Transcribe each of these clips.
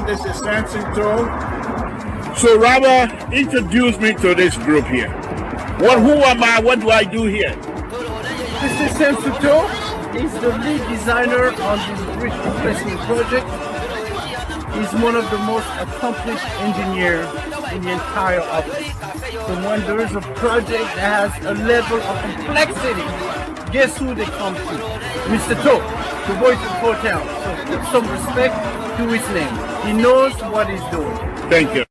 This is Samson. So Robert, introduce me to this group here. Who am I? What do I do here? Mr. Samson is the lead designer on this bridge replacement project. He's one of the most accomplished engineers in the entire office. So when there is a project that has a level of complexity, guess who they come to? Mr. To, the voice of Hotel. So with some respect to his name. He knows what he's doing. Thank you.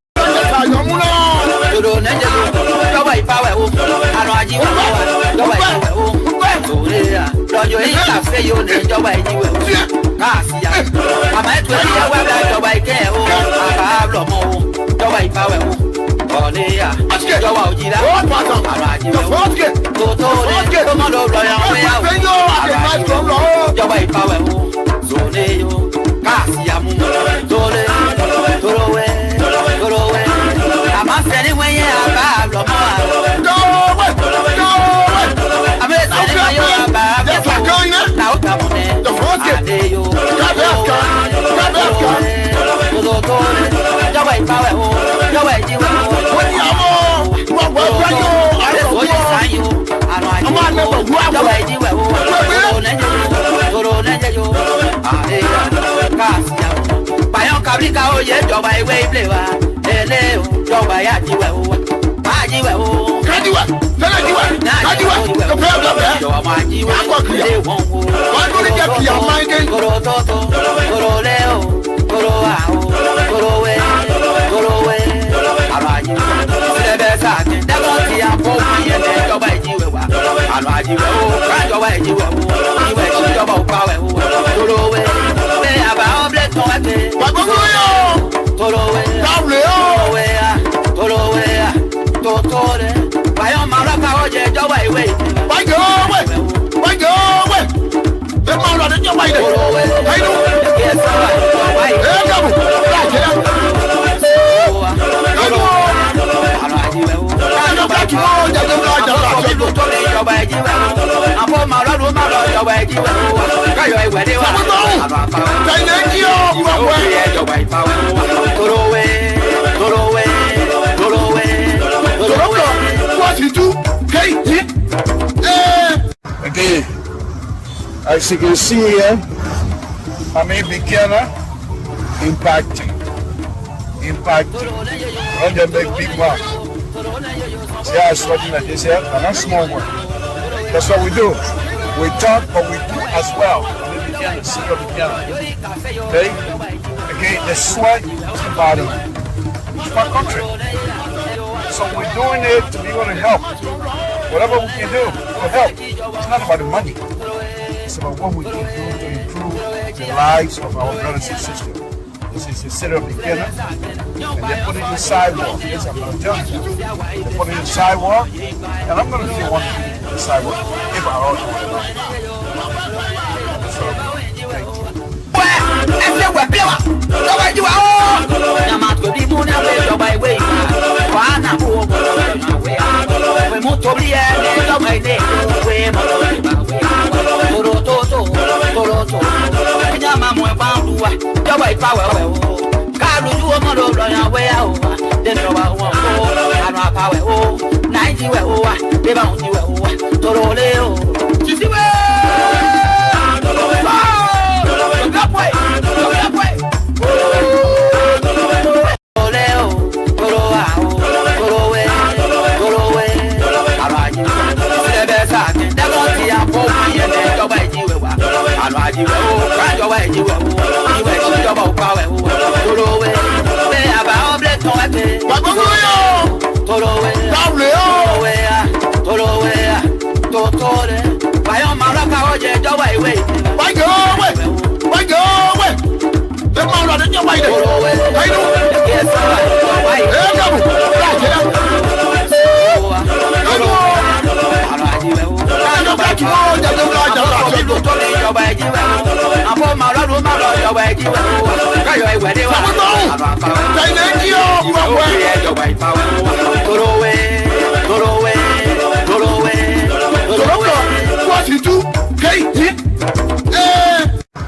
Okay, as you can see here, I'm a beginner impacting. Run the big mark. See how it's working like this here, and that's small work. That's what we do. We talk, but we do as well. The beginner, see your beginner. Okay? Again, the sweat is the body. It's my country. So we're doing it to be able to help. Whatever we can do to help. It's not about the money. It's about what we can do to improve the lives of our brothers and sisters. This is the city of beginner. And they put it in the sidewalk. Yes, I'm going to tell you. They put it in the sidewalk. And I'm going to be the one to put it in the sidewalk. If I also want to know. So, thank you.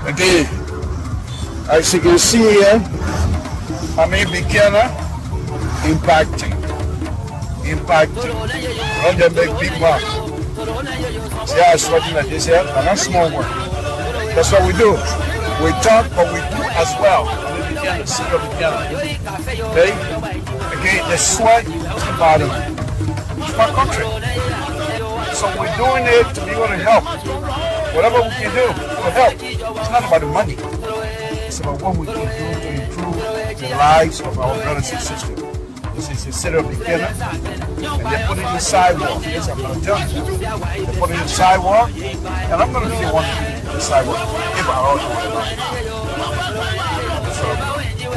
Okay, as you can see here, I'm in beginner impacting. Run the big mark. See how it's working like this here? And that's small work. That's what we do. We talk, but we do as well. We begin to see the beginner. Okay? Again, the sweat is the body. It's my country. So we're doing it to be able to help. Whatever we can do to help. It's not about the money. It's about what we can do to improve the lives of our brothers and sisters. This is a city of beginner. And they put it in the sidewalk. Yes, I'm going to tell you. They put it in the sidewalk. And I'm going to be the one to be in the sidewalk. If I also want to know. So, thank you.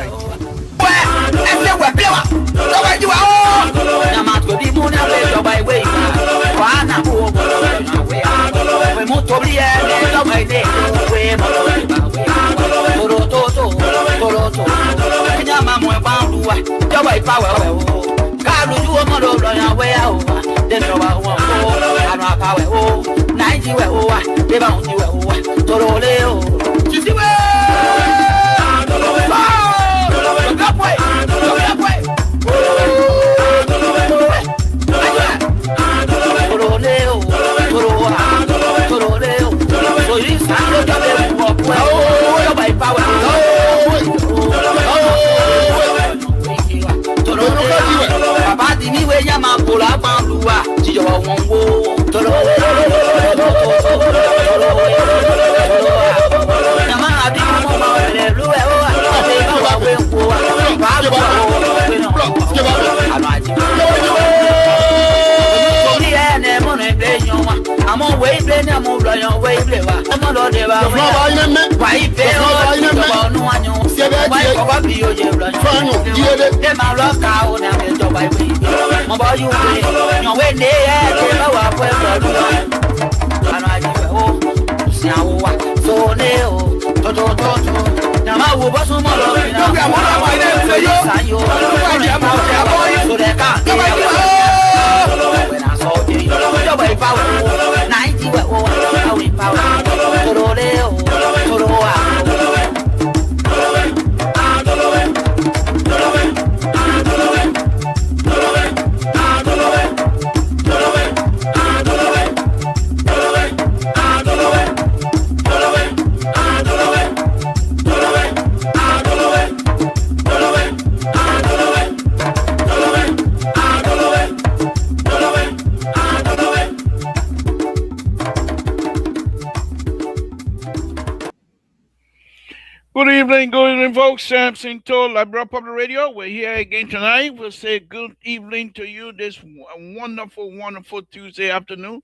Good evening, folks. Samson told I brought up the radio. We're here again tonight. We'll say good evening to you this wonderful Tuesday afternoon.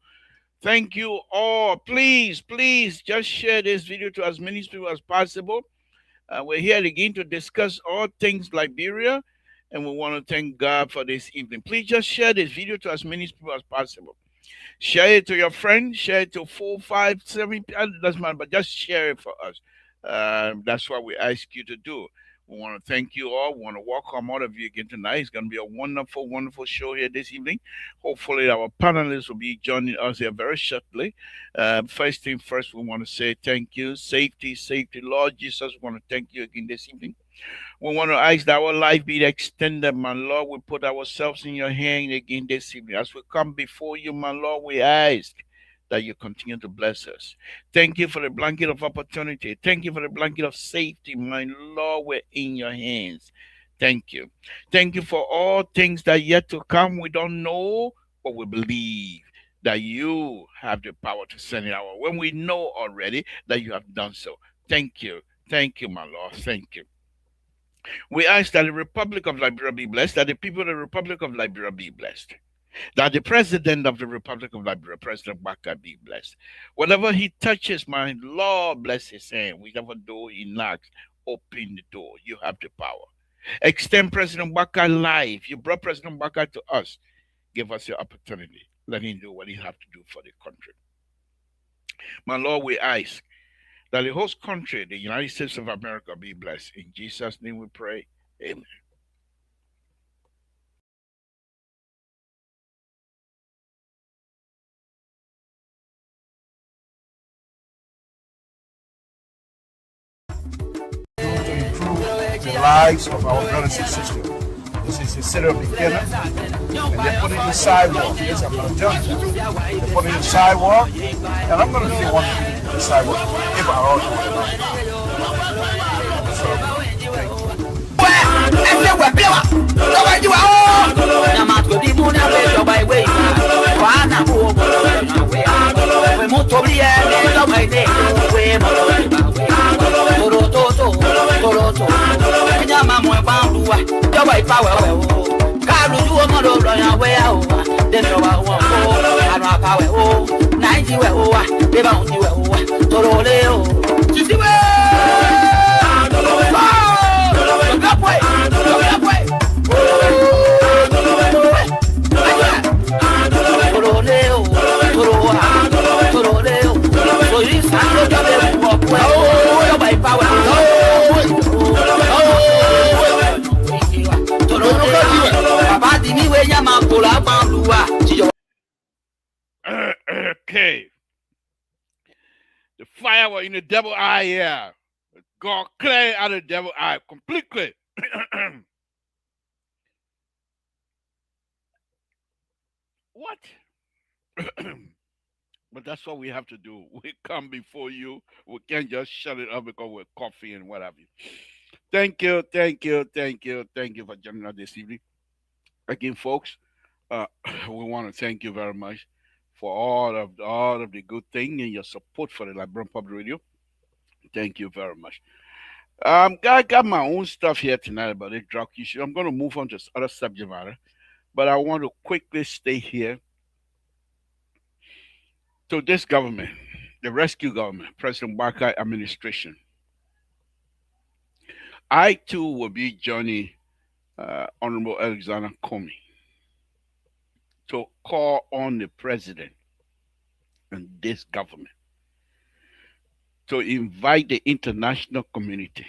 Thank you all. Please just share this video to as many people as possible. We're here again to discuss all things Liberia, and we want to thank God for this evening. Please just share this video to as many people as possible. Share it to your friends. Share it to 4, 5, 7. Doesn't matter, but just share it for us. That's what we ask you to do. We want to thank you all. We want to welcome all of you again tonight. It's going to be a wonderful show here this evening. Hopefully, our panelists will be joining us here very shortly. First thing first, we want to say thank you. Safety. Lord Jesus, we want to thank you again this evening. We want to ask that our life be extended, my Lord. We put ourselves in your hand again this evening. As we come before you, my Lord, we ask that you continue to bless us. Thank you for the blanket of opportunity. Thank you for the blanket of safety. My Lord, we're in your hands. Thank you. Thank you for all things that are yet to come. We don't know, but we believe that you have the power to send it our when we know already that you have done so. Thank you. Thank you, my Lord. Thank you. We ask that the Republic of Liberia be blessed, that the people of the Republic of Liberia be blessed, that the President of the Republic of Liberia, President Baka, be blessed. Whatever he touches, my Lord, bless his hand. Whichever door he knocks, open the door. You have the power. Extend President Baka life. You brought President Baka to us. Give us the opportunity. Let him do what he have to do for the country. My Lord, we ask that the host country, the United States of America, be blessed. In Jesus' name we pray. Amen. To improve the lives of our brothers and sisters. This is the city of beginner, and they put it in the sidewalk. Yes, I'm going to tell you. They put it in the sidewalk, and I'm going to be one in the sidewalk if I all do it. So, thank Okay. The fire was in the devil eye, yeah. God clear out of the devil eye completely. What? But that's what we have to do. We come before you. We can't just shut it up because we're coffee and what have you. Thank you, thank you, thank you, thank you for joining us this evening. Again, folks, uh, we want to thank you very much for all of the good thing and your support for the Liberian Public Radio. Thank you very much. I got my own stuff here tonight about the drug issue. I'm going to move on to other subject matter, but I want to quickly stay here to this government, the rescue government, President Barker administration. I too will be joining Honorable Alexander Comey to call on the president and this government to invite the international community.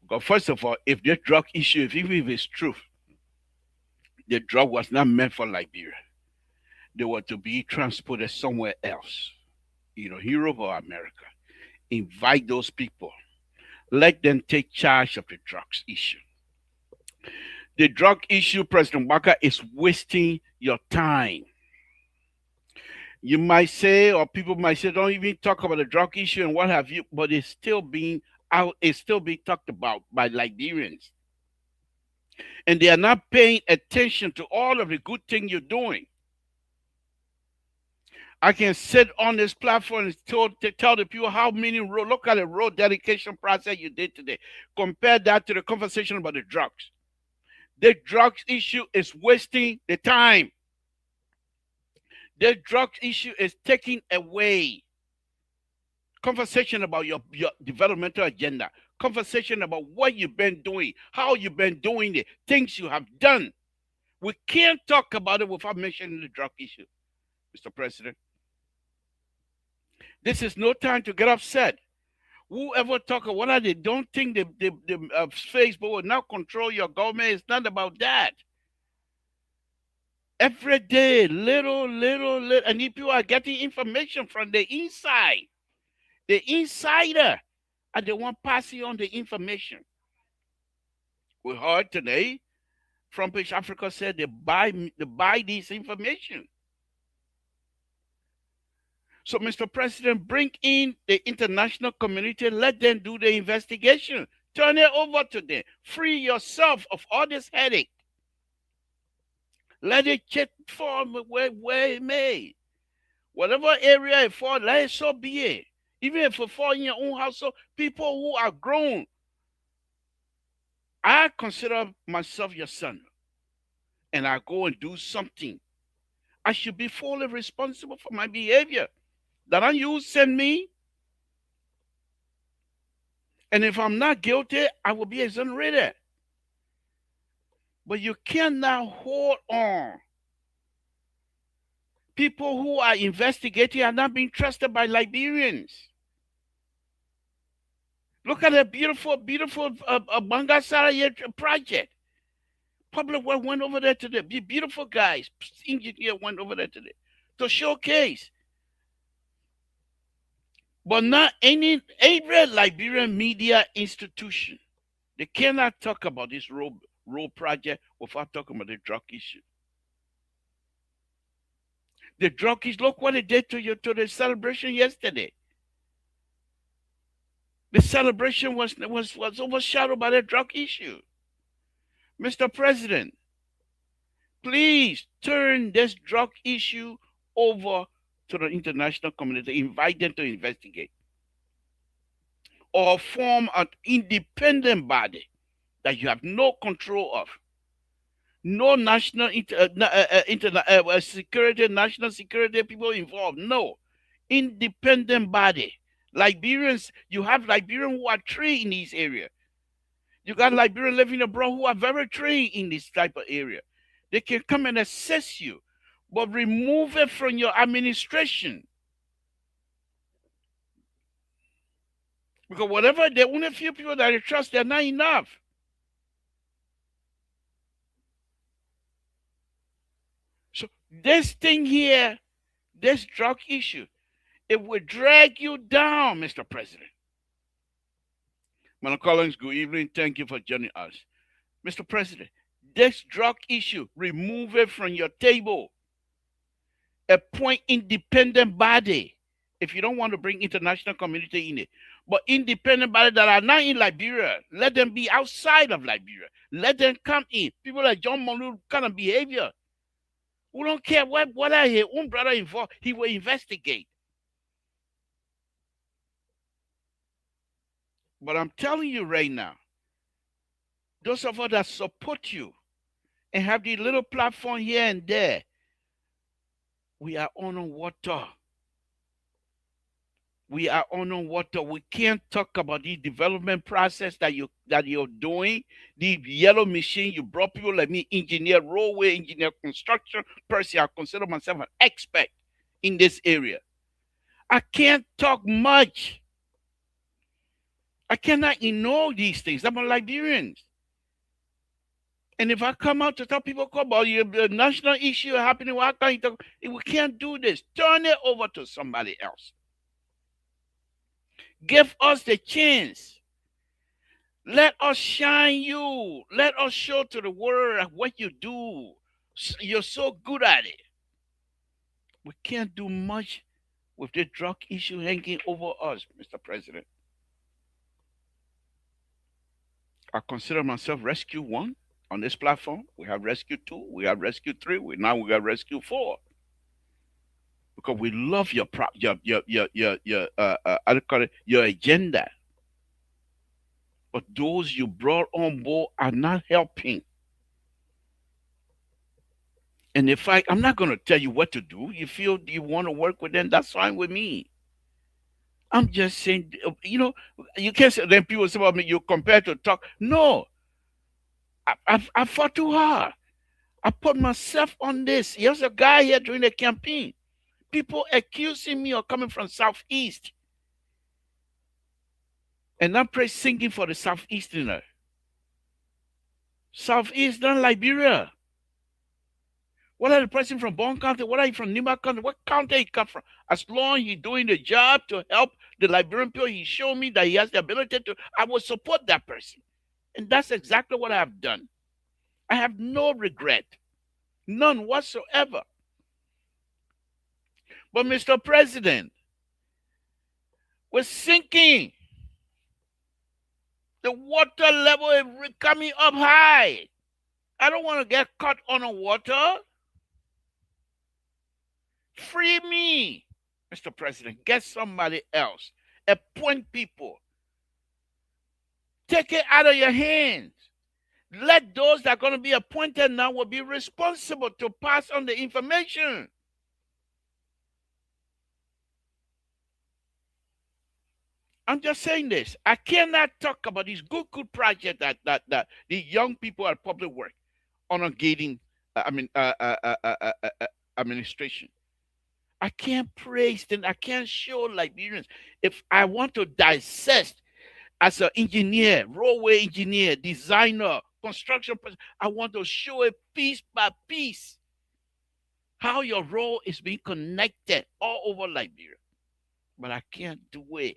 Because first of all, if the drug issue, even if it's true, the drug was not meant for Liberia. They were to be transported somewhere else, Europe or America. Invite those people. Let them take charge of the drugs issue. The drug issue, President Barker, is wasting your time. You might say, or people might say, don't even talk about the drug issue and what have you, but it's still being out, it's still being talked about by Liberians. And they are not paying attention to all of the good things you're doing. I can sit on this platform and tell the people how many look at the road dedication process you did today. Compare that to the conversation about the drugs. The drugs issue is wasting the time. The drugs issue is taking away conversation about your developmental agenda, conversation about what you've been doing, how you've been doing it, things you have done. We can't talk about it without mentioning the drug issue, Mr. President. This is no time to get upset. Whoever talk about what they don't think the Facebook will now control your government. It's not about that. Every day, little, and if you are getting information from the inside, the insider are the one passing on the information. We heard today from Page Africa said they buy this information. So, Mr. President, bring in the international community, let them do the investigation. Turn it over to them. Free yourself of all this headache. Let it check form where it may. Whatever area it falls, let it so be it. Even if it falls in your own house, so people who are grown, I consider myself your son, and I go and do something. I should be fully responsible for my behavior. That you send me, and if I'm not guilty, I will be exonerated. But you cannot hold on. People who are investigating are not being trusted by Liberians. Look at the beautiful, beautiful Bangasara project. Public Work went over there today. Beautiful guys, engineer went over there today to showcase. But not every Liberian media institution, they cannot talk about this road project without talking about the drug issue. The drug issue, look what it did to the celebration yesterday. The celebration was overshadowed by the drug issue. Mr. President, please turn this drug issue over to the international community. Invite them to investigate. Or form an independent body that you have no control of. No national security, national security people involved. No. Independent body. Liberians, you have Liberians who are trained in this area. You got Liberians living abroad who are very trained in this type of area. They can come and assess you, but remove it from your administration. Because whatever, the only few people that you trust, they're not enough. So this thing here, this drug issue, it will drag you down, Mr. President. Madam Collins, good evening. Thank you for joining us. Mr. President, this drug issue, remove it from your table. Appoint independent body. If you don't want to bring international community in it, but independent body that are not in Liberia, let them be outside of Liberia. Let them come in. People like John Monu kind of behavior. We don't care what are his own brother involved. He will investigate. But I'm telling you right now, those of us that support you and have the little platform here and there, we are on water. We are on water. We can't talk about the development process that you're doing. The yellow machine, you brought people like me, engineer, roadway engineer, construction person. I consider myself an expert in this area. I can't talk much. I cannot ignore these things. I'm a Liberian. And if I come out to tell people about the national issue happening, why can't you talk? We can't do this. Turn it over to somebody else. Give us the chance. Let us shine you. Let us show to the world what you do. You're so good at it. We can't do much with the drug issue hanging over us, Mr. President. I consider myself Rescue 1 on this platform. We have Rescue 2, we have Rescue 3, now we got Rescue 4. Because we love your agenda. But those you brought on board are not helping. And in fact, I'm not going to tell you what to do. You feel you want to work with them, that's fine with me. I'm just saying, you can't say, then people say about me, you compare to talk. No. I fought too hard. I put myself on this. Here's a guy here during the campaign. People accusing me of coming from Southeast. And I'm singing for the Southeasterner. Southeastern Liberia. What are the person from Bon County? What are you from Nima County? What county he come from? As long as he's doing the job to help the Liberian people, he showed me that he has the ability to, I will support that person. And that's exactly what I have done. I have no regret. None whatsoever. But Mr. President, we're sinking. The water level is coming up high. I don't want to get caught on the water. Free me. Mr. President. Get somebody else. Appoint people. Take it out of your hands. Let those that are going to be appointed now will be responsible to pass on the information. I'm just saying this. I cannot talk about this good project that the young people at public work on gating, administration. I can't praise them. I can't show Liberians. If I want to dissect as an engineer, roadway engineer, designer, construction person, I want to show it piece by piece how your road is being connected all over Liberia. But I can't do it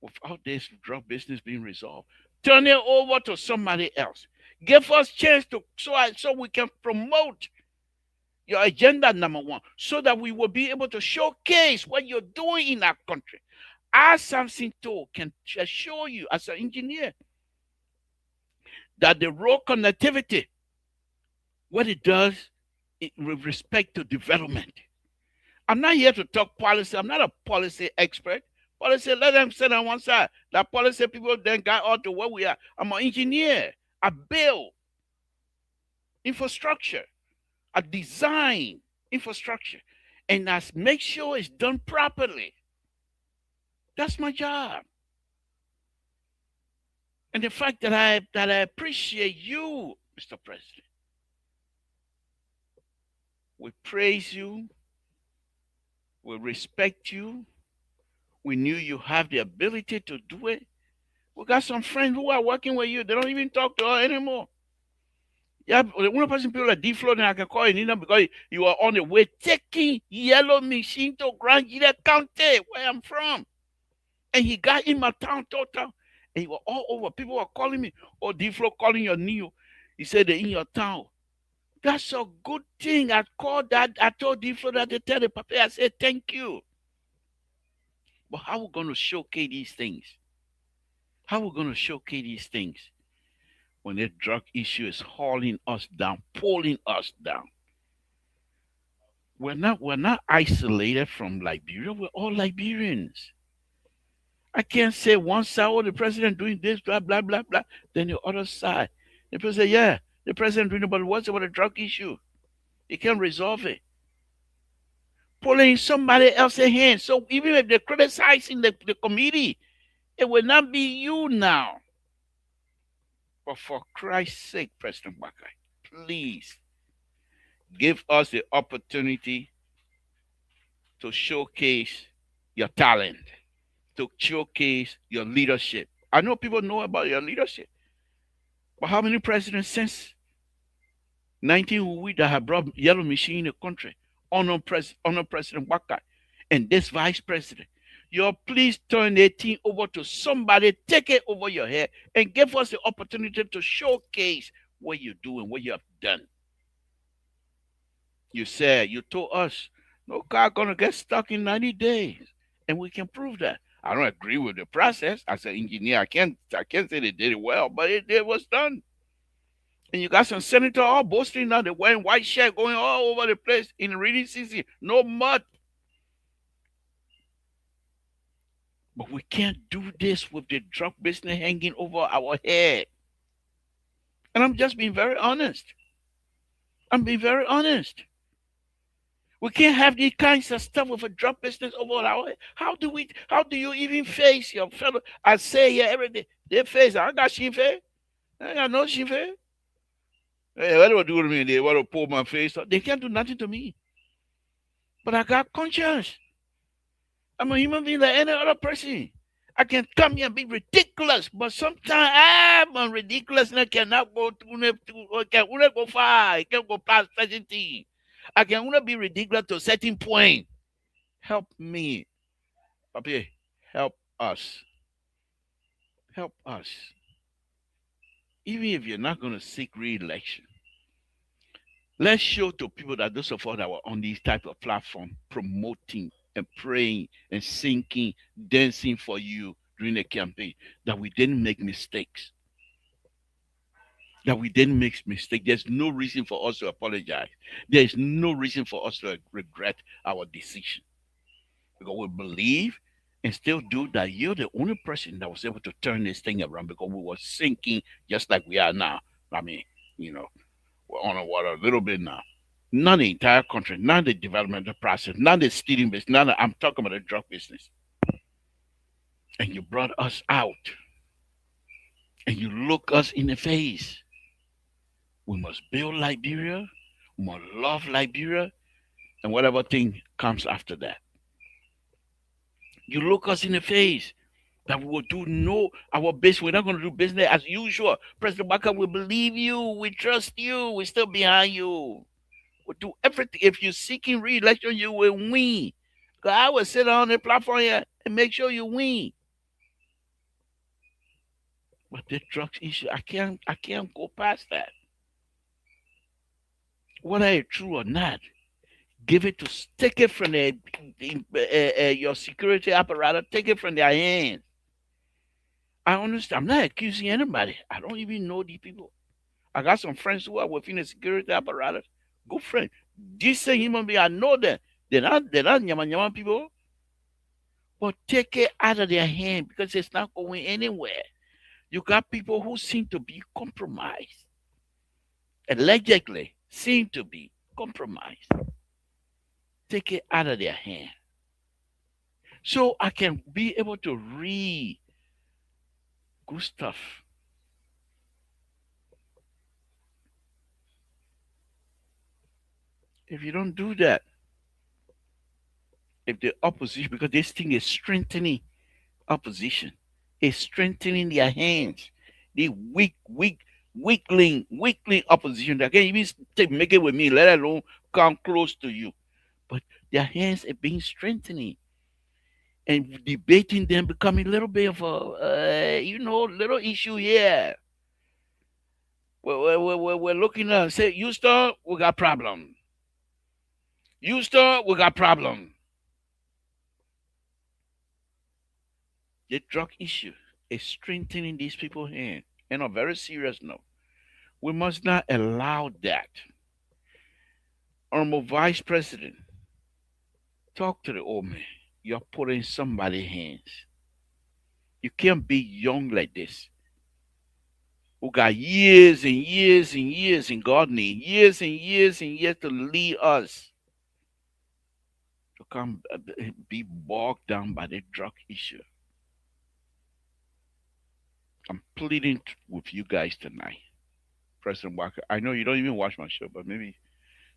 without this drug business being resolved. Turn it over to somebody else. Give us chance to so we can promote your agenda, number one, so that we will be able to showcase what you're doing in our country. As Samson told can assure you as an engineer that the road connectivity, what it does with respect to development. I'm not here to talk policy. I'm not a policy expert. Policy, let them sit on one side. That policy people then got out to where we are. I'm an engineer. I build infrastructure. I design infrastructure. And I make sure it's done properly. That's my job. And the fact that I appreciate you, Mr. President. We praise you. We respect you. We knew you have the ability to do it. We got some friends who are working with you. They don't even talk to us anymore. Yeah, the one person people are defloating, I can call you Nina because you are on the way taking yellow machine to Grand Gila County, where I'm from. And he got in my town total. And he was all over. People were calling me, oh, defloat calling your Neo. He said they're in your town. That's a good thing. I called that. I told defloat that they tell the papa. I said, thank you. But how are we going to showcase these things? How are we going to showcase these things when the drug issue is hauling us down, pulling us down? We're not isolated from Liberia. We're all Liberians. I can't say one side, oh, the president doing this, blah, blah, blah, blah. Then the other side. The president, yeah, the president doing it, but what's about the drug issue? He can't resolve it. Pulling somebody else's hand. So even if they're criticizing the committee, it will not be you now. But for Christ's sake, President Bakai, please give us the opportunity to showcase your talent, to showcase your leadership. I know people know about your leadership, but how many presidents since 19 we that have brought yellow machine in the country? Honor President Bakai and this vice president. You please turn 18 over to somebody, take it over your head, and give us the opportunity to showcase what you're doing, what you have done. You told us, no car gonna get stuck in 90 days. And we can prove that. I don't agree with the process. As an engineer, I can't say they did it well, but it was done. And you got some senators all boasting now, they're wearing white shirt going all over the place in the rainy season. No mud. But we can't do this with the drug business hanging over our head. And I'm just being very honest. I'm being very honest. We can't have these kinds of stuff with a drug business over our head. How do you even face your fellow? I say here every day, they face, I got Shife. I got no Shife. Hey, what do I do to me? They want to pull my face. They can't do nothing to me. But I got conscience. I'm a human being like any other person. I can come here and be ridiculous, but sometimes I'm ridiculous and I cannot go I can only go far. I can't go past certain things. I can only be ridiculous to a certain point. Help me. Papi, help us. Help us. Even if you're not going to seek re-election, let's show to people that those of us that were on these type of platform promoting and praying and singing, dancing for you during the campaign, that we didn't make mistakes. That we didn't make mistakes. There's no reason for us to apologize. There's no reason for us to regret our decision. because we believe and still do that you're the only person that was able to turn this thing around because we were sinking just like we are now. I mean, you know, we're on the water a little bit now. Not the entire country, not the developmental process, not the stealing business, I'm talking about the drug business. And you brought us out and you look us in the face. We must build Liberia, we must love Liberia, and whatever thing comes after that. You look us in the face that we will do no our best. We're not going to do business as usual. President Baka, we believe you, we trust you, we're still behind you. We'll do everything. If you're seeking re-election, you will win. Cause I will sit on the platform here and make sure you win. But the drugs issue, I can't go past that. Whether it's true or not, give it to take it from your security apparatus, take it from their hands. I understand. I'm not accusing anybody. I don't even know these people. I got some friends who are within the security apparatus. Good friend. Decent human being. I know them. They're not nyama nyama people. But take it out of their hand because it's not going anywhere. You got people who seem to be compromised. Allegedly seem to be compromised. Take it out of their hand. So I can be able to read good stuff. If you don't do that, if the opposition, because this thing is strengthening opposition, is strengthening their hands, the weakling opposition that can't even make it with me, let alone come close to you. But their hands are being strengthening and debating them becoming a little bit of a, little issue here. We're looking at say, Houston, we got problem. Houston, we got problem. The drug issue is strengthening these people's hands. And on a very serious note, we must not allow that. Honorable Vice President, talk to the old man. You're putting somebody's hands. You can't be young like this. Who got years and years and years in gardening, years and years and years to lead us. To come be bogged down by the drug issue. I'm pleading with you guys tonight. President Walker, I know you don't even watch my show, but maybe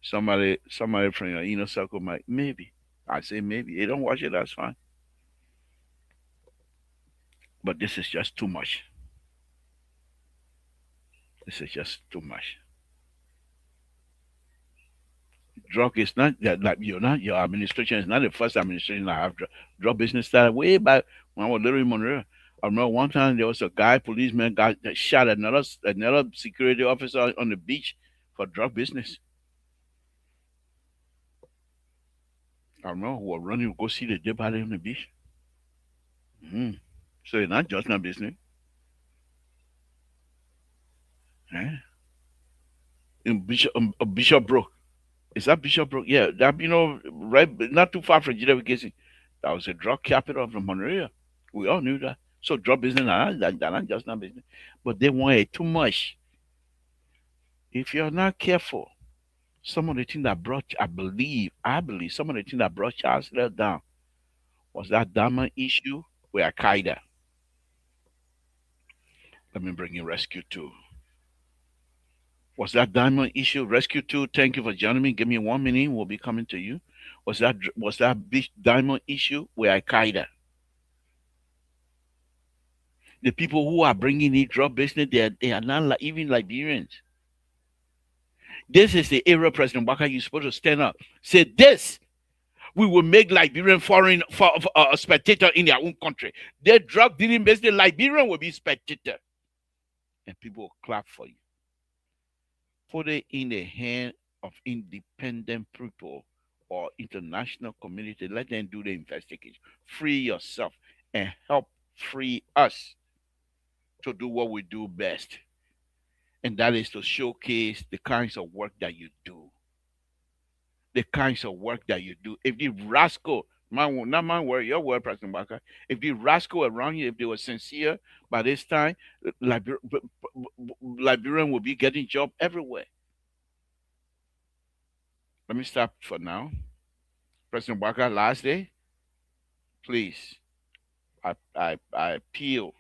somebody from your inner circle might, maybe. I say maybe. They don't watch it, that's fine. But this is just too much. This is just too much. Drug is not that like you're not your administration is not the first administration I have drug business started way back when I was little in Monroe. I remember one time there was a guy, policeman, got that shot another security officer on the beach for drug business. I remember who were running to go see the dead body on the beach. Mm. So it's not just not business. Eh? In Bishop Brook. Is that Bishop Brook? Yeah, that right, not too far from Geneva Casey. That was a drug capital of Monrovia. We all knew that. So drug business, that not just not business, but they wanted too much. If you're not careful, some of the things that brought, I believe, some of the things that brought Charles Hill down was that diamond issue with Al Qaeda. Let me bring in Rescue 2. Was that diamond issue Rescue 2? Thank you for joining me. Give me 1 minute. We'll be coming to you. Was that big diamond issue with Al Qaeda? The people who are bringing in drug business, they are not even Liberians. This is the era President Baka you're supposed to stand up. Say this. We will make Liberian foreign for a spectator in their own country. Their drug dealing business, Liberian will be spectator. And people will clap for you. Put it in the hand of independent people or international community. Let them do the investigation. Free yourself and help free us to do what we do best. And that is to showcase the kinds of work that you do. The kinds of work that you do. If the rascal Not my word, your word, President Walker. If the rascal around you, if they were sincere by this time, Liberian will be getting job everywhere. Let me stop for now. President Walker, last day, please, I appeal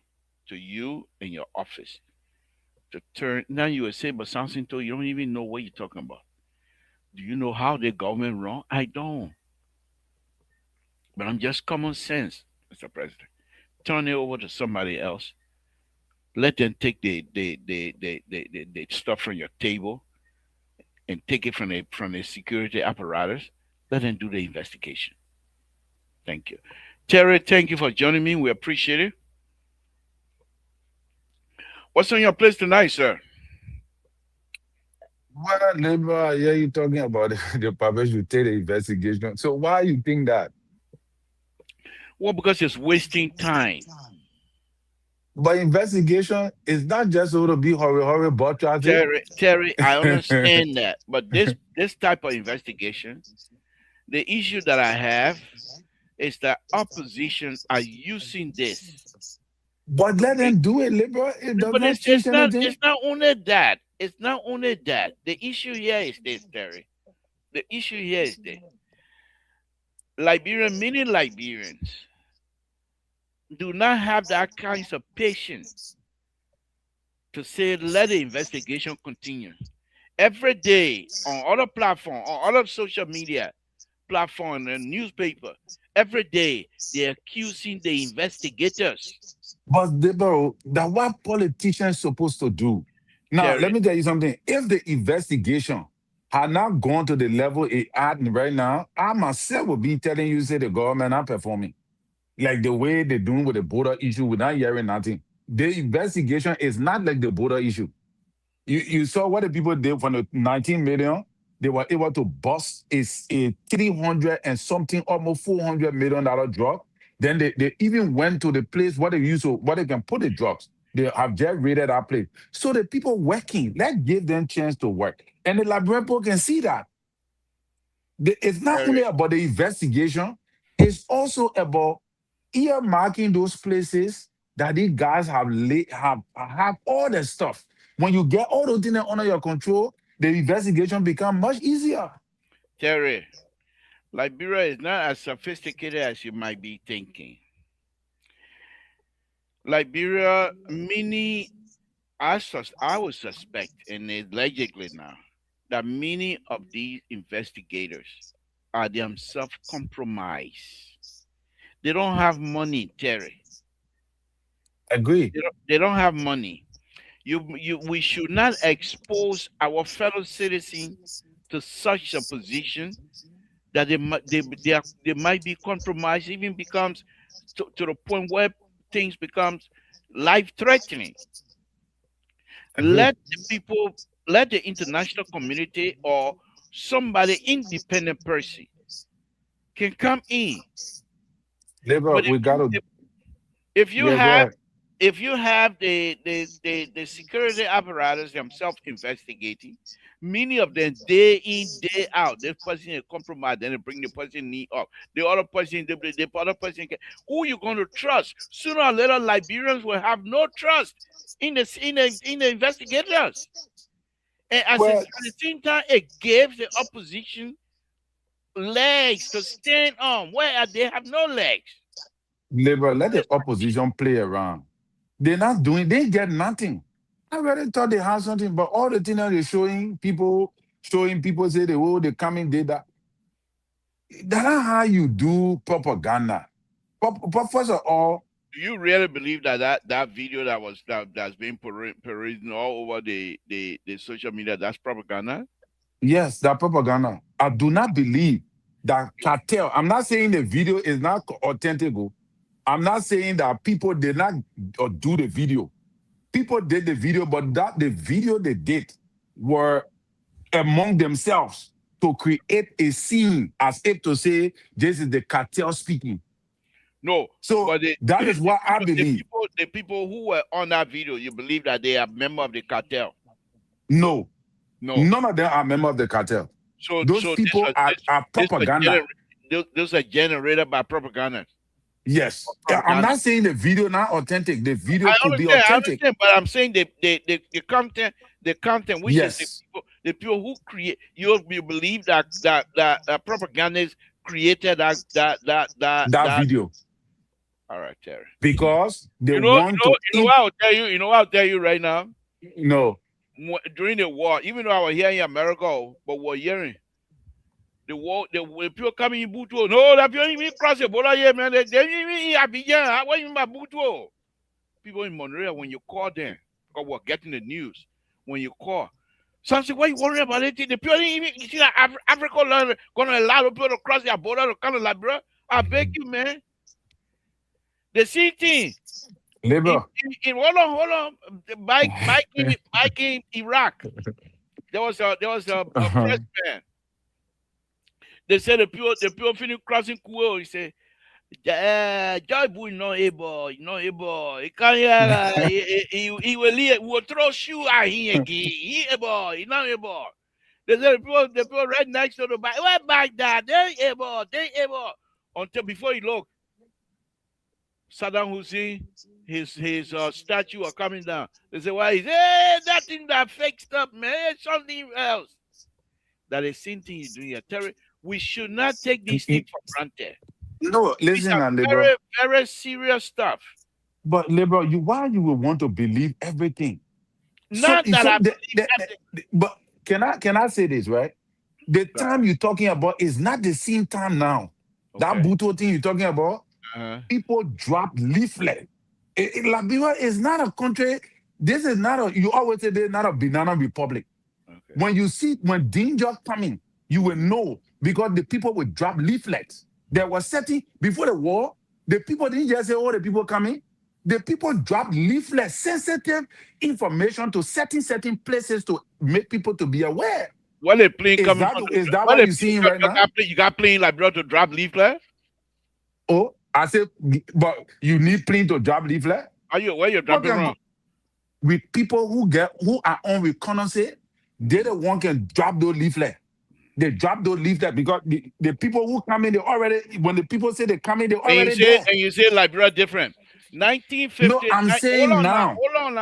to you and your office to turn. Now you will say, but Samson told you don't even know what you're talking about. Do you know how the government run? I don't. But I'm just common sense, Mr. President. Turn it over to somebody else. Let them take the stuff from your table and take it from the security apparatus. Let them do the investigation. Thank you. Terry, thank you for joining me. We appreciate it. What's on your place tonight, sir? Well, neighbor, yeah, you talking about the public should take the investigation. So why you think that? Well, because it's wasting time. But investigation is not just going to be hurry, but traffic. Terry, I understand that, but this type of investigation, the issue that I have is that opposition are using this. But let them do it, liberal. It does But not change anything. it's not only that. It's not only that. The issue here is this, Terry. The issue here is this. Many Liberians do not have that kinds of patience to say let the investigation continue. Every day on other platform, on other social media platform and newspaper, every day they're accusing the investigators. But liberal, that what politicians supposed to do. Now, let Terry, me tell you something. If the investigation had not gone to the level it at right now, I myself would be telling you, say the government not performing. Like the way they're doing with the border issue, we're not hearing nothing. The investigation is not like the border issue. You saw what the people did from the 19 million. They were able to bust a 300 and something, almost $400 million drug. Then they even went to the place where they use to where they can put the drugs. They have just raided that place. So the people working, let's give them chance to work. And the Liberian people can see that. It's not only Terry, about the investigation, it's also about earmarking those places that these guys have all the stuff. When you get all those things under your control, the investigation become much easier. Terry, Liberia is not as sophisticated as you might be thinking. Liberia, many, I would suspect, and allegedly now, that many of these investigators are themselves compromised. They don't have money, Terry. Agree. They don't have money. We should not expose our fellow citizens to such a position that they might be compromised, even becomes to the point where things becomes life threatening. Agree. Let the people, let the international community or somebody independent person can come in. Labor, But we gotta if you yeah, go have ahead. if you have the security apparatus themselves investigating, many of them day in day out, this person is compromised, then they bring the person knee up. The other person, the other person, who you going to trust? Sooner or later, Liberians will have no trust in the investigators, and Well, at the same time, it gives the opposition legs to stand on where they have no legs. labor, let the opposition play around. They're not doing, they get nothing. I already thought they had something, but all the things that they're showing people say they come in, did that. That's how you do propaganda. First of all, Do you really believe that that video that's been parading all over the social media, that's propaganda? yes, that propaganda. I do not believe that cartel. I'm not saying the video is not authentic. I'm not saying that people did not do the video. People did the video, but that the video they did were among themselves to create a scene as if to say this is the cartel speaking. No, So but the that is what I the believe. people the people who were on that video, you believe that they are member of the cartel? No, No. none of them are members of the cartel. Those So people are this was propaganda. those are generated by propaganda. Yes. I'm Propaganda. not saying the video not authentic. The video I could be understand, authentic. but I'm saying the content, which is Yes. the people who create. You believe that propaganda created That that. video. All right, Terry. Because they want to What I'll tell you. You know what I'll tell you right now. no. During the war, even though I was here in America, but we're hearing the war, the people coming in Butuo. No, that people even cross the border here, man. They even in Abidjan. What you mean by Butuo? People in Monterey, when you call them, because we're getting the news, when you call, Samson, why you worrying about it? The people even, you see that Africa going to allow people to cross their border to come to Liberia? I beg you, man. The same thing. Labor. Hold on. Back in Iraq, there was a president. They said the people finish crossing Kuwait. He said, Joy Boy not able, not able. He can't he will throw shoe at him again. He able, he not able. They said the people right next to the back. What back that? They able. Until before he look, Saddam Hussein, his statue are coming down. They say, why is that thing that fake stuff, man? It's something else. That is same thing you doing here. Terry, we should not take these things for granted. No, These listen, are Labor. very, very serious stuff. But Labor, why you will want to believe everything? Not that I believe but can I say this, right? The time you're talking about is not the same time now. That Buto thing you're talking about, people drop leaflet. Liberia is not a country. This is not a. You always say they're not a banana republic. When you see when danger coming, you will know because the people will drop leaflets. There was setting before the war. The people didn't just say, "Oh, the people coming." The people drop leaflets, sensitive information to certain places to make people to be aware. When a plane Is coming, that what you're seeing right now? You got plane like bro to drop leaflet. Oh, I said, but you need plane to drop leaflet. Where you dropping from? With people who are on reconnaissance, they the one can drop those leaflet. They drop those leaflet because the people who come in, they already. When the people say they come in, they already there. And you say Liberia different. 1950. No, I'm saying hold on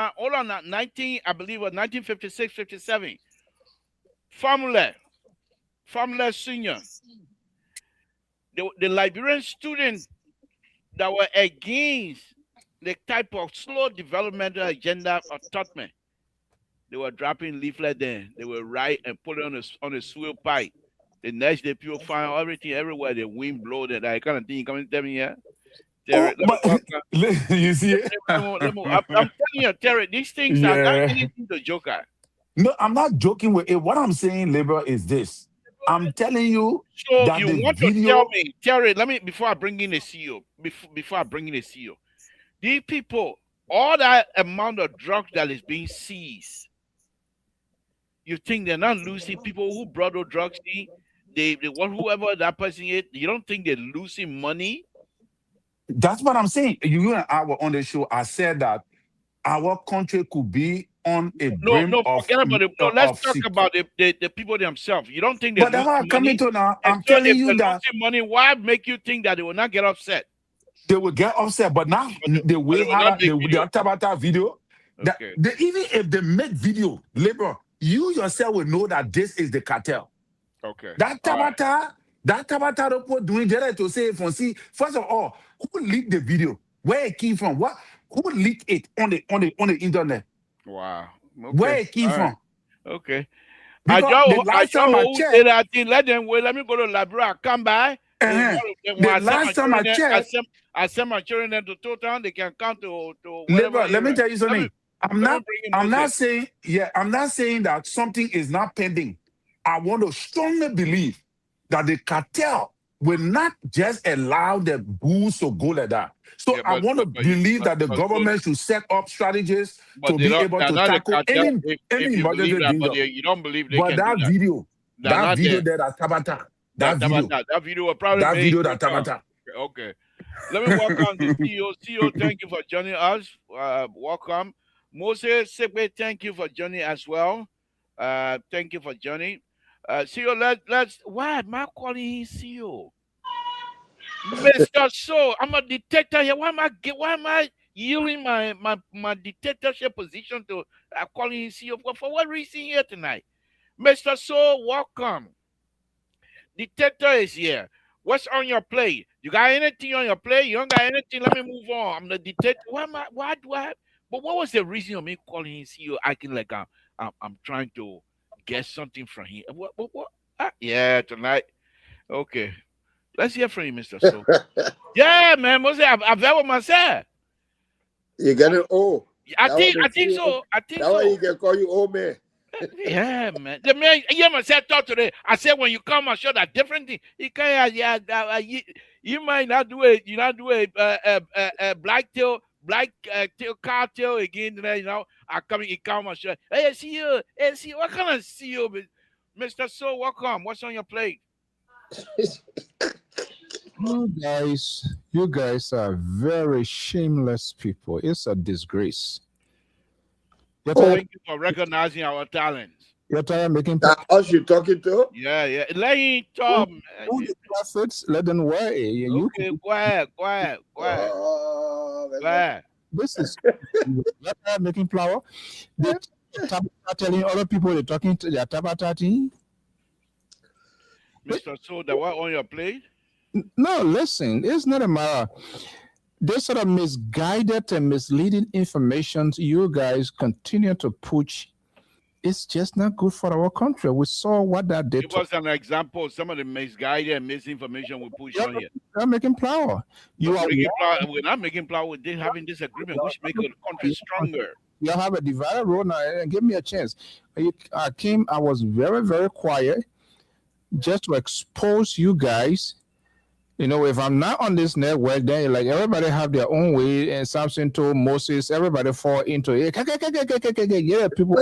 now. 19, I believe it was 1956, 57. Formula Senior. The Liberian students that were against the type of slow developmental agenda of Totman. They were dropping leaflet there. They were write and put it on a swivel pipe. The next day, people find everything everywhere. The wind blow that kind of thing. You come and tell me, yeah? Terry, you see it? I'm telling you, Terry, these things are not anything to joke at. No, I'm not joking with it. What I'm saying, Labor, is this. I'm telling you. So that you want to tell me, Terry, let me, before I bring in the CEO, these people, all that amount of drugs that is being seized, you think they're not losing people who brought those drugs in? They want whoever that person is, you don't think they're losing money? That's what I'm saying. You and I were on the show. I said that our country could be on a brim forget about it. No, let's talk about the people themselves. You don't think they're losing money? But coming to now, I'm telling you that losing money. Why make you think that they will not get upset? They will get upset, but now the way how the Tabata video, that even if they make video, Labor, you yourself will know that this is the cartel. Okay. That Tabata report doing that to say from see. First of all, who leaked the video? Where it came from? Who leaked it on the internet? Wow. Okay. Where it came from? Okay. The last time I checked, let them wait. Let me go to Liberia. Come by. The last time I checked, I send my children to Town. They can come to Labor, let me tell you something. I'm not saying that something is not pending. I want to strongly believe that the cartel will not just allow the booze to go like that. So I want to believe that the government should set up strategies to be able to tackle any emergency danger. You don't believe they can do that. That video there at Tabata, that video will probably that Tabata. Okay. Let me welcome the CEO. CEO, thank you for joining us. Welcome. Moses Sekwe, thank you for joining as well. Thank you for joining. CEO, let's why am I calling him CEO? Mr. So, I'm a dictator here. Why am I yielding my dictatorship position to calling you CEO? For what reason here tonight? Mr. So, welcome. Dictator is here. What's on your plate? You got anything on your plate? You don't got anything? Let me move on. I'm the dictator. Why do I? But what was the reason of me calling him CEO, acting like I'm trying to get something from him? What? Ah, yeah, tonight. Okay. Let's hear from you, Mr. So. Yeah, man. Mostly I've ever myself. You get it? Oh. I think so. I think that so. That way he can call you old man. Yeah, man. The man, you myself talk today. I said when you come and show that different thing, you can't. You might not do it. You not do a black tail car tail again. You know, I come. He come and show. Hey, see you. Hey, see you. What kind of see you, Mr. So? Welcome. What's on your plate? You guys are very shameless people. It's a disgrace. Thank you for recognizing our talents. You're tired making us you talking to? Yeah. Let him talk. Who the prophets? Let them worry. Okay, quiet. Oh, this is making flour. They are telling other people they're talking to their tabata team. Mr. So, the what on your plate? No, listen, it's not a matter. This sort of misguided and misleading information you guys continue to push. It's just not good for our country. We saw what that did. It was an example of some of the misguided and misinformation we push on here. You're making flour. We're not making flour. We're having disagreement, which makes the country stronger. You have a divided road now, and give me a chance. I was very, very quiet just to expose you guys. You know, if I'm not on this network, then like everybody have their own way, and Samson told Moses, everybody fall into it. Yeah, people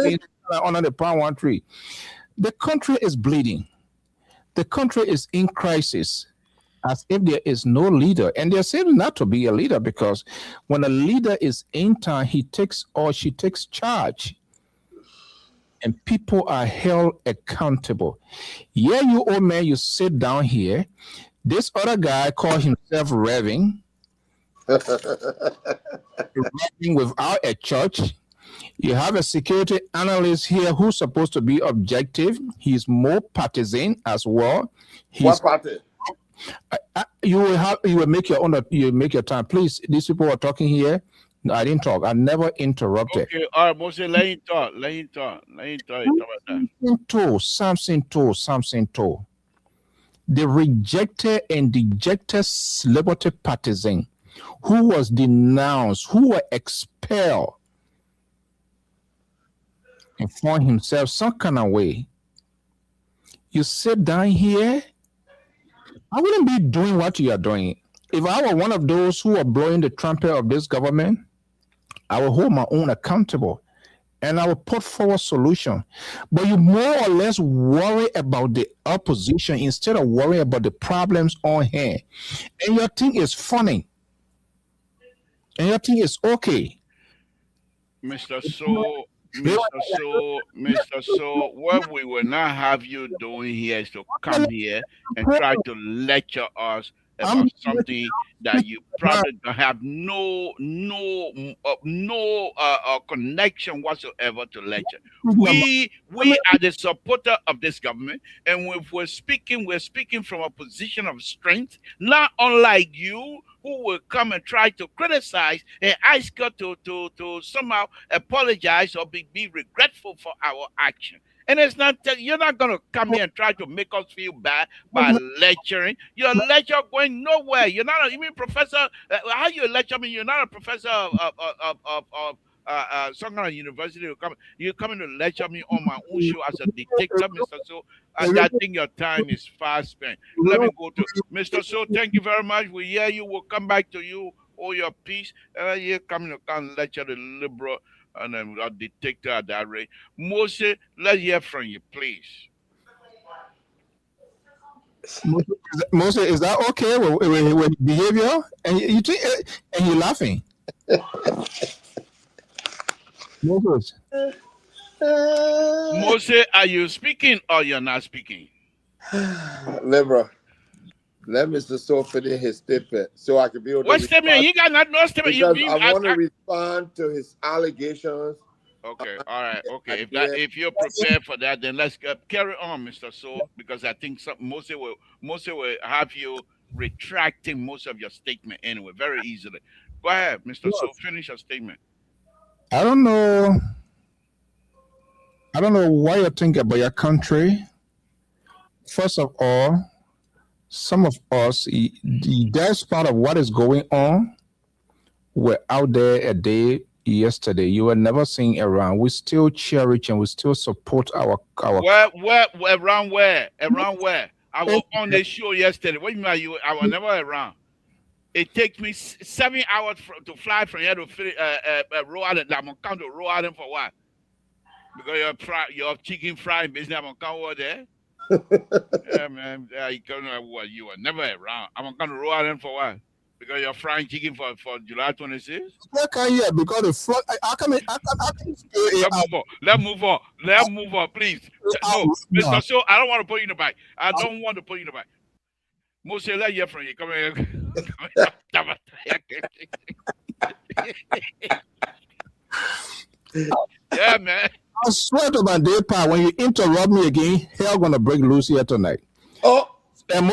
under the palm one tree. The country is bleeding. The country is in crisis, as if there is no leader. And there seems not to be a leader, because when a leader is in town, he takes or she takes charge. And people are held accountable. Yeah, you old man, you sit down here. This other guy called himself Revving. Revving without a church. You have a security analyst here who's supposed to be objective. He's more partisan as well. What party? You will make your own. You make your time, please. These people are talking here. No, I didn't talk. I never interrupted. Okay, all right, Moses, let him talk. Samson told. The rejected and dejected liberty partisan who was denounced, who were expelled, and found himself some kind of way. You sit down here, I wouldn't be doing what you are doing. If I were one of those who are blowing the trumpet of this government, I will hold my own accountable and I will put forward solution. But you more or less worry about the opposition instead of worrying about the problems on hand. And your thing is funny. And your thing is okay. Mr. So, what we will not have you doing here is to come here and try to lecture us about something that you probably have no connection whatsoever to lecture. We are the supporter of this government, and if we're speaking from a position of strength, not unlike you, who will come and try to criticize and ask us to somehow apologize or be regretful for our action. And it's not you're not going to come here and try to make us feel bad by lecturing. Your lecture going nowhere. You're not even professor. How you lecture me? You're not a professor of some kind of university. You're coming to lecture me on my own show as a dictator, Mr. So. I think your time is fast spent. Let me go to Mr. So. Thank you very much. We hear you. We'll come back to you. All your peace. You're coming to come lecture the liberal and then a dictator at that rate. Moses, let's hear from you, please. Moses, is that okay with behavior? And you're laughing. Moses. Moses, are you speaking or you're not speaking? Libra. Let Mr. So finish his statement so I can be able to What statement? respond. You got not no statement. You Because mean I want to respond to his allegations. okay, all right, okay. At the end. If you're prepared for that, then let's carry on, Mr. So, because I think Moses will have you retracting most of your statement anyway, very easily. Go ahead, Mr. So, finish your statement. I don't know. I don't know what you think about your country. First of all, some of us, that's part of what is going on. We're out there a day yesterday. You were never seen around. We still cherish and we still support our. Where around where? Around where? I was on the show yesterday. What do you mean? I was never around. It takes me 7 hours to fly from here to Rhode Island. I'm gonna come to Rhode Island for what? Because your chicken frying business, I'm gonna come over there. Yeah, man. You were never around. I'm gonna come to Rhode Island for what? Because you're frying chicken for July 26th? Because the front, I can Let's move on, please. No, Mr. So, I don't want to put you in the back. I don't want to put you in the back. Moses, let's hear from you. Come here. Yeah, man. I swear to my day, Pa, when you interrupt me again, hell gonna break loose here tonight. Oh. And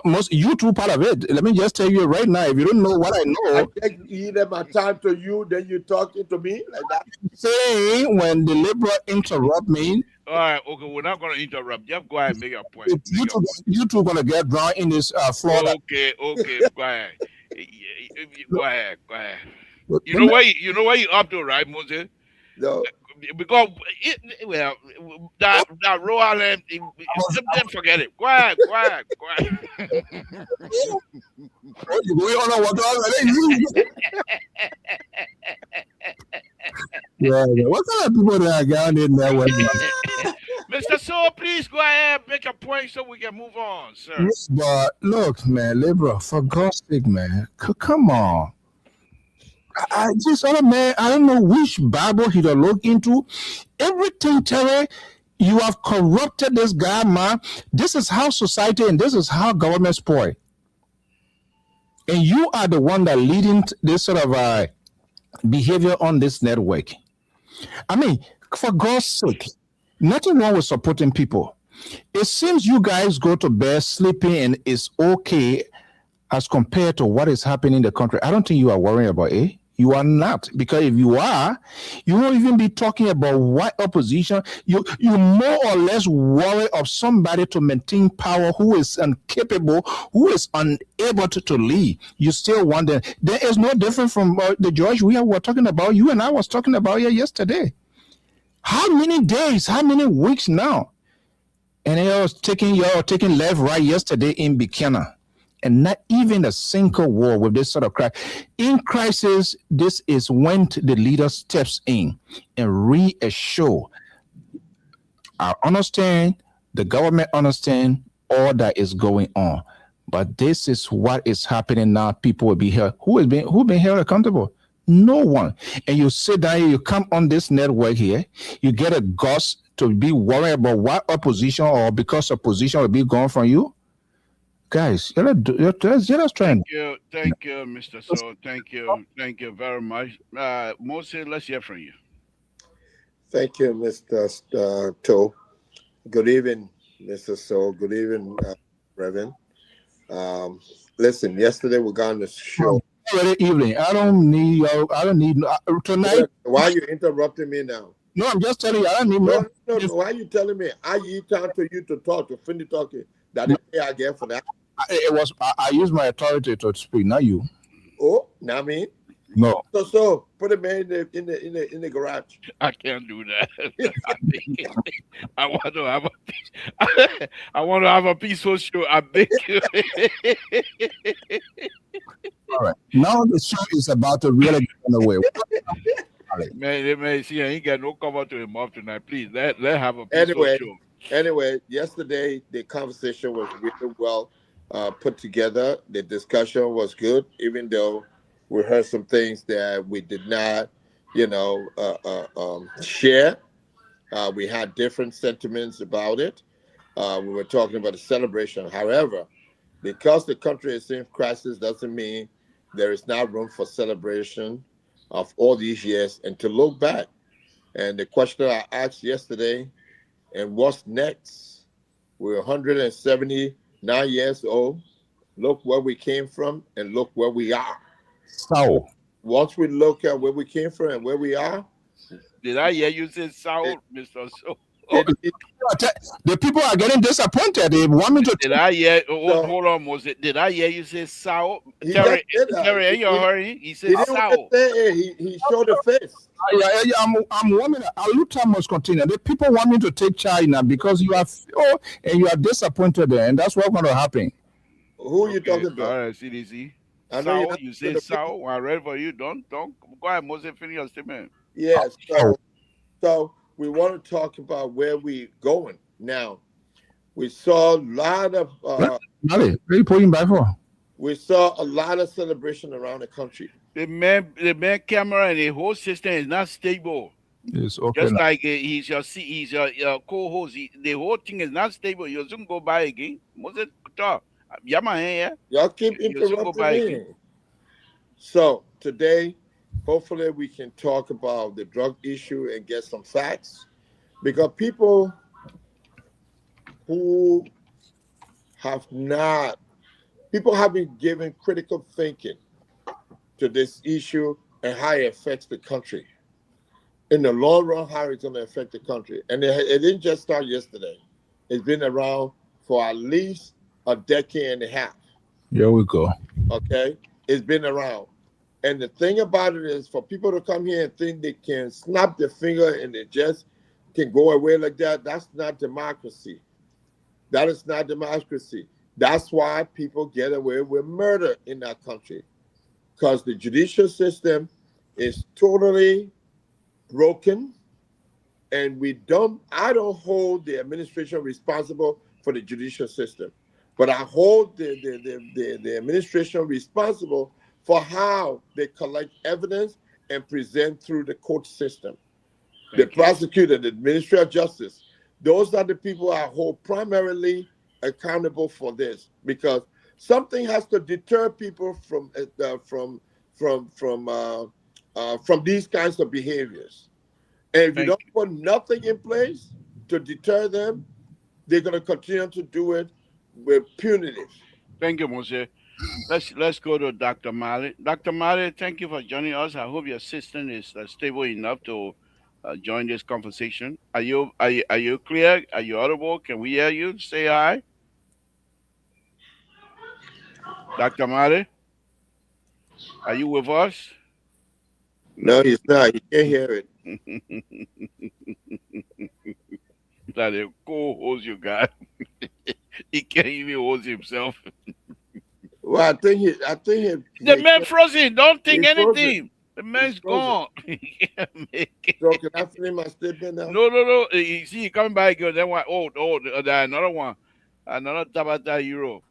most you two part of it. Let me just tell you right now. If you don't know what I know, I take either my time to you, then you talking to me like that. Saying when the liberal interrupt me. All right, okay, we're not gonna interrupt. Just go ahead and make your point. You two gonna get drowned in this floor. Okay, go ahead. Go ahead. You know what you up to, right, Moses? No. Because that Rhode Island, then forget it. Go ahead. Yeah, what kind of people that are down in there? Mr. So, please go ahead, make a point so we can move on, sir. Yes, but look, man, liberal, for God's sake, man, come on. This other man, I don't know which Bible he to look into. Everything, Terry, you have corrupted this guy, man. This is how society and this is how government spoil. And you are the one that leading this sort of behavior on this network. I mean, for God's sake, nothing wrong with supporting people. It seems you guys go to bed sleeping and it's okay as compared to what is happening in the country. I don't think you are worrying about it. You are not, because if you are, you won't even be talking about what opposition. You more or less worry of somebody to maintain power who is incapable, who is unable to lead. You still want them. There is no different from the George we were talking about. You and I was talking about here yesterday. How many days? How many weeks now? And y'all taking left, right yesterday in Buchanan. And not even a single war with this sort of crisis. In crisis, this is when the leader steps in and reassure. I understand, the government understand all that is going on. But this is what is happening now. People will be held. Who been held accountable? No one. And you sit down here, you come on this network here, you get a gust to be worried about what opposition or because opposition will be gone from you. Guys, let's try. Thank you, Mr. So. Thank you very much. Moses, let's hear from you. Thank you, Mr. To. Good evening, Mr. So. Good evening, Reverend. Listen, yesterday we got on the show. Good evening. I don't need tonight. Why are you interrupting me now? No, I'm just telling you. I don't need no. Why are you telling me? I need time for you to talk, to finish talking. That is pay I get for that. I use my authority to speak, not you. Oh, not me. No. So put a man in the garage. I can't do that. I want to have a peaceful show. I beg you. All right. Now the show is about to really get on the way. Man, see, I ain't got no cover to him off tonight. Please, let have a peaceful show. Anyway, yesterday the conversation was really well put together. The discussion was good, even though we heard some things that we did not, share. We had different sentiments about it. We were talking about the celebration. However, Because the country is in crisis doesn't mean there is not room for celebration of all these years and to look back. And the question I asked yesterday, and what's next? We're 179 years old. Look where we came from and look where we are. So, Once we look at where we came from and where we are, Did I hear you say it, South, Mr. So? it the people are getting disappointed. They want me to. Did I hear? so Hold on, Moses. Did I hear you say South? he just Terry, did that. Terry, in your hurry, he He said didn't want to South. say it. He showed the face. I'm warming. Aluta must continue. The people want me to take China because you are and you are disappointed there, and that's what's going to happen. Who are you talking All about? right, CDC. I know you're South, not you going say to South. I read for you. Don't go ahead, Moses. Finish your statement. Yes. So we want to talk about where we going now. We saw a lot of Vale, where you putting by for? we saw a lot of celebration around the country. The man camera and the whole system is not stable. Yes, okay. Just like he's your co-host. The whole thing is not stable. You soon go by again. Moses, talk. Yama here. Y'all keep You soon go interrupting by me. again. So today, hopefully, we can talk about the drug issue and get some facts, because people who have not people have been given critical thinking to this issue and how it affects the country. In the long run, how it's going to affect the country. And it didn't just start yesterday. It's been around for at least a decade and a half. Here we go. Okay? It's been around. And the thing about it is, for people to come here and think they can snap their finger and it just can go away like that, that's not democracy. That is not democracy. That's why people get away with murder in our country. Because the judicial system is totally broken, and I don't hold the administration responsible for the judicial system, but I hold the administration responsible for how they collect evidence and present through the court system. The prosecutor, the Ministry of Justice, those are the people I hold primarily accountable for this, because something has to deter people from these kinds of behaviors. And if you don't put nothing in place to deter them, they're going to continue to do it with punitive. Thank you, Moses. Let's go to Dr. Mali. Dr. Mali, thank you for joining us. I hope your system is stable enough to join this conversation. Are you clear? Are you audible? Can we hear you? Say hi. Dr. Mali, are you with us? No, he's not. You can't hear it. That a co-host you got. He can't even host himself. Well, I think The man frozen. Don't think he's frozen. anything. The man's gone. He can't make it. So can I finish my statement now? No. You see, he coming back again. Then one. Another one. Another Tabata Euro.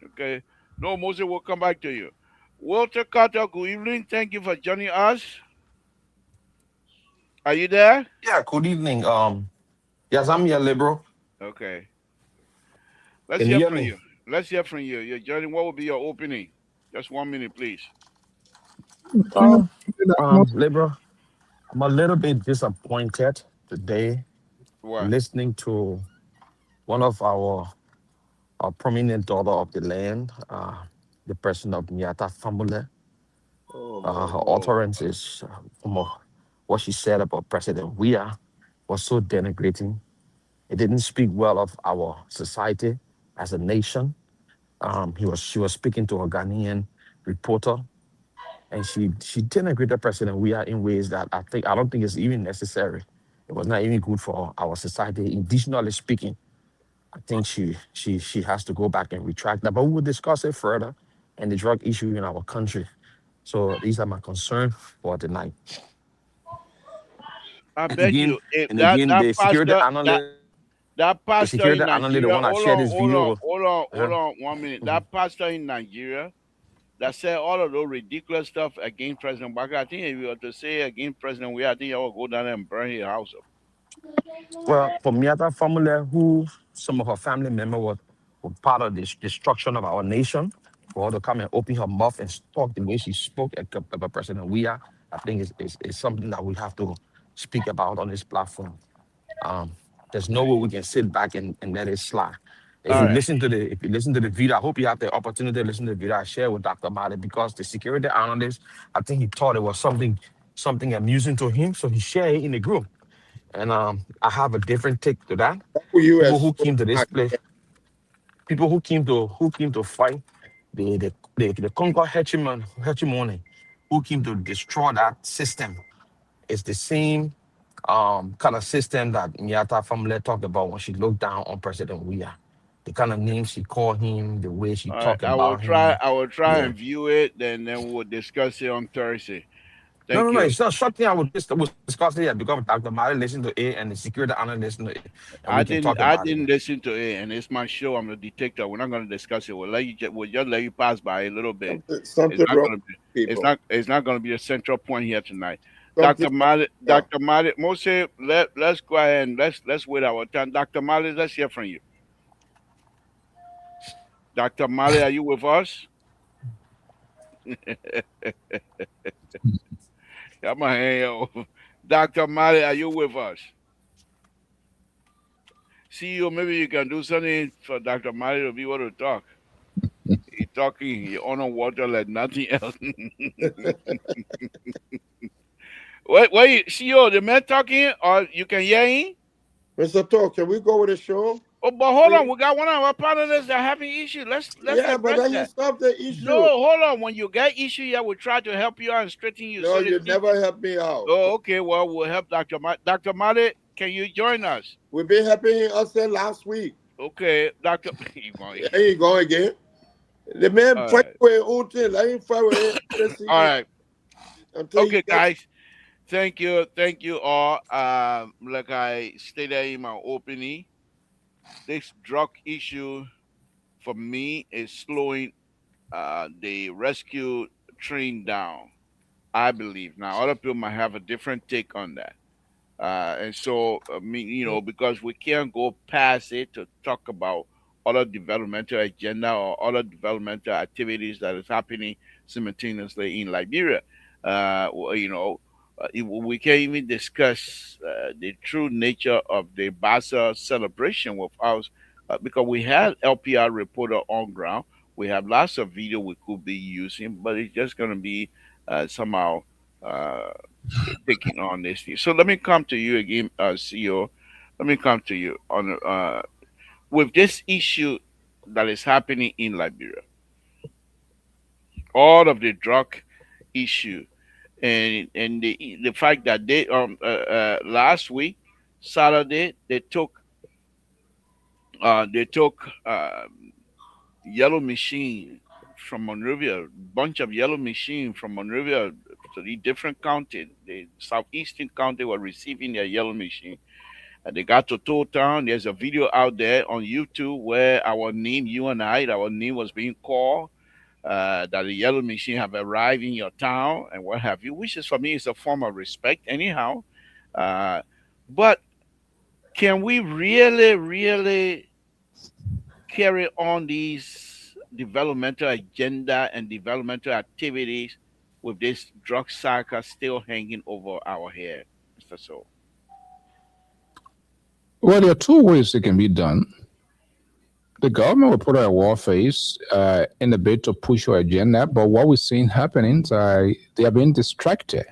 Okay. No, Moses will come back to you. Walter Carter, good evening. Thank you for joining us. Are you there? Yeah, good evening. Yes, I'm here, liberal. Okay. Let's Can you hear hear from me? you. Let's hear from you. You're joining. What will be your opening? Just 1 minute, please. Liberal, I'm a little bit disappointed today What? listening to one of our prominent daughter of the land, the person of Miata family. Her utterances, what she said about President Weah was so denigrating. It didn't speak well of our society as a nation. She was speaking to a Ghanaian reporter, and she denigrated President Weah in ways that I don't think is even necessary. It was not even good for our society, indigenous speaking. I think she has to go back and retract that. But we will discuss it further and the drug issue in our country. So these are my concerns for tonight. I And bet again, you if and that again, that the security pastor that analyst, that the pastor security in analyst, the Nigeria, one that shared this video. hold on 1 minute. That pastor in Nigeria that said all of those ridiculous stuff against President Baka. I think if you were to say against President Weah, I think you will go down there and burn his house up. Well, for Miata family, who some of her family members part of this destruction of our nation, for her to come and open her mouth and talk the way she spoke about President Weah, I think is something that we have to speak about on this platform. There's no way we can sit back and let it slide. If you listen to the video, I hope you have the opportunity to listen to the video I shared with Dr. Mali, because the security analyst, I think he thought it was something amusing to him, so he shared it in the group. And I have a different take to that. People who came to this place, people who came to fight the Congo hegemony, who came to destroy that system. It's the same kind of system that Nyata family talked about when she looked down on President Weah. The kind of names she called him, the way she talked about him. I will try and view it, then we'll discuss it on Thursday. No, it's not something I would discuss it because Dr. Mali listened to it and the security analyst listened to it. I didn't listen to it, and it's my show. I'm the detector. We're not going to discuss it. We'll just let you pass by a little bit. It's not going to be a central point here tonight. Dr. Mali, Mose, let's go ahead and let's wait our turn. Dr. Mali, let's hear from you. Dr. Mali, are you with us? Come on, hey, Dr. Mali, are you with us? CEO, maybe you can do something for Dr. Mali to be able to talk. He's talking, he on water like nothing else. Wait, CEO, the man talking, or you can hear him? Mr. Talk, can we go with the show? Oh, but hold on, we got one of our partners that having issues. Let's yeah, but then you stop the issue. No, hold on. When you get issue, yeah, we'll try to help you out and straighten you. No, you never help me out. Oh, okay. Well, we'll help Dr. Mali. Dr. Mali, can you join us? We've been helping us last week. Okay, Dr. There you go again. The man fight with his own thing. Let him fight with him. All right. Okay, guys. Thank you all. Like I stated in my opening, this drug issue for me is slowing the rescue train down, I believe. Now, other people might have a different take on that. And so, because we can't go past it to talk about other developmental agenda or other developmental activities that is happening simultaneously in Liberia. We can't even discuss the true nature of the Bassa celebration with us because we had LPR reporter on ground. We have lots of video we could be using, but it's just going to be somehow taking on this thing. So let me come to you again, CEO. Let me come to you on with this issue that is happening in Liberia. All of the drug issue. And the fact that they last week Saturday they took yellow machine from Monrovia, bunch of yellow machine from Monrovia to the different county. The southeastern county were receiving their yellow machine. And they got to Toll Town. There's a video out there on YouTube where our name was being called. That the yellow machine have arrived in your town and what have you, which is for me is a form of respect anyhow. But can we really carry on these developmental agenda and developmental activities with this drug cycle still hanging over our head, Mr. So? Well, there are two ways it can be done. The government will put a war face in a bid to push your agenda, but what we're seeing happening is they are being distracted.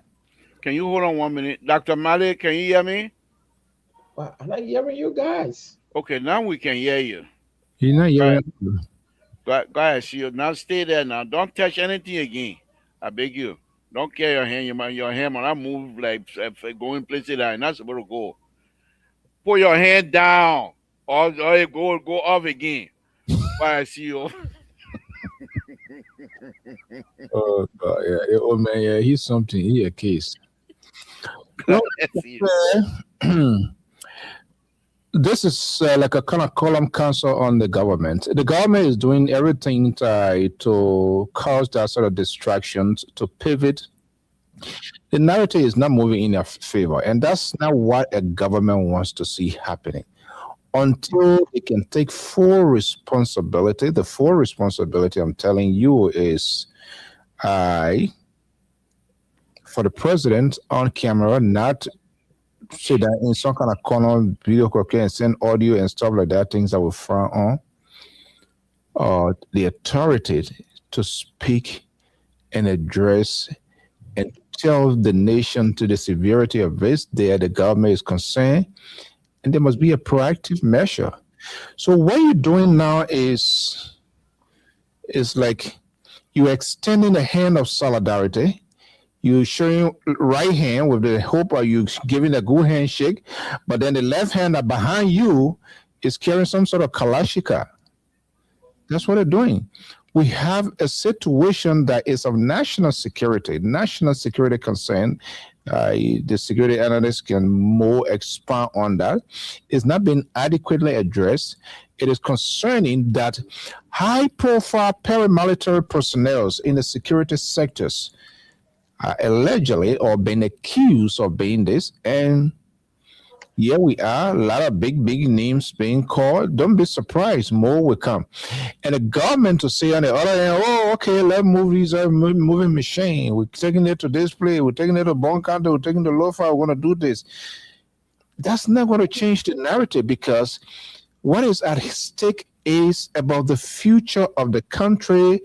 Can you hold on 1 minute? Dr. Mali, can you hear me? Well, I'm not hearing you guys. Okay, now we can hear you. You're not hearing. Go ahead, see. Now stay there now. Don't touch anything again. I beg you. Don't carry your hand. Your hand when I move like going places that I'm not supposed to go. Put your hand down. Or go off again. Why I see you. Oh God, yeah, old man, yeah, he's something. He a case. No, this is like a kind of column council on the government. The government is doing everything to cause that sort of distractions, to pivot. The narrative is not moving in their favor, and that's not what a government wants to see happening. until they can take full responsibility. The full responsibility, I'm telling you, is for the president on camera not say that in some kind of corner video call and send audio and stuff like that, things that will frown on, the authority to speak and address and tell the nation to the severity of this there the government is concerned, and there must be a proactive measure. So what you're doing now is like you're extending a hand of solidarity. You showing right hand with the hope of you giving a good handshake, but then the left hand that behind you is carrying some sort of kalashika. That's what they're doing. We have a situation that is of national security concern. The security analysts can more expand on that. It's not been adequately addressed. It is concerning that high-profile paramilitary personnel in the security sectors allegedly or been accused of being this, and here we are, a lot of big names being called. Don't be surprised, more will come. And the government to say on the other hand, oh, okay, let's move these moving machine. We're taking it to this place, we're taking it to Bon County, we're taking the Lofa, we're going to do this. That's not going to change the narrative, because what is at stake is about the future of the country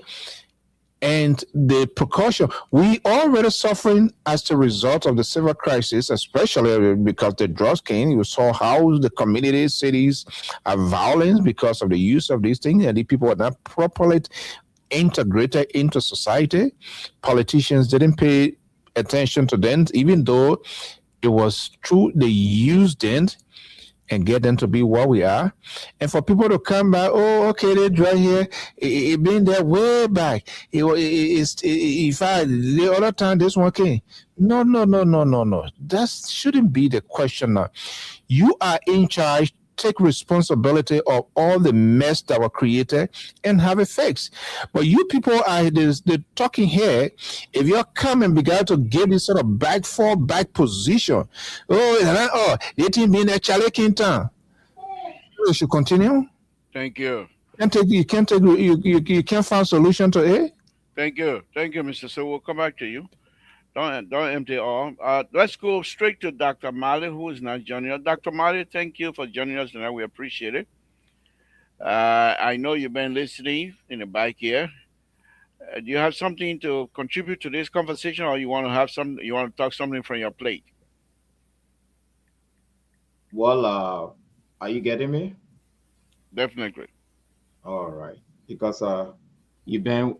and the precaution. We already suffering as a result of the civil crisis, especially because the drugs came. You saw how the communities, cities are violent because of the use of these things, and the people are not properly integrated into society. Politicians didn't pay attention to them, even though it was true they used them and get them to be what we are. And for people to come back, oh, okay, they're right here. It been there way back. In fact, the other time this one came. No. That shouldn't be the question now. You are in charge. Take responsibility of all the mess that were created and have it fixed. But you people are the talking here. If you're coming began to give this sort of back position, they think being a challenging time. You should continue. Thank you. You can't find solution to it. Thank you, Mr. So we'll come back to you. Don't empty all. Let's go straight to Dr. Mali, who is not joining us. Dr. Mali, thank you for joining us tonight. We appreciate it. I know you've been listening in the back here. Do you have something to contribute to this conversation, or you want to talk something from your plate? Well, are you getting me? Definitely. All right, because you've been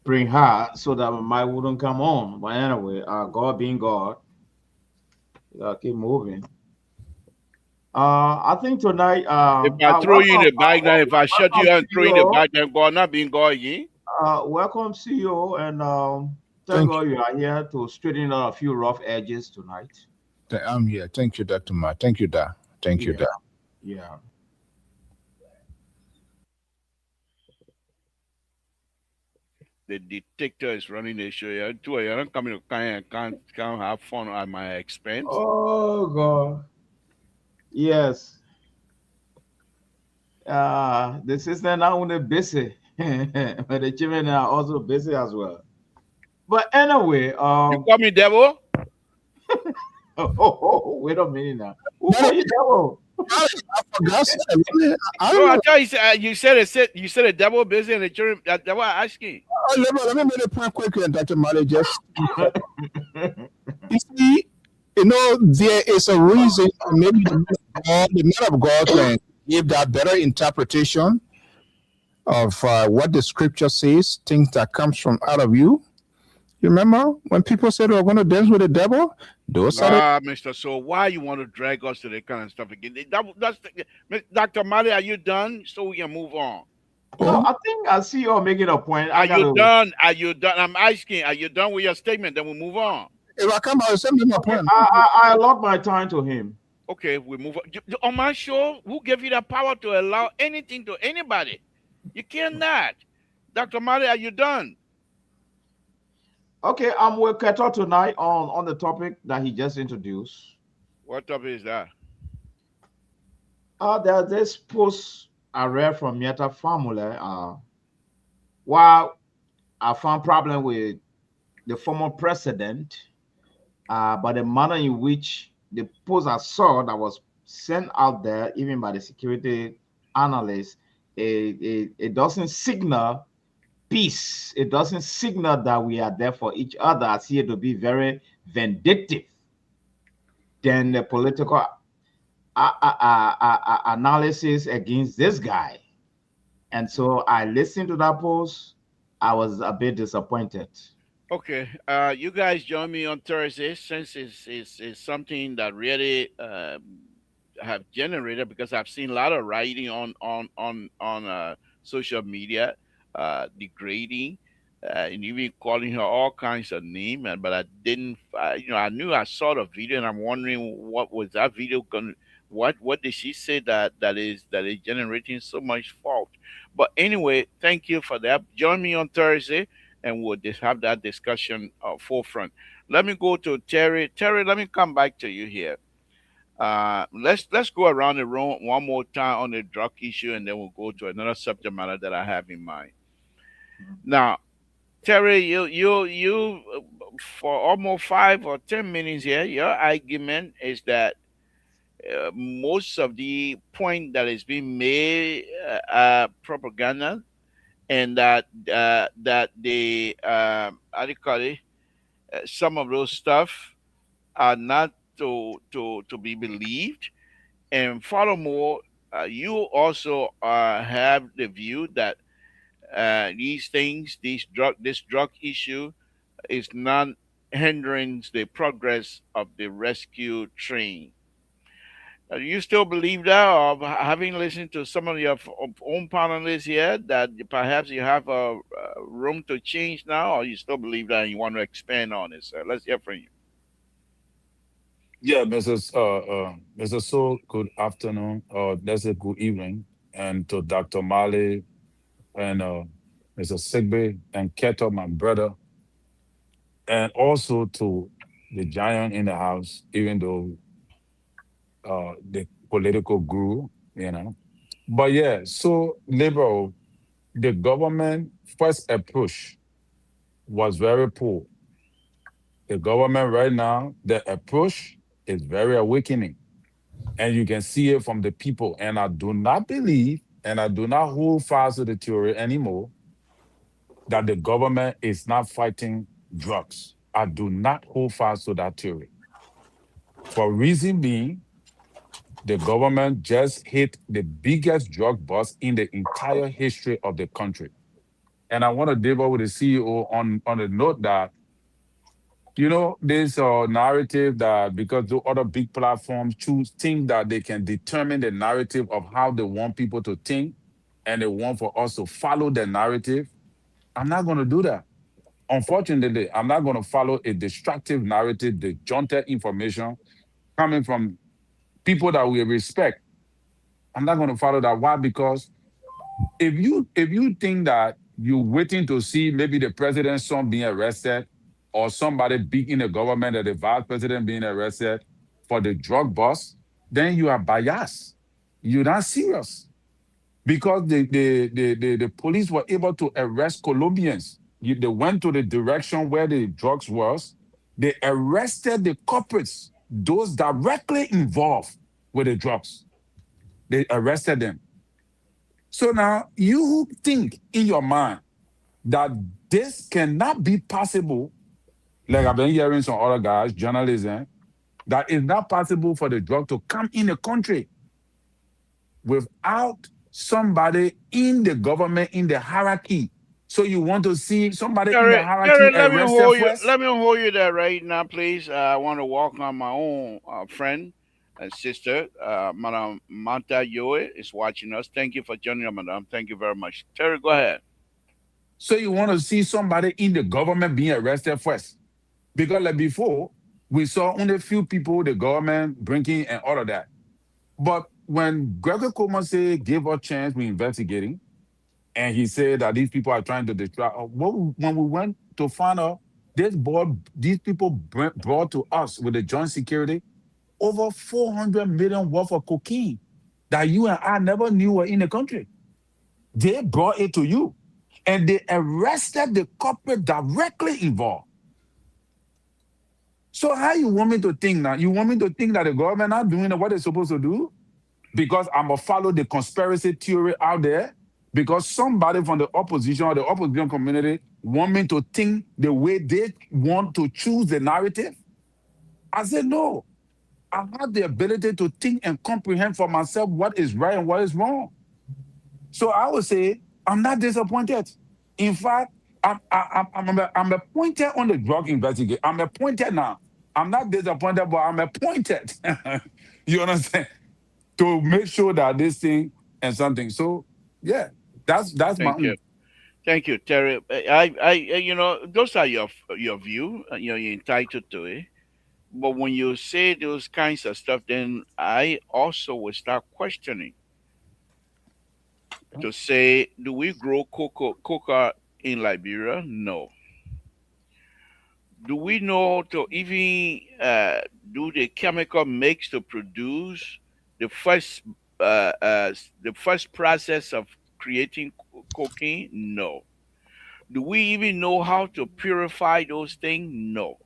pretty hard so that my mic wouldn't come on. But anyway, God being God, you gotta keep moving. I think tonight. If I throw you in the bag, then if I shut you and throw you in the bag, then God not being God again. Welcome, CEO, and thank God you are here to straighten out a few rough edges tonight. I'm here. Thank you, Dr. Ma. Thank you, Da. Thank you, Da. Yeah. The detector is running the show. You're not coming to can't have fun at my expense. Oh God. Yes. The sister now only busy, but the children are also busy as well. But anyway, you call me devil? Wait a minute now. Who call you devil? I forgot. I thought you said a devil busy and the children. That's what I'm asking. Let me make a point quickly, Dr. Mali. Just you see, there is a reason. Maybe the man of God can give that better interpretation of what the scripture says, things that comes from out of you. You remember when people said they were going to dance with the devil? Those are Mr. So why you want to drag us to that kind of stuff again? Dr. Mali, are you done so we can move on? No, I think I see you're making a point. You done? Are you done? I'm asking, are you done with your statement? Then we'll move on. If I come out, send me my point. I allot my time to him. Okay, we move on. On my show, who gave you the power to allow anything to anybody? You cannot. Dr. Mali, are you done? Okay, I'm with Keto tonight on the topic that he just introduced. What topic is that? There's this post I read from Yeta family. While I found problem with the former president, but the manner in which the post I saw that was sent out there, even by the security analysts, it doesn't signal peace. It doesn't signal that we are there for each other. I see it to be very vindictive than the political analysis against this guy. And so I listened to that post. I was a bit disappointed. Okay, you guys join me on Thursday since it's something that really have generated because I've seen a lot of writing on social media, degrading, and even calling her all kinds of names. But I didn't, I knew I saw the video, and I'm wondering what was that video going. What did she say that is generating so much fault? But anyway, thank you for that. Join me on Thursday and we'll just have that discussion forefront. Let me go to Terry. Terry, let me come back to you here. Let's go around the room one more time on the drug issue, and then we'll go to another subject matter that I have in mind. Now, Terry, for almost 5 or 10 minutes here, your argument is that most of the point that is being made are propaganda, and that the how do you call it? Some of those stuff are not to be believed. And furthermore, you also have the view that these things, this drug issue, is not hindering the progress of the rescue train. Do you still believe that, or having listened to some of your own panelists here, that perhaps you have a room to change now, or you still believe that and you want to expand on it, sir? Let's hear from you. Yeah, Mrs. So, good afternoon, or that's a good evening, and to Dr. Mali and Mr. Sigbe and Keto, my brother, and also to the giant in the house, even though the political guru, you know. But yeah, so liberal, the government first approach was very poor. The government right now, the approach is very awakening. And you can see it from the people. And I do not believe, and I do not hold fast to the theory anymore, that the government is not fighting drugs. I do not hold fast to that theory. For reason being, the government just hit the biggest drug bust in the entire history of the country. And I want to deal with the CEO on the note that, this narrative that because the other big platforms think that they can determine the narrative of how they want people to think, and they want for us to follow the narrative. I'm not going to do that. Unfortunately, I'm not going to follow a destructive narrative, the disjointed information coming from people that we respect. I'm not going to follow that. Why? Because if you think that you're waiting to see maybe the president's son being arrested or somebody big in the government or the vice president being arrested for the drug bust, then you are biased. You're not serious. Because the police were able to arrest Colombians. They went to the direction where the drugs was. They arrested the culprits, those directly involved with the drugs. They arrested them. So now you think in your mind that this cannot be possible, like I've been hearing some other guys, journalism, that it's not possible for the drug to come in the country without somebody in the government, in the hierarchy. So you want to see somebody in the hierarchy Jerry, let me arrested hold you. first? Let me hold you there right now, please. I want to welcome my own friend and sister, Madam Manta Yoe, is watching us. Thank you for joining us, Madam. Thank you very much. Terry, go ahead. So you want to see somebody in the government being arrested first? Because like before, we saw only a few people, the government bringing and all of that. But when Gregor Komase gave us a chance, we investigating, and he said that these people are trying to distract. When we went to find out, these people brought to us with the joint security over 400 million worth of cocaine that you and I never knew were in the country. They brought it to you. And they arrested the culprit directly involved. So how you want me to think now? You want me to think that the government not doing what they're supposed to do? Because I'm going to follow the conspiracy theory out there? Because somebody from the opposition or the opposition community want me to think the way they want to choose the narrative? I said, no. I have the ability to think and comprehend for myself what is right and what is wrong. So I would say I'm not disappointed. In fact, I'm appointed on the drug investigation. I'm appointed now. I'm not disappointed, but I'm appointed. You understand? To make sure that this thing and something. So yeah, that's my Thank you. own. Thank you, Terry. Those are your view. You're entitled to it. But when you say those kinds of stuff, then I also will start questioning to say, do we grow coca in Liberia? No. Do we know to even do the chemical mix to produce the first the first process of creating cocaine? No. Do we even know how to purify those things? No.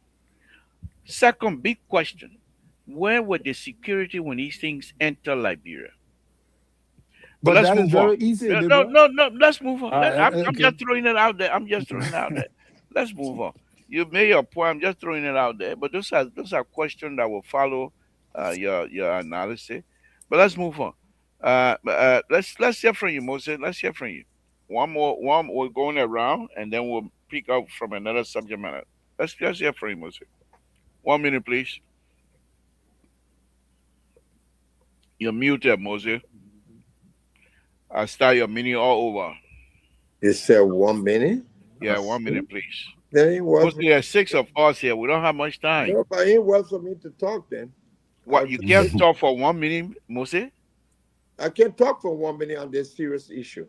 Second big question: where were the security when these things enter Liberia? But But let's that is move on. very easy, No, Libra. no, no. Let's move on. I'm Okay. just throwing it out there. I'm just throwing it out there. Let's move on. You made your point. I'm just throwing it out there. But those are questions that will follow your analysis. But let's move on. Let's hear from you, Moses. Let's hear from you. One more. One we're going around, and then we'll pick up from another subject matter. Let's hear from you, Moses. 1 minute, please. You're muted, Moses. I'll start your minute all over. You said 1 minute? Yeah, 1 minute, please. That ain't well. Mostly there's 6 of us here. We don't have much time. No, but it ain't well for me to talk then. What, you can't talk for 1 minute, Moses? I can't talk for 1 minute on this serious issue.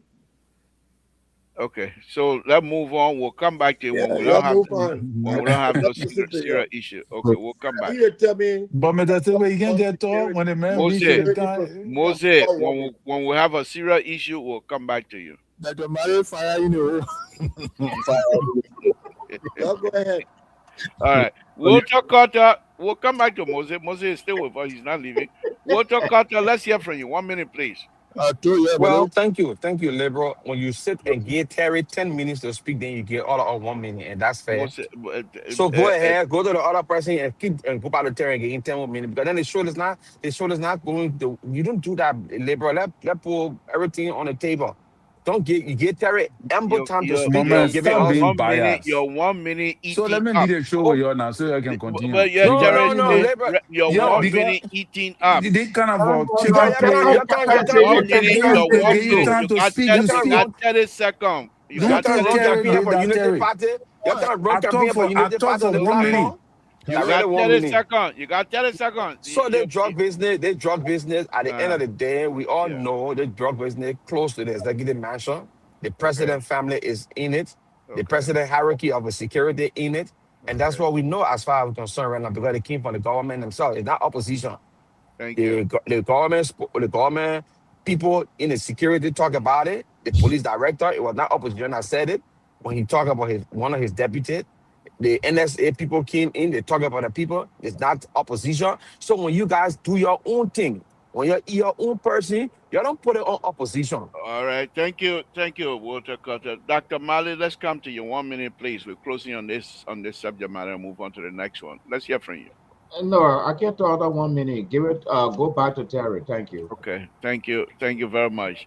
Okay, so let's move on. We'll come back to it when we let's don't have move on. when we don't have no Listen to serious you. issue. Okay, we'll come back. You tell me. But Mr. Silver, you can on just talk when the man reach Moses, the time. Moses, when we have a serious issue, we'll come back to you. Dr. Mario fire, you know. Go ahead. All right. Walter Carter, we'll come back to Moses. Moses is still with us. He's not leaving. Walter Carter, let's hear from you. 1 minute, please. Well, thank you, Liberal. When you sit and give Terry 10 minutes to speak, then you get all of 1 minute, and that's fair. So go ahead, go to the other person and keep and go back to Terry and get in 10 more minutes. Because then the show is not going to. You don't do that, Liberal. Let put everything on the table. Don't you get Terry ample time to speak and give it stop all. being biased. Your 1 minute eating So let me up. lead the show with you now so I can continue. But yeah, Terry, Liberal. your Yeah, 1 because minute eating up. they kind of You chicken play. They give you time to speak. You You speak. got 30 seconds. You Don't got tell 30 Terry seconds. for that Unity Terry. Party. You can run I campaign talk for for Unity Party on the 1 minute. platform. You got 30 seconds. You got 30 seconds. So the drug business, at the end of the day, we all Yeah. know the drug business close to the executive mansion. The president family is in it. The president hierarchy of a security in it. And that's what we know as far as we're concerned right now, because it came from the government themselves. It's not opposition. Thank you. The government people in the security talk about it. The police director, it was not opposition that said it. When he talked about one of his deputies, the NSA people came in, they talk about the people. It's not opposition. So when you guys do your own thing, when you're your own person, you don't put it on opposition. All right. Thank you, Walter Carter. Dr. Mali, let's come to you. 1 minute, please. We're closing on this subject matter and move on to the next one. Let's hear from you. No, I can't talk that 1 minute. Give it. Go back to Terry. Thank you. Okay. Thank you very much.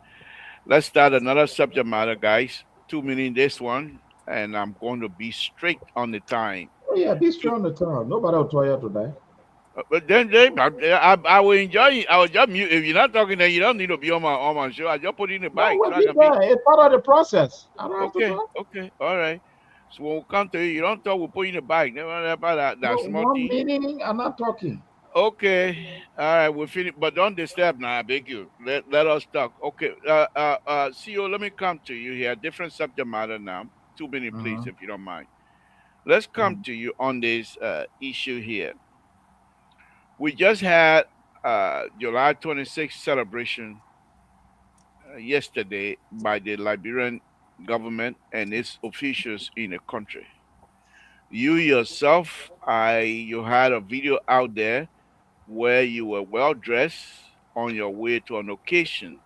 Let's start another subject matter, guys. 2 minutes this one, and I'm going to be strict on the time. Oh yeah, be straight on the time. Nobody will tell you today. But then, I will enjoy it. I will just mute. If you're not talking, then you don't need to be on my show. I just put it in the bag. No, it's part of the process. I don't have to talk. Okay, all right. So when we come to you don't talk. We'll put you in the bag. Never about that small 1 thing. minute. I'm not talking. Okay, all right. We'll finish, but don't disturb now. I beg you. Let us talk. Okay. CEO, let me come to you here. Different subject matter now. 2 minutes, please, if you don't mind. Let's come to you on this issue here. We just had July 26th celebration yesterday by the Liberian government and its officials in the country. You yourself, you had a video out there where you were well dressed on your way to an occasion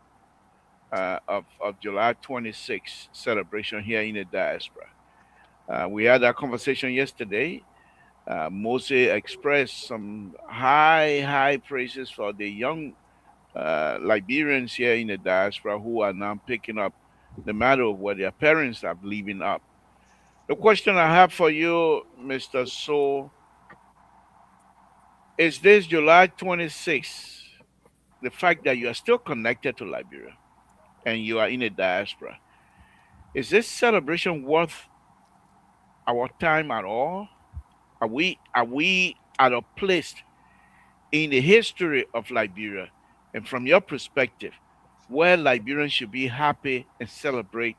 of July 26th celebration here in the diaspora. We had that conversation yesterday. Mose expressed some high praises for the young Liberians here in the diaspora who are now picking up the matter of what their parents are leaving up. The question I have for you, Mr. So, is this July 26th, the fact that you are still connected to Liberia and you are in the diaspora, is this celebration worth our time at all? Are we at a place in the history of Liberia, and from your perspective, where Liberians should be happy and celebrate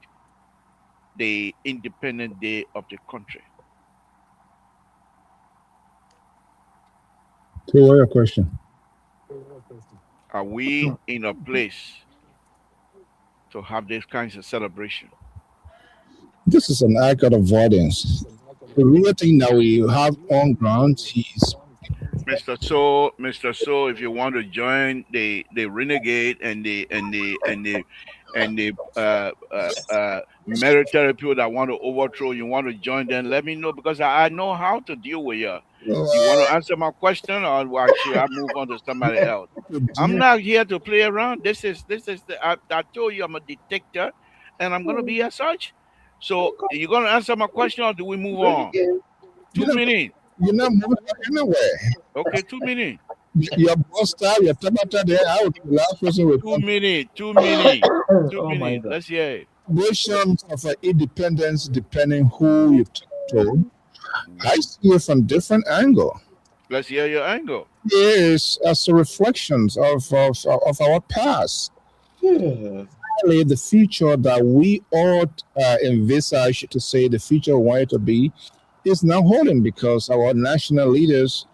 the Independent Day of the country? So, what your question? Are we in a place to have these kinds of celebration? This is an act of avoidance. The real thing that we have on ground is Mr. So, if you want to join the renegade and the military people that want to overthrow, you want to join them, let me know, because I know how to deal with you. You want to answer my question, or should I move on to somebody else? I'm not here to play around. This is I told you I'm a detector, and I'm gonna be as such. So you're gonna answer my question, or do we move on? 2 minutes. You're not moving anywhere. Okay, 2 minutes. Your boss style, your tabata there, I would the last person with 2 minutes. 2 minutes. 2 Oh my minutes. God. Let's hear it. celebrations of independence, depending who you talk to, I see it from different angle. Let's hear your angle. Yes, as a reflections of our past. Really, the future that we all envisage to say the future we want it to be is now holding because our national leaders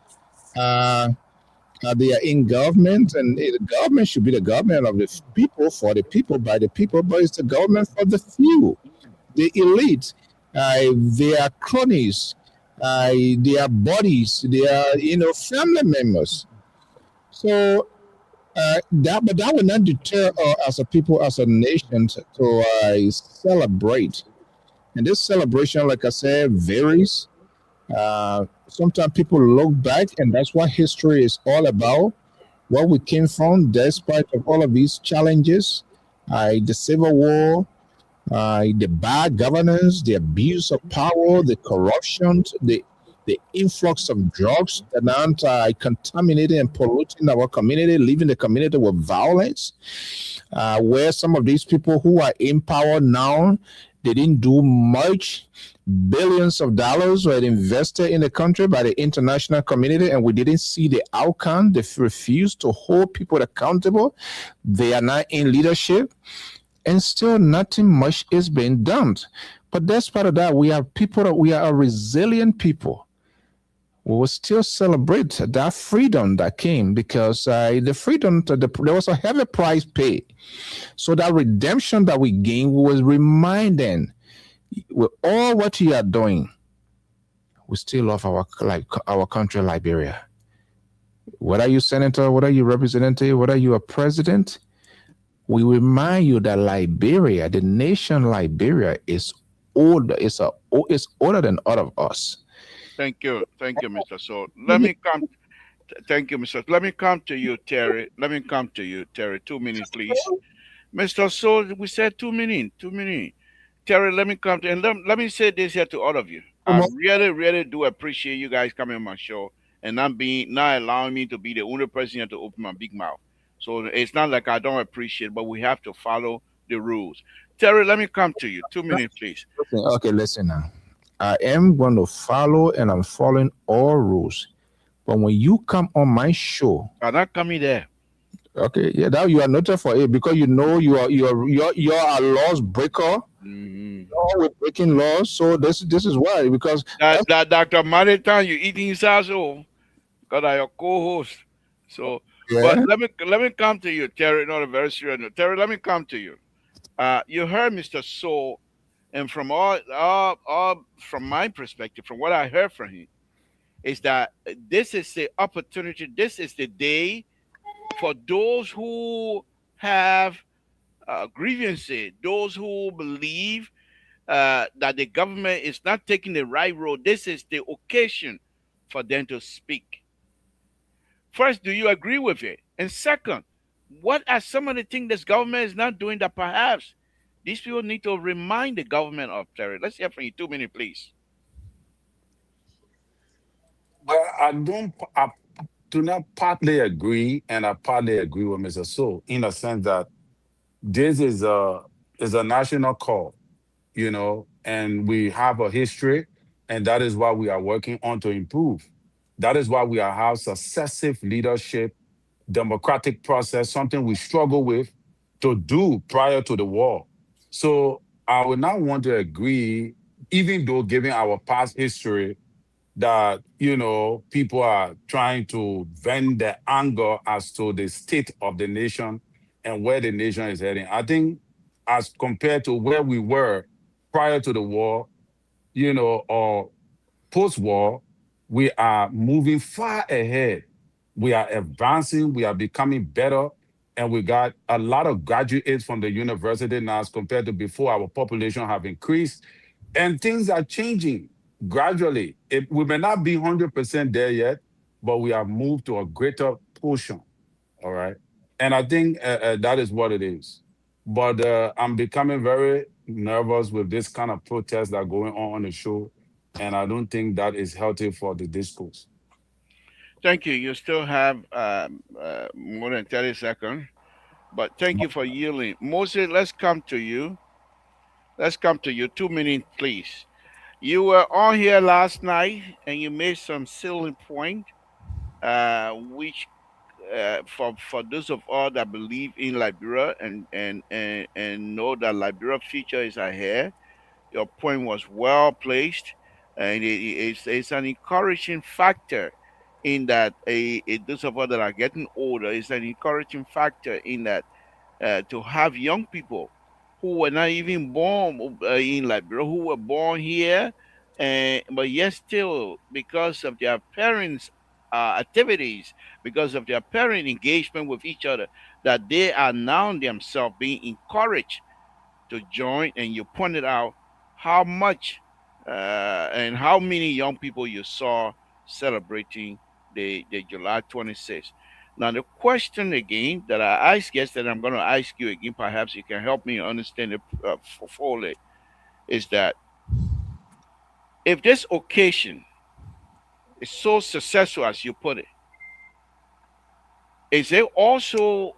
they are in government, and the government should be the government of the people, for the people, by the people, but it's the government for the few, the elite. They are cronies, they are bodies, they are family members. So but that will not deter us as a people, as a nation, to celebrate. And this celebration, like I said, varies. Sometimes people look back, and that's what history is all about. Where we came from, despite of all of these challenges, the Civil War, the bad governance, the abuse of power, the corruption, the influx of drugs that are contaminating and polluting our community, leaving the community with violence. Where some of these people who are in power now, they didn't do much. Billions of dollars were invested in the country by the international community, and we didn't see the outcome. They refused to hold people accountable. They are not in leadership, and still nothing much is being done. But despite of that, we have people that we are a resilient people. We will still celebrate that freedom that came because the freedom, there was a heavy price paid. So that redemption that we gained was reminding with all what you are doing, we still love our country, Liberia. Whether you senator, whether you representative, whether you are president, we remind you that Liberia, the nation Liberia, is older. It's older than all of us. Thank you, Mr. So. Let me come. Thank you, Mr. Let me come to you, Terry. 2 minutes, please. Mr. So, we said 2 minutes. 2 minutes. Terry, let me come to, and let me say this here to all of you. I really do appreciate you guys coming on my show and not allowing me to be the only person here to open my big mouth. So it's not like I don't appreciate, but we have to follow the rules. Terry, let me come to you. 2 minutes, please. Okay, listen now. I am going to follow, and I'm following all rules. But when you come on my show, I'm not coming there. Okay, yeah, that you are noted for it because you know you are a laws breaker. Mm-hmm. You're always breaking laws, so this is why, because that Dr. Maritan, you eating his asshole because I'm your co-host. So But Yeah. let me come to you, Terry. Not a very serious note. Terry, let me come to you. You heard Mr. Soul, and from all from my perspective, from what I heard from him, is that this is the opportunity. This is the day for those who have grievances, those who believe that the government is not taking the right road. This is the occasion for them to speak. First, do you agree with it? And second, what are some of the things this government is not doing that perhaps these people need to remind the government of, Terry? Let's hear from you. 2 minutes, please. Well, I do not partly agree, and I partly agree with Mr. So in a sense that this is a national call, and we have a history, and that is why we are working on to improve. That is why we are have successive leadership, democratic process, something we struggle with to do prior to the war. So I would not want to agree, even though given our past history, that people are trying to vent their anger as to the state of the nation and where the nation is heading. I think as compared to where we were prior to the war, or post-war, we are moving far ahead. We are advancing, we are becoming better, and we got a lot of graduates from the university now as compared to before. Our population have increased, and things are changing gradually. We may not be 100% there yet, but we have moved to a greater portion. All right. And I think that is what it is. But I'm becoming very nervous with this kind of protests that are going on the show. And I don't think that is healthy for the discourse. Thank you. You still have more than 30 seconds, but thank you for yielding. Moses, let's come to you. Let's come to you. 2 minutes, please. You were on here last night and you made some salient point, which for those of us that believe in Liberia and know that Liberia future is ahead, your point was well placed, and it's an encouraging factor in that those of us that are getting older, it's an encouraging factor in that to have young people who were not even born in Liberia, who were born here, but yet still, because of their parents' activities, because of their parent engagement with each other, that they are now themselves being encouraged to join. And you pointed out how much and how many young people you saw celebrating the July 26th. Now, the question again that I asked yesterday, I'm going to ask you again, perhaps you can help me understand it fully, is that if this occasion is so successful as you put it, is it also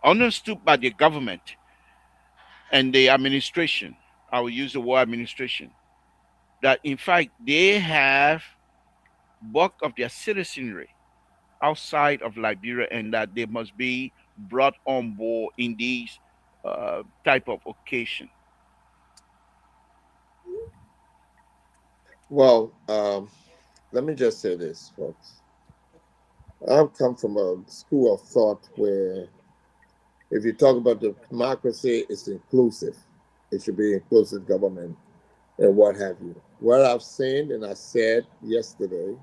understood by the government and the administration? I will use the word administration, that in fact they have bulk of their citizenry outside of Liberia, and that they must be brought on board in these type of occasion. Well, let me just say this, folks. I've come from a school of thought where if you talk about the democracy, it's inclusive. It should be inclusive government and what have you. What I've seen and I said yesterday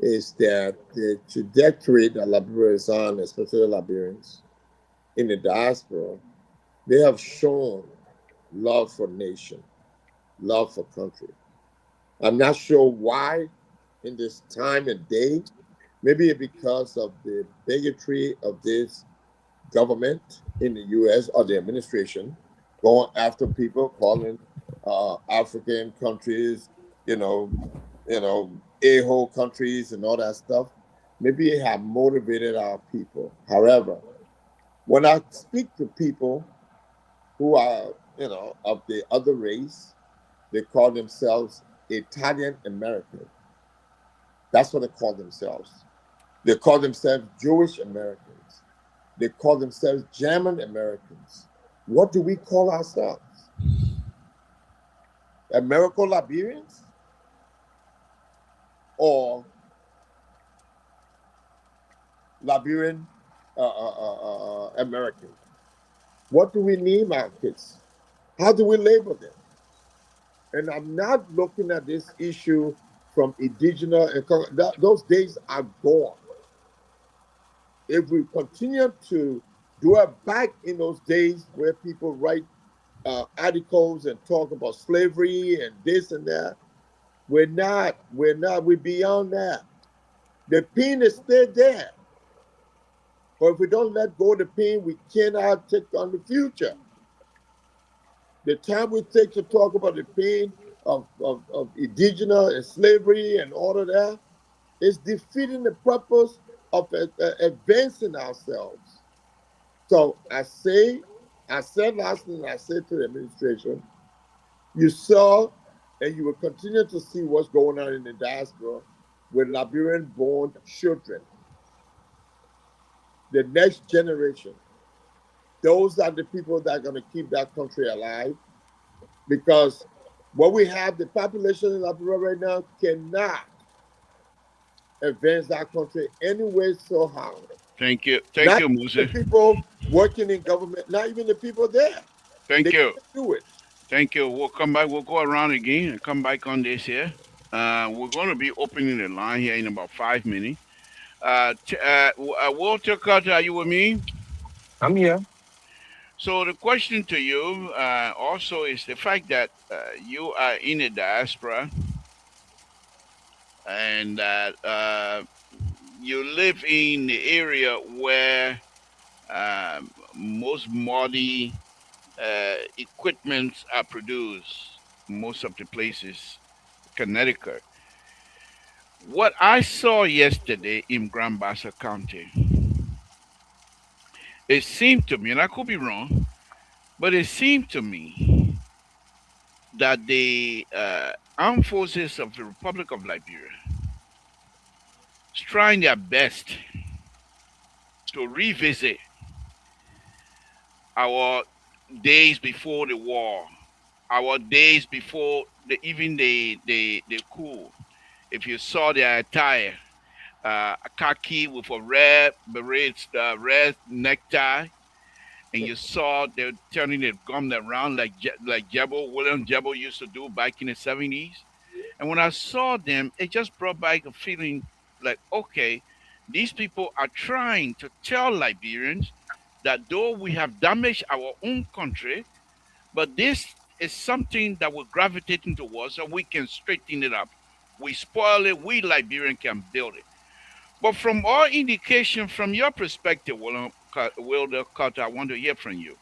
is that the trajectory that Liberia is on, especially Liberians in the diaspora, they have shown love for nation, love for country. I'm not sure why in this time and day. Maybe because of the bigotry of this government in the U.S. or the administration going after people, calling African countries, you know, a-hole countries and all that stuff. Maybe it have motivated our people. However, when I speak to people who are, of the other race, they call themselves Italian American. That's what they call themselves. They call themselves Jewish Americans. They call themselves German Americans. What do we call ourselves? American Liberians? Or Liberian Americans. What do we name our kids? How do we label them? And I'm not looking at this issue from indigenous, those days are gone. If we continue to dwell back in those days where people write articles and talk about slavery and this and that, we're beyond that. The pain is still there. But if we don't let go of the pain, we cannot take on the future. The time we take to talk about the pain of indigenous and slavery and all of that is defeating the purpose of advancing ourselves. So I said last night, I said to the administration, you saw and you will continue to see what's going on in the diaspora with Liberian born children, the next generation. Those are the people that are going to keep that country alive, because what we have, the population in Liberia right now cannot advance that country anyway so how. Thank you. Not You, the Moses. people working in government, not even the people there. Thank They you. can't do it. Thank you. We'll come back. We'll go around again and come back on this here. We're going to be opening the line here in about 5 minutes. Walter Carter, are you with me? I'm here. So the question to you also is the fact that you are in the diaspora and that you live in the area where most modern equipments are produced, most of the places, Connecticut. What I saw yesterday in Grand Bassa County, it seemed to me, and I could be wrong, but it seemed to me that the armed forces of the Republic of Liberia is trying their best to revisit our days before the war, our days before even the coup. If you saw their attire, a khaki with a red beret, red necktie, and you saw they're turning the gum around like William Jebel used to do back in the 70s. And when I saw them, it just brought back a feeling like, okay, these people are trying to tell Liberians that though we have damaged our own country, but this is something that we're gravitating towards and we can straighten it up. We spoil it, we Liberian can build it. But from all indication, from your perspective, Wilder Carter, I want to hear from you.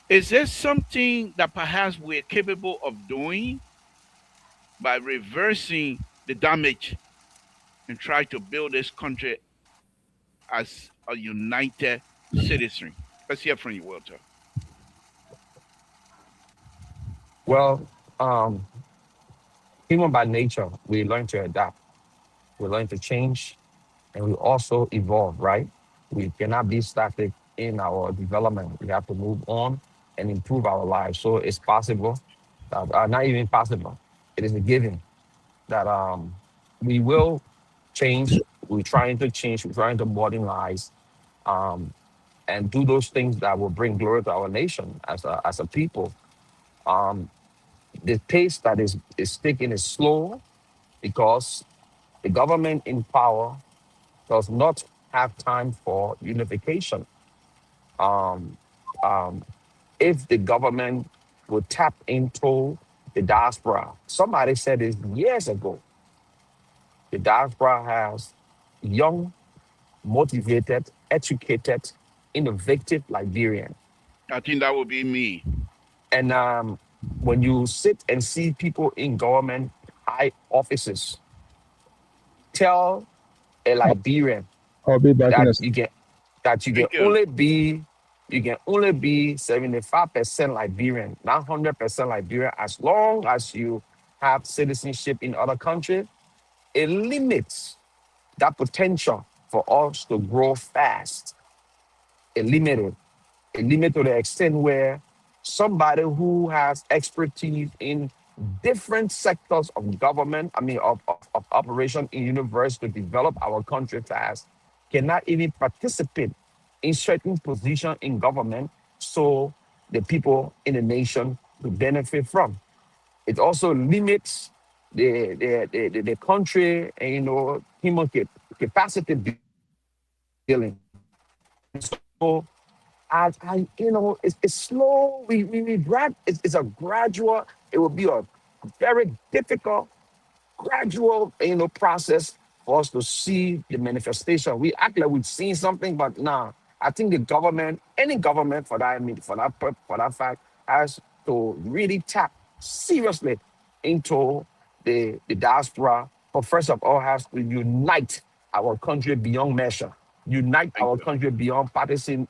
Is there something that perhaps we're capable of doing by reversing the damage and try to build this country as a united citizen? Let's hear from you, Walter. Well, um, human by nature, we learn to adapt, we learn to change, and we also evolve, right? We cannot be static in our development. We have to move on and improve our lives. So it's possible, that, not even possible, it is a given that we will change. We're trying to change, we're trying to modernize, um, and do those things that will bring glory to our nation as a people. Um, the pace that is taking is slow because the government in power does not have time for unification. Um, um, if the government would tap into the diaspora, somebody said this years ago, the diaspora has young, motivated, educated, innovative Liberian. I think that would be me. And when you sit and see people in government high offices, tell a Liberian I'll be back in that a you can Thank you. only be 75% Liberian, not 100% Liberian, as long as you have citizenship in other countries. It limits that potential for us to grow fast. It limited. It limited to the extent where somebody who has expertise in different sectors of government, I mean of operation in universe to develop our country fast, cannot even participate in certain position in government so the people in the nation will benefit from. It also limits the country and human capacity building. And so as it's slow. It's a gradual. It will be a very difficult gradual, process for us to see the manifestation. We act like we've seen something, but nah. I think the government, any government for that, for that fact, has to really tap seriously into the diaspora. But first of all, has to unite our country beyond measure, unite Thank our you. country beyond partisan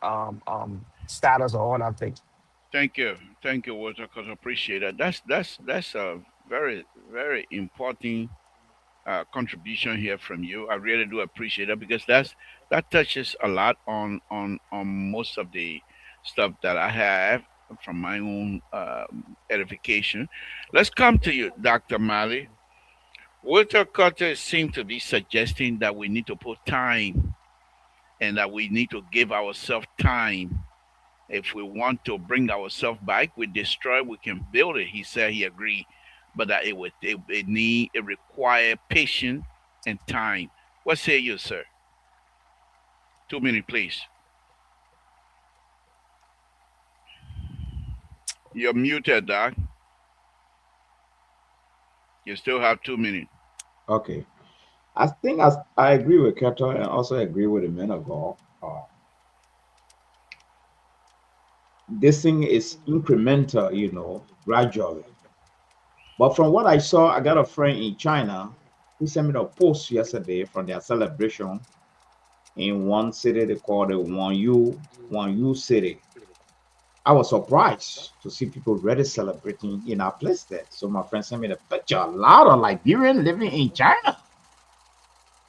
status or all that things. Thank you, Walter. Cause I appreciate that. That's a very very important contribution here from you. I really do appreciate it because that touches a lot on most of the stuff that I have from my own edification. Let's come to you, Dr. Mali. Walter Carter seemed to be suggesting that we need to put time and that we need to give ourselves time. If we want to bring ourselves back, we destroy, we can build it. He said he agreed, but that it require patience and time. What say you, sir? 2 minutes, please. You're muted, Doc. You still have 2 minutes. Okay. I think as I agree with Keto and also agree with the men of God. This thing is incremental, gradually. But from what I saw, I got a friend in China who sent me a post yesterday from their celebration in one city they call it Yu city. I was surprised to see people really celebrating in our place there. So my friend sent me the picture. A lot of Liberians living in China.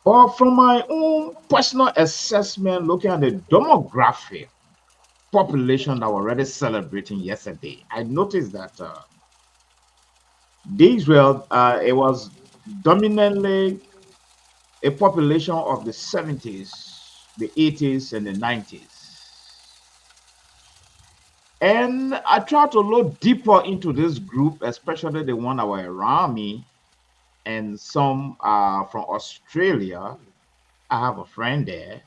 But from my own personal assessment, looking at the demographic population that were already celebrating yesterday, I noticed that the Israel, it was dominantly a population of the 70s, the 80s, and the 90s. And I tried to look deeper into this group, especially the one that were around me, and some from Australia. I have a friend there,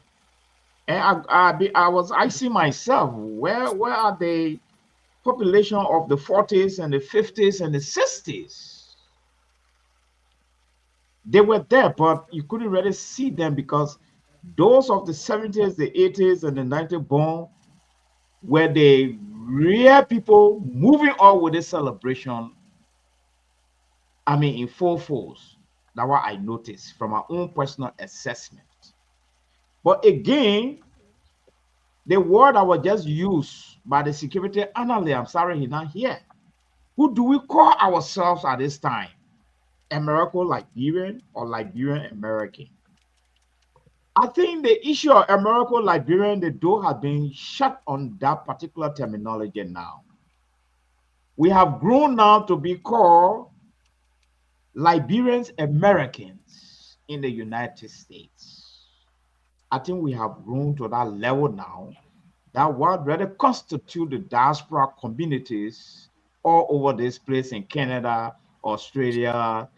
and I was asking myself, where are the population of the 40s and the 50s and the 60s? They were there, but you couldn't really see them because those of the 70s, the 80s, and the 90s born were the real people moving on with this celebration. I mean, in full force. That's what I noticed from my own personal assessment. But again, the word I was just used by the security analyst, I'm sorry he's not here. Who do we call ourselves at this time? American Liberian or Liberian American? I think the issue of American Liberian, the door has been shut on that particular terminology now. We have grown now to be called Liberians Americans in the United States. I think we have grown to that level now that what really constitute the diaspora communities all over this place in Canada, Australia,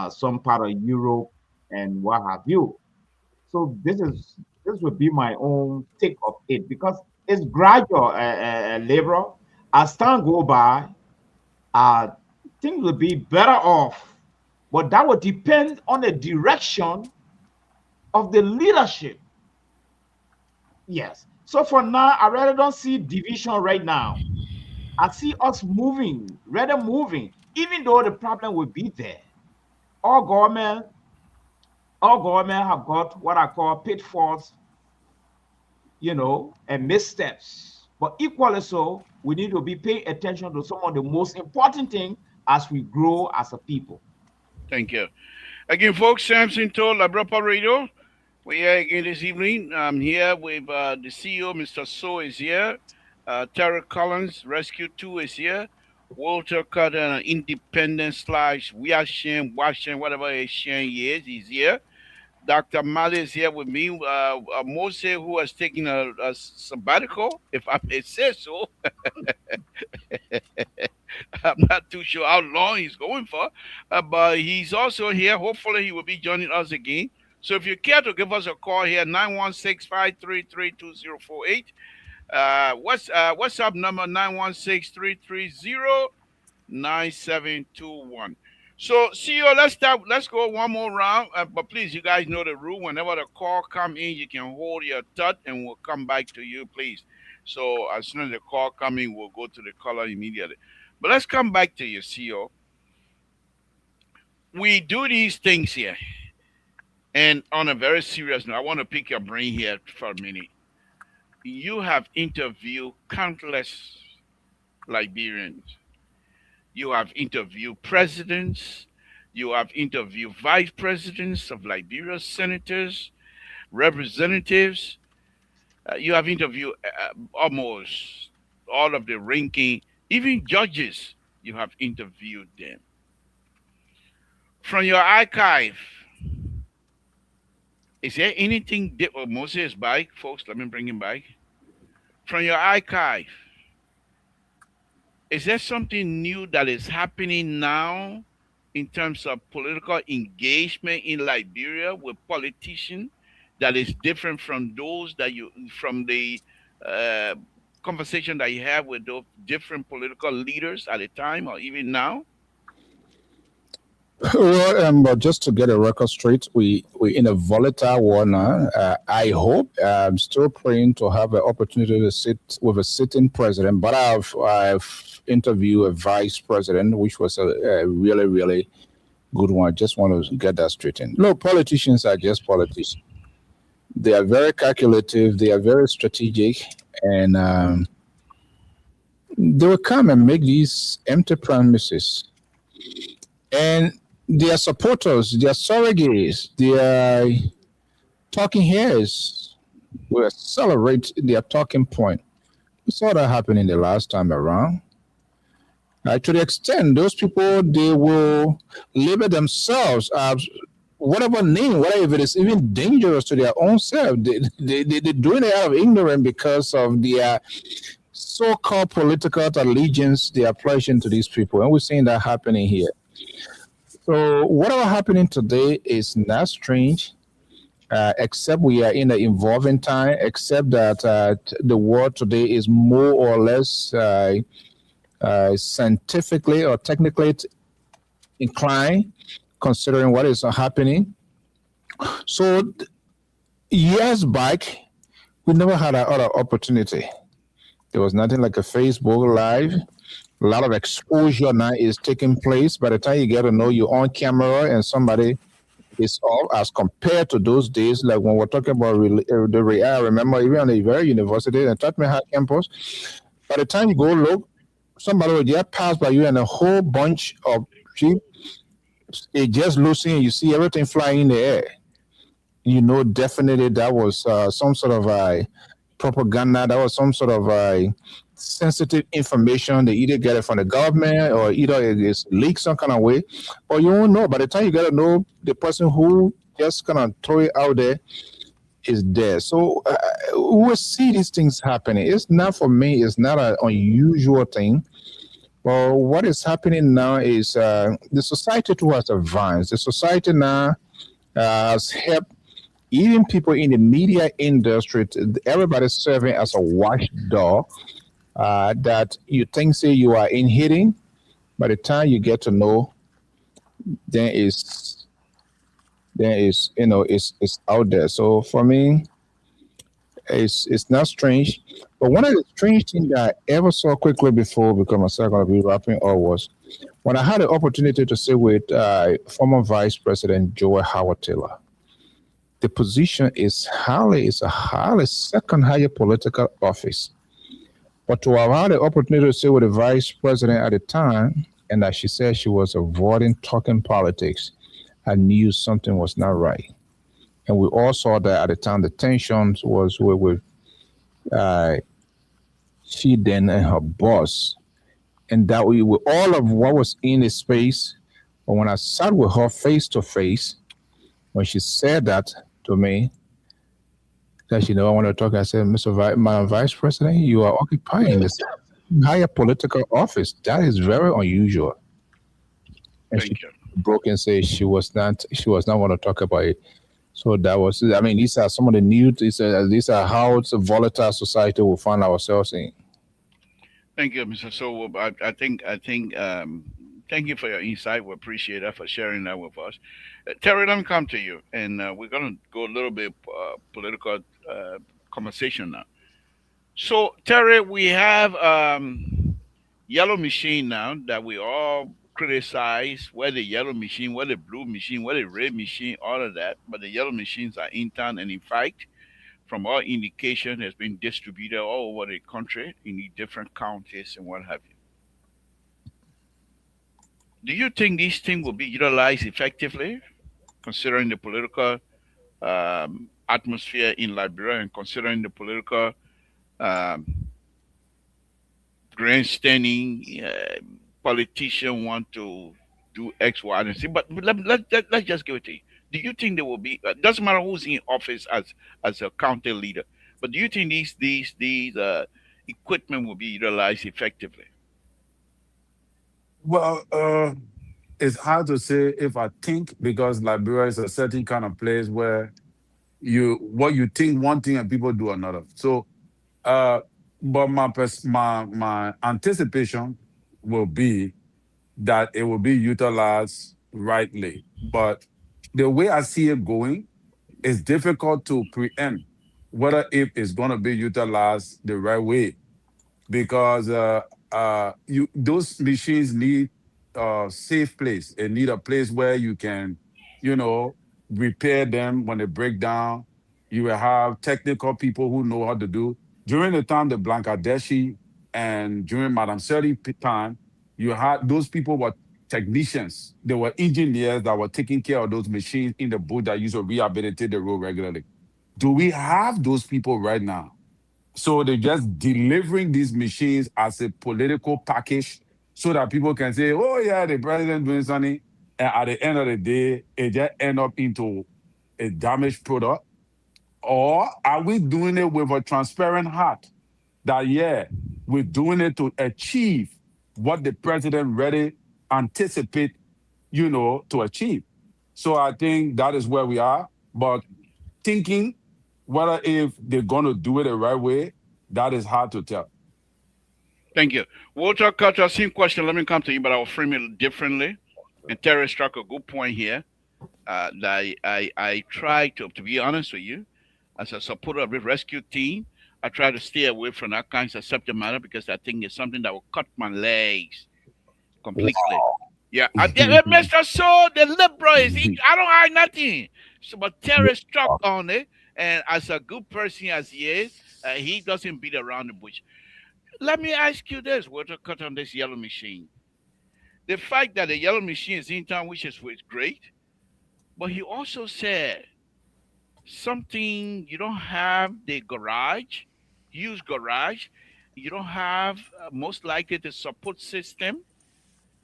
some part of Europe, and what have you. So this would be my own take of it because it's gradual labor. As time go by, uh, things will be better off, but that will depend on the direction of the leadership. Yes. So for now, I really don't see division right now. I see us moving, rather moving, even though the problem will be there. All government, all government have got what I call pitfalls, and missteps. But equally so, we need to be paying attention to some of the most important things as we grow as a people. Thank you. Again, folks, Samson told La Bropa Radio. We are again this evening. I'm here with the CEO, Mr. So is here. Terry Collins, Rescue 2 is here. Walter Carter, Independent slash We Are Shan, Washington, whatever his Shan is, he's here. Dr. Mali is here with me. Mose, who has taken a sabbatical, if I may say so. I'm not too sure how long he's going for, but he's also here. Hopefully, he will be joining us again. So if you care to give us a call here, 916-533-2048. WhatsApp number 916-330-9721. So, CEO, let's start. Let's go one more round. But please, you guys know the rule. Whenever the call come in, you can hold your thought, and we'll come back to you, please. So as soon as the call come in, we'll go to the caller immediately. But let's come back to you, CEO. We do these things here, and on a very serious note, I want to pick your brain here for a minute. You have interviewed countless Liberians. You have interviewed presidents. You have interviewed vice presidents of Liberia, senators, representatives. You have interviewed almost all of the ranking, even judges. You have interviewed them. From your archive, is there anything different? Moses is back, folks. Let me bring him back. From your archive, is there something new that is happening now in terms of political engagement in Liberia with politicians that is different from those that from the conversation that you have with those different political leaders at the time or even now? Well, but just to get a record straight, we in a volatile war now. I hope I'm still praying to have an opportunity to sit with a sitting president, but I've interviewed a vice president, which was a really, really good one. I just want to get that straight in. Look, politicians are just politicians. They are very calculative. They are very strategic, and they will come and make these empty promises. And their supporters, their surrogates, their talking heads will accelerate their talking point. We saw that happening the last time around. To the extent those people, they will label themselves as whatever name, whatever if it is even dangerous to their own self. They're doing it out of ignorance because of their so-called political allegiance they are pledging to these people. And we're seeing that happening here. So whatever happening today is not strange, except we are in an evolving time, except that the world today is more or less scientifically or technically inclined, considering what is happening. So years back, we never had another opportunity. There was nothing like a Facebook Live. A lot of exposure now is taking place. By the time you get to know you're on camera and somebody is off, as compared to those days, like when we're talking about the real, I remember even on the very university and Tottenham High campus, by the time you go look, somebody will just pass by you and a whole bunch of sheep, it just losing, you see everything flying in the air. You know, definitely that was some sort of a propaganda, that was some sort of a sensitive information. They either get it from the government or either it is leaked some kind of way, or you won't know. By the time you got to know, the person who just kind of throw it out there is there. So we will see these things happening. It's not, for me, it's not an unusual thing. Well, what is happening now is the society too has advanced. The society now has helped even people in the media industry. Everybody's serving as a watchdog. That you think say you are in hitting, by the time you get to know, there is it's out there. So for me, it's not strange. But one of the strange things that I ever saw quickly before, because I'm still going to be wrapping up, was when I had the opportunity to sit with former Vice President Joel Howard Taylor. The position is a highly second higher political office. But to have had the opportunity to sit with the vice president at the time, and as she said she was avoiding talking politics, I knew something was not right. And we all saw that at the time the tensions was with she then and her boss. And that we were all of what was in the space. But when I sat with her face to face, When she said that to me, that she never want to talk, I said, Madam Vice President, you are occupying this higher political office. That is very unusual. And she Thank you. broke and said she was not want to talk about it. So that was, I mean, these are some of the new, these are how it's a volatile society we find ourselves in. Thank you, Mr. So. Thank you for your insight. We appreciate that for sharing that with us. Terry, let me come to you, and we're going to go a little bit political uh, conversation now. So, Terry, we have yellow machine now that we all criticize, whether yellow machine, whether blue machine, whether red machine, all of that. But the yellow machines are in town, and in fact, from all indication, has been distributed all over the country in the different counties and what have you. Do you think these things will be utilized effectively, considering the political atmosphere in Liberia and considering the political um, grandstanding politician want to do X, Y, and Z? But let's just give it to you. Do you think there will be? Doesn't matter who's in office as a county leader, but do you think these equipment will be utilized effectively? Well, it's hard to say if I think, because Liberia is a certain kind of place where what you think one thing and people do another. So, uh, but my anticipation will be that it will be utilized rightly. But the way I see it going, it's difficult to preempt whether if it's going to be utilized the right way, because you those machines need a safe place. They need a place where you can, you know, repair them when they break down. You will have technical people who know how to do. During the time the Blancadeshi and during Madame Seri time, you had those people were technicians. They were engineers that were taking care of those machines in the boot that used to rehabilitate the road regularly. Do we have those people right now? So they're just delivering these machines as a political package so that people can say, oh, yeah, the president doing something. And at the end of the day, it just end up into a damaged product. Or are we doing it with a transparent heart that, yeah, we're doing it to achieve what the president really anticipate, to achieve? So I think that is where we are. But thinking whether if they're going to do it the right way, that is hard to tell. Thank you. Walter Carter, same question. Let me come to you, but I'll frame it differently. And Terry struck a good point here. That I try to be honest with you, as a supporter of the rescue team, I try to stay away from that kind of subject matter because I think it's something that will cut my legs completely. Yeah, Mr. So the liberal is I don't hide nothing. So, but Terry struck on it, and as a good person as he is, he doesn't beat around the bush. Let me ask you this: what to cut on this yellow machine? The fact that the yellow machine is in town, which is great, but he also said something: you don't have the garage, use garage. You don't have most likely the support system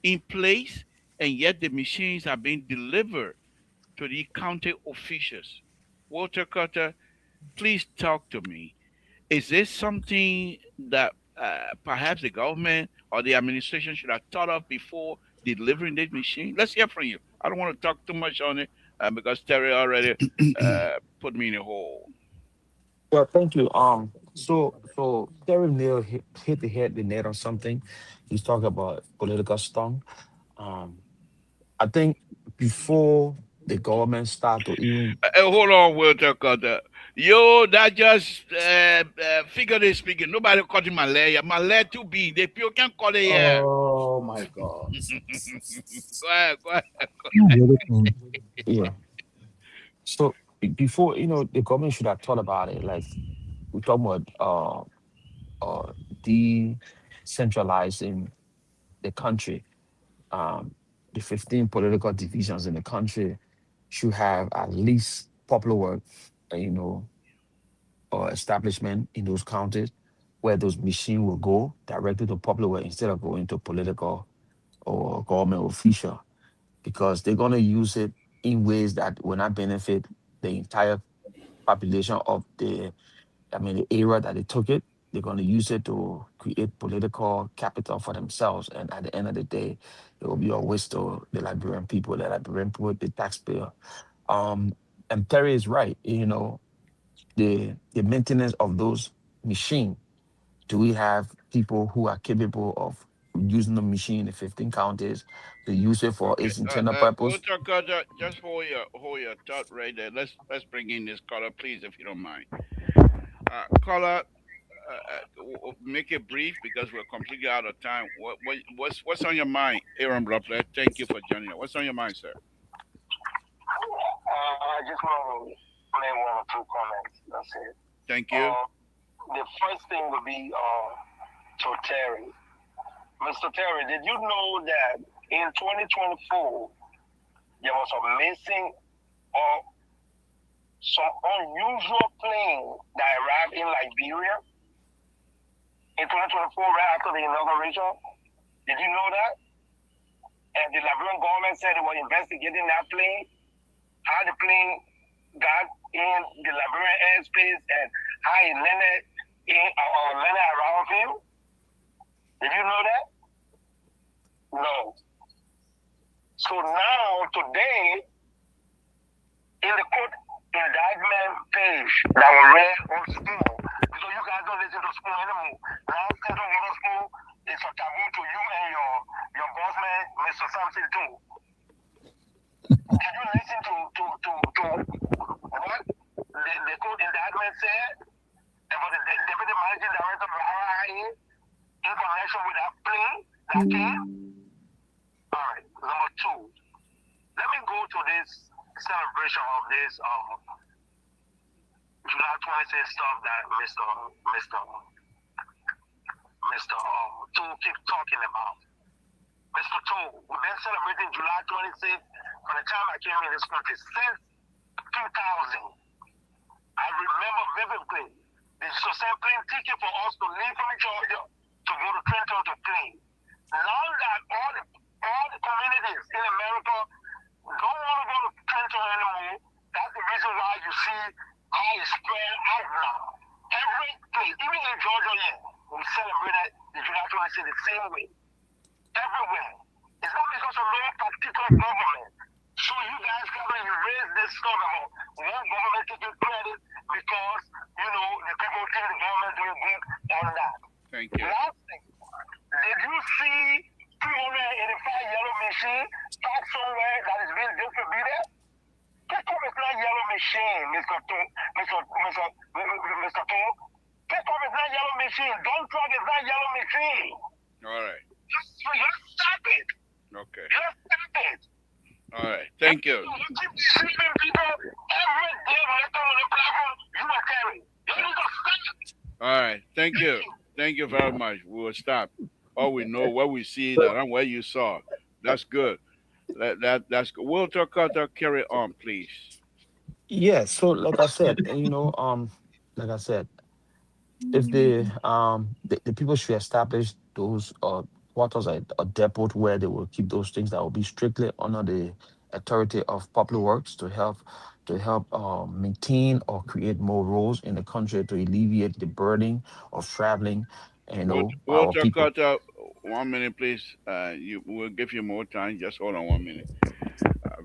in place, and yet the machines are being delivered to the county officials. Walter Carter, please talk to me. Is this something that perhaps the government or the administration should have thought of before delivering this machine? Let's hear from you. I don't want to talk too much on it because Terry already put me in a hole. Well, thank you. So Terry Neal hit the net on something. He's talking about political stung. Um, I think before the government start to even Hold on, Walter Carter. Yo, that just figuratively speaking. Nobody cutting my leg. My leg too big. The people can't cut it here. Oh my God. Go ahead, go ahead. yeah. So before the government should have thought about it. Like we're talking about decentralizing the country. Um, the 15 political divisions in the country should have at least popular work, or establishment in those counties where those machines will go directly to popular work instead of going to political or government official because they're going to use it. in ways that will not benefit the entire population of the area that they took it. They're going to use it to create political capital for themselves. And at the end of the day, it will be a waste to the Liberian people, the taxpayer. And Terry is right. The maintenance of those machines. Do we have people who are capable of using the machine in 15 counties to use it for Okay. its internal purpose? Walter Carter, just hold your thought right there. Let's bring in this caller, please, if you don't mind. Caller, make it brief because we're completely out of time. What's on your mind, Aaron Bluffler? Thank you for joining us. What's on your mind, sir? I just want to make one or two comments. That's it. Thank you. The first thing would be to Terry. Mr. Terry, did you know that in 2024 there was a missing or some unusual plane that arrived in Liberia in 2024 right after the inauguration? Did you know that? And the Liberian government said they were investigating that plane, how the plane got in the Liberian airspace and how it landed around him. Did you know that? No. So now, today, in the court indictment page that was read on school, because you guys don't listen to school anymore. Now, Central Water School is a taboo to you and your boss man, Mr. Samson, too. Did you listen to what the court indictment said about the deputy managing director of the RIA in connection with that plane that came? All right, number two. Let me go to this celebration of this July 26th stuff that Mr. Tool keeps talking about. Mr. Tool, we've been celebrating July 26th from the time I came in this country since 2000. I remember vividly the plane ticket for us to leave from Georgia to go to Trenton to play. Now that all the communities in America don't want to go to Trenton anymore, that's the reason why you see how it's spread out now. Every place, even in Georgia, we celebrated the July 26th the same way. Everywhere. It's not because of no particular government. So you guys you raise this stuff about one government taking credit because, the people think the government doing good on that. Thank you. Last thing, did you see 385 yellow machine parked somewhere that is being distributed? Pickup is not yellow machine, Mr. Tom. Pickup is not yellow machine. Dump truck is not yellow machine. All right. Just stop it. Okay. Just stop it. All right. Thank you. You keep deceiving people every day when they come on the platform. You are carrying. You need to stop. All right. Thank you. Thank you very much. We will stop. All we know, what we see, that and what you saw. That's good. That's good. We'll talk about that. Carry on, please. Yeah. So, like I said, if the people should establish those quarters a depot where they will keep those things that will be strictly under the authority of public works to help maintain or create more roads in the country to alleviate the burden of traveling. We'll talk about 1 minute, please. We'll give you more time. Just hold on 1 minute.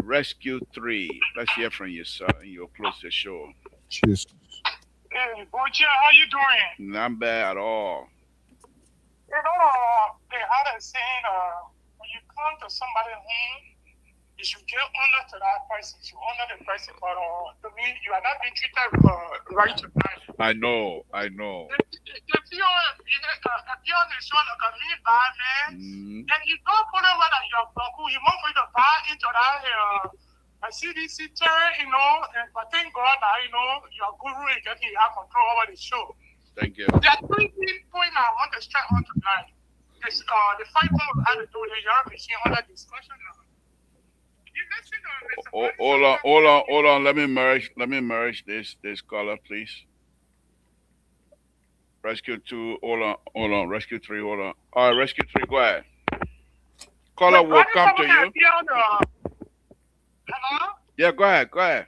Rescue 3. Let's hear from you, sir. You'll close the show. Cheers. Hey, Bocha, how you doing? Not bad at all. They had a saying, when you come to somebody's home, you should give honor to that person. You should honor the person, but to me, you are not being treated right tonight. I know. If you're on the show like a mean bad man, and you don't put it whether you're Baku, you want to buy into that CDC terror, but thank God that, your guru is getting you have control over the show. Thank you. There are 3 points I want to stress on tonight. It's the 5 points we had to do the Europe machine under discussion now. Hold on. Let me merge this caller, please. Rescue 2, hold on. Rescue 3, hold on. All right, Rescue 3, go ahead. Caller will come to you. Hello? Yeah, go ahead. Go ahead.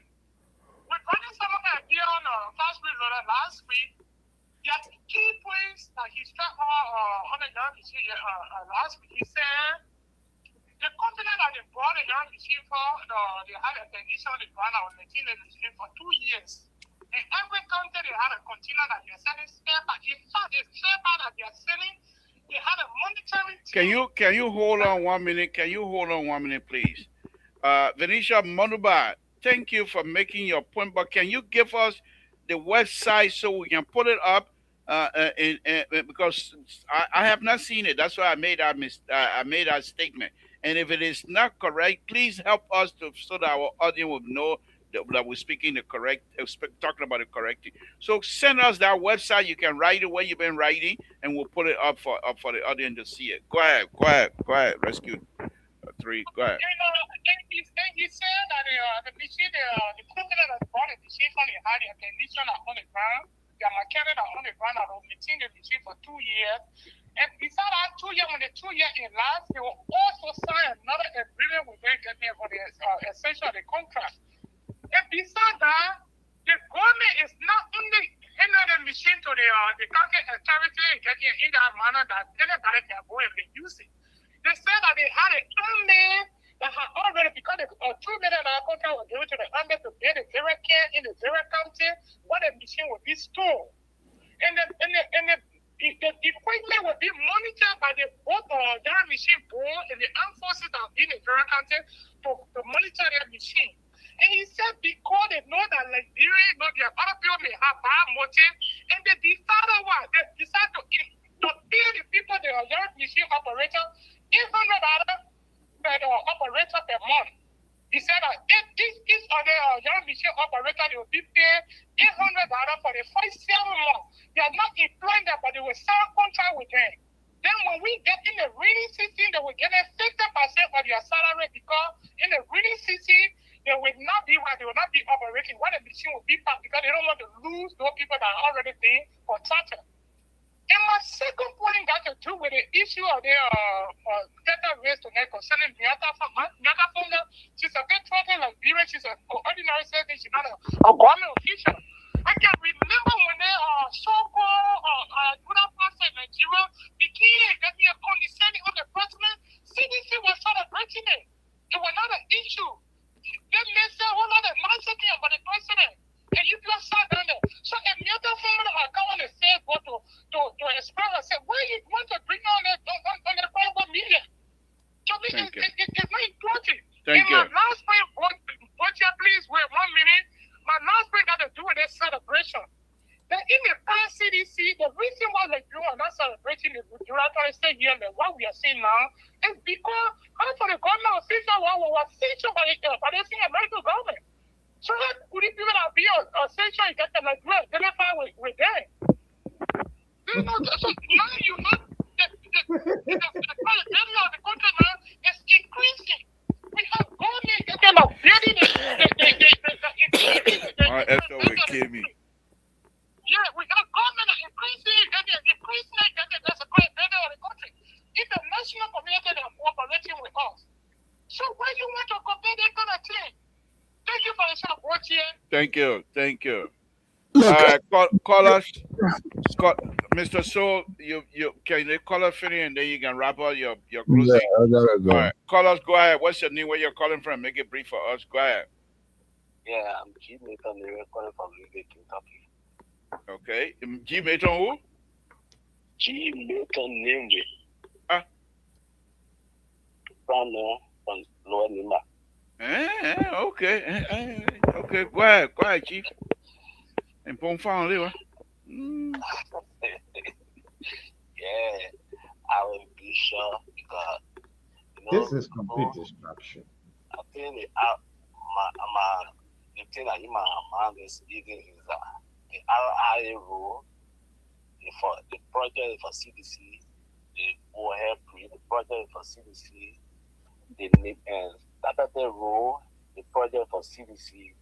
We probably someone here on Fast Week last week. Yeah, key points that he struck on the young machine last week. He said the company that they bought the young machine for, they had a technician they run out maintaining the machine for 2 years. In every country, they had a container that they're selling spare parts. In fact, the spare part that they're selling, they had a monitoring team. Can you hold on 1 minute? Can you hold on 1 minute, please? Venetia Monuba, thank you for making your point, but can you give us the website so we can put it up? Because I have not seen it. That's why I made I made that statement. And if it is not correct, please help us so that our audience will know that we're speaking the correct, talking about the correct thing. So send us that website. You can write it where you've been writing, and we'll put it up for the audience to see it. Go ahead. Rescue 3. Go ahead. And he said that the machine, the company that bought the machine from the had a technician on the ground. They are mechanic on the ground and will maintain the machine for 2 years. And besides that 2 years, when the 2 years elapsed, they will also sign another agreement with them for the extension of the contract. And besides that, the government is not only handing the machine to the country authority and getting it in that manner that anybody can go and use it. They said that they had an army that had already, because the $2 million contract was given to the army to build a zero care in the zero county, where the machine would be stored. And the equipment will be monitored by the both their machine board and the armed forces that are in the zero county to monitor their machine. And he said because they know that Liberia, their other people may have bad motive, and they decided what? They decided to pay the people, the young machine operator, $800 per operator per month. He said that each of the young machine operator, they will be paid $800 for the first 7 months. They are not employing them, but they will sign a contract with them. Then when we get in the reading season, they will get 50% of their salary because in the reading season, they will not be operating. What the machine will be back because they don't want to lose those people that are already being contracted. And my second point got to do with the issue of the data race tonight concerning Miata Fonda. She's a bit trouble like Liberia. She's an ordinary citizen. She's not a government official. I can remember when they so-called Budapest in Nigeria became getting on the sending on the president. CDC was celebrating it. It was not an issue. They may say a whole lot of nonsense about the president. And you just sat down there. So if the other woman had come on the Facebook to express herself, why you want to bring on the global media? So it's not important. Thank you. My last point, please wait 1 minute. My last point got to do with this celebration. That in the past CDC, the reason why you are not celebrating the regulatory state here and what we are seeing now is because half of the government officials were featured by the American government. So how could it be that be a station you get them like identify with them? So now you know the value of the country now is increasing. We have government getting a building Yeah, we have government increasing that's a great value of the country. International community that are cooperating with us. So why you want to compare that kind of thing? Thank you for the show, watching. Thank you. Look, call us, Scott, Mr. Soul. You can they call us finish and then you can wrap up your closing. Yeah, I gotta go. All right, call us. Go ahead. What's your name? Where you're calling from? Make it brief for us. Go ahead. Yeah, I'm G. Nathan Leary calling from Louisville, Kentucky. Okay, G. Nathan who? G. Nathan Leary. From Lower Lima. Okay. Okay. Go ahead, Chief. And Pong Fang Liver. Yeah, I will be sure because this is complete destruction. I think the thing that in my mind is even is that the RIA rule for the project for CDC, the OHEP, the project for CDC, the NIP and that rule, the project for CDC,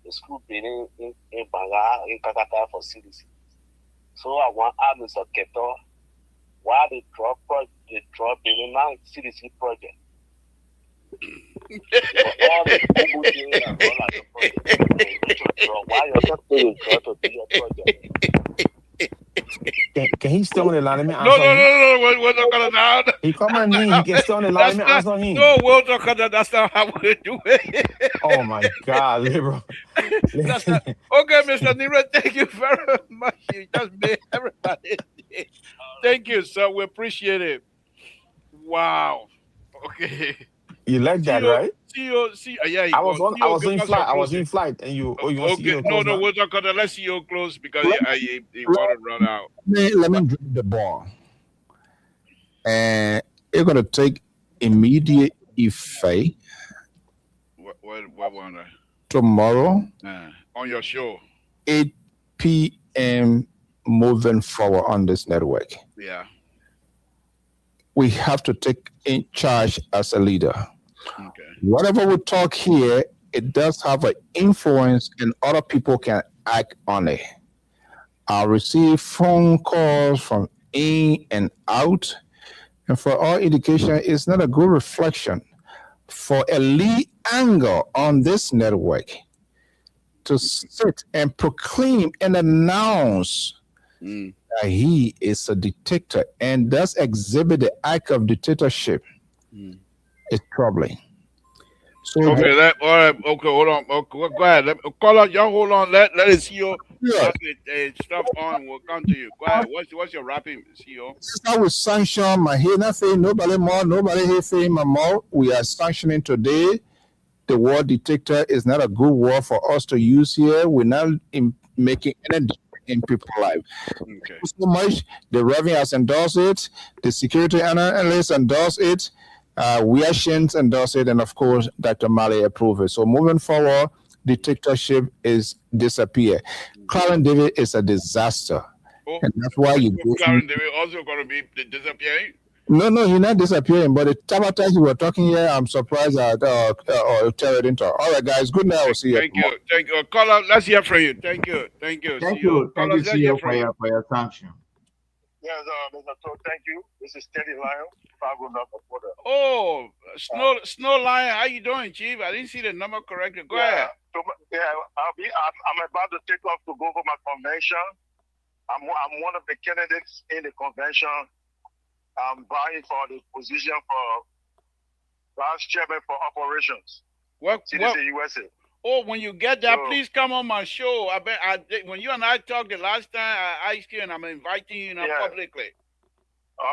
the school building in Banga, in Kakata for CDC. So I want Mr. Keto, why they drop building now CDC project. all the Google thing and all that project. Why you're not paying to do your project? Can he stay on the line? Let me No, answer him. we're not gonna now. He come on in. He can stay on the line. Let me answer him. No, we're not gonna. That's not how we do it. Oh my God, liberal. That's not, okay, Mr. Nira, thank you very much. You just made everybody day. Thank you, sir. We appreciate it. Wow. Okay. You like that, right? CEO, yeah. I was in flight. I was in flight, and you want okay. CEO No, close we're not gonna let CEO close because he want to run out. Let me drop the ball. And it's going to take immediate effect. What one? Tomorrow. On your show. 8 p.m. moving forward on this network. Yeah. We have to take in charge as a leader. Okay. Whatever we talk here, it does have an influence and other people can act on it. I'll receive phone calls from in and out. And for all indication, it's not a good reflection for a lead angle on this network to sit and proclaim and announce that he is a dictator and does exhibit the act of dictatorship. It's troubling. So all right. Okay, hold on. Okay, go ahead. Call out. Y'all hold on. Let it CEO stuff on. We'll come to you. Go ahead. What's your rapping, CEO? This is how we sanction my here. Nothing. Nobody more. Nobody here saying my more. We are sanctioning today. The word dictator is not a good word for us to use here. We're not making any difference in people's life. Okay. So much. The Reverend has endorsed it. The security analyst endorsed it. We are Shins endorse it, and of course, Dr. Mali approve it. So moving forward, dictatorship is disappear. Clarence David is a disaster, and that's why you go. Clarence David also going to be disappearing. No, he's not disappearing. But the sabotage you were talking here, I'm surprised that or tear it into. All right, guys, good night. I'll see you. Thank you. Call out. Let's hear from you. Thank you, CEO, for your sanction. Yes, Mr. Todd, thank you. This is Steady Lion, Fargo, North Dakota. Oh, Snow Lion, how you doing, Chief? I didn't see the number correctly. Go ahead. I'm about to take off to go for my convention. I'm one of the candidates in the convention. I'm vying for the position for Vice Chairman for Operations. CDC USA. Oh, when you get that, please come on my show. When you and I talked the last time, I asked you, and I'm inviting you publicly.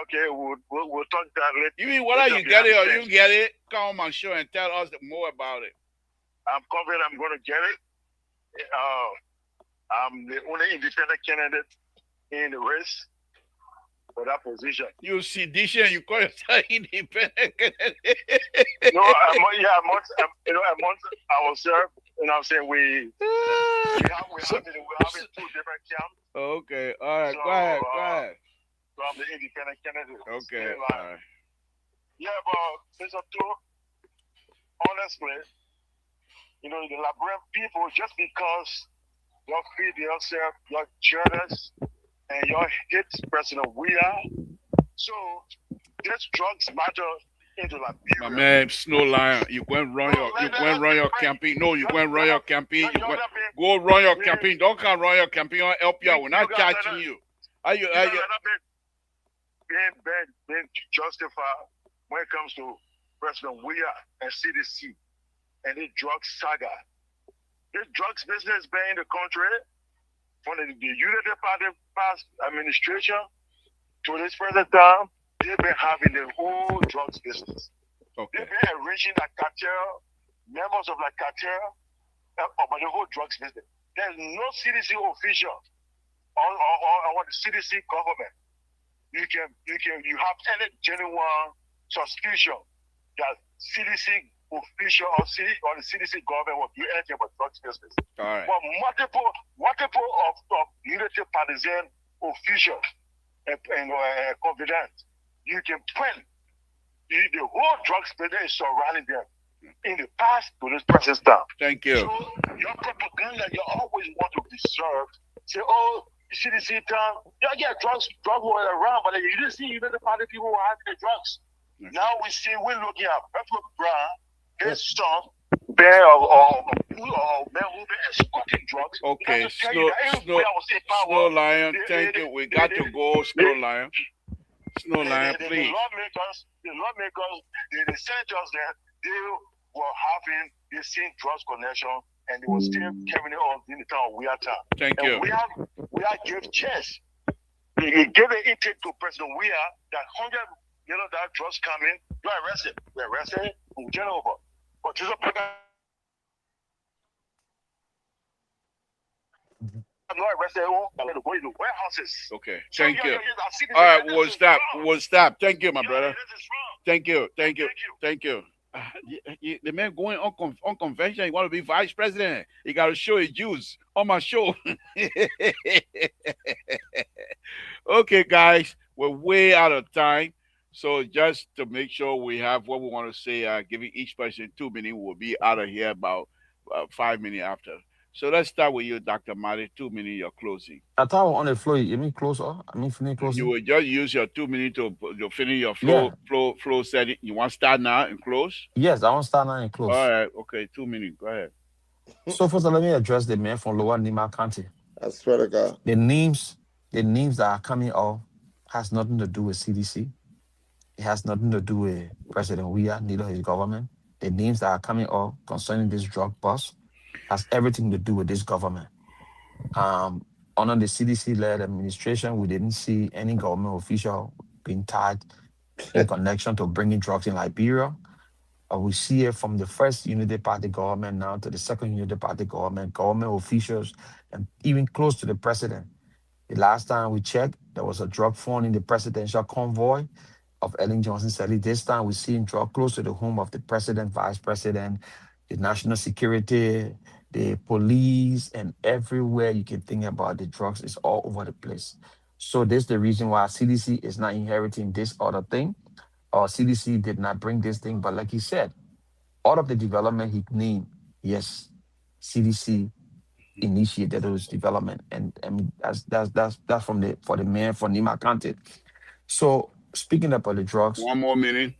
Okay, we'll talk that later. You mean whether you get it or you get it, come on my show and tell us more about it. I'm confident I'm going to get it. I'm the only independent candidate in the race for that position. You sedition, you call yourself independent candidate. No, I will serve. You know what I'm saying? We have two different camps. Okay, all right, go ahead. So I'm the independent candidate. Okay, all right. Yeah, but Mr. Tour, honestly, the Liberian people, just because you feed yourself, you're jealous, and you hate President Weah, so this drugs matter into Liberia. My man, Snow Lion, you go and run your campaign. No, you go and run your campaign. Go run your campaign. Don't come run your campaign. I'll help you. We're not charging you. Are you? Being justified when it comes to President Weah and CDC and the drug saga. This drugs business been in the country from the Unity Party past administration to this present time. They've been having the whole drugs business. Okay. They've been enriching the cartel, members of the cartel, about the whole drugs business. There's no CDC official or the CDC government. You have any genuine suspicion that CDC official or the CDC government will do anything about drugs business. All right. But multiple of Unity partisan officials and confidants, you can point the whole drugs business is surrounding them in the past to this present time. Thank you. So your propaganda, you always want to preserve. Say, CDC time, drugs were around, but you didn't see even the party people were having the drugs. Okay. Now we're looking at Pepper Brown this strong bear or men who been escorting drugs. Okay, Snow Lion, thank you. We got to go, Snow Lion. Snow Lion, please. The lawmakers, the senators there, they were having the same drugs connection, and they were still carrying it on in the town of Weir Town. Thank you. We are gave chance. They gave an intake to President Weir that 100 that drugs coming. You are arrested. We arrested. We turn over. But this is a I'm not arrested. I'm going to go into warehouses. Okay, thank you. All right, we'll stop. Thank you, my brother. Thank you. The man going on convention, he want to be vice president. He got to show his juice on my show. Okay, guys, we're way out of time. So just to make sure we have what we want to say, giving each person 2 minutes, we'll be out of here about 5 minutes after. So let's start with you, Dr. Mali. 2 minutes, your closing. I thought on the floor, you mean close or I mean finish closing? You will just use your 2 minutes to finish your flow setting. You want to start now and close? Yes, I want to start now and close. All right, okay, 2 minutes. Go ahead. So first, let me address the man from Lower Nima County. I swear to God. The names that are coming out has nothing to do with CDC. It has nothing to do with President Weir, neither his government. The names that are coming out concerning this drug bust has everything to do with this government. Under the CDC-led administration, we didn't see any government official being tied in connection to bringing drugs in Liberia. We see it from the first Unity Party government now to the second Unity Party government officials, and even close to the president. The last time we checked, there was a drug found in the presidential convoy of Ellen Johnson Sirleaf. This time we see drug close to the home of the president, vice president, the national security, the police, and everywhere you can think about the drugs is all over the place. So this is the reason why CDC is not inheriting this other thing, or CDC did not bring this thing. But like he said, all of the development he named, yes, CDC initiated those development, and that's for the man from Nima County. So speaking about the drugs, 1 more minute.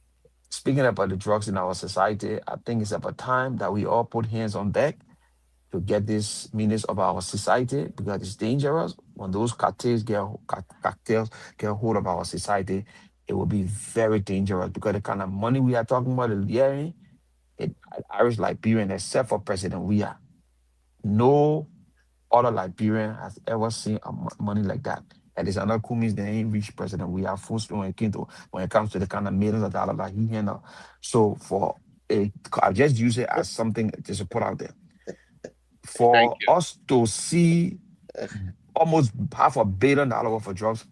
Speaking about the drugs in our society, I think it's about time that we all put hands on deck to get this menace of our society, because it's dangerous. When those cartels get hold of our society, it will be very dangerous, because the kind of money we are talking about, Irish Liberian, except for President Weir, no other Liberian has ever seen money like that. And there's another Kumis that ain't reached President Weir first when it comes to the kind of millions of dollars that he handled. So I just use it as something just to put out there. For us to see almost $500 million worth of drugs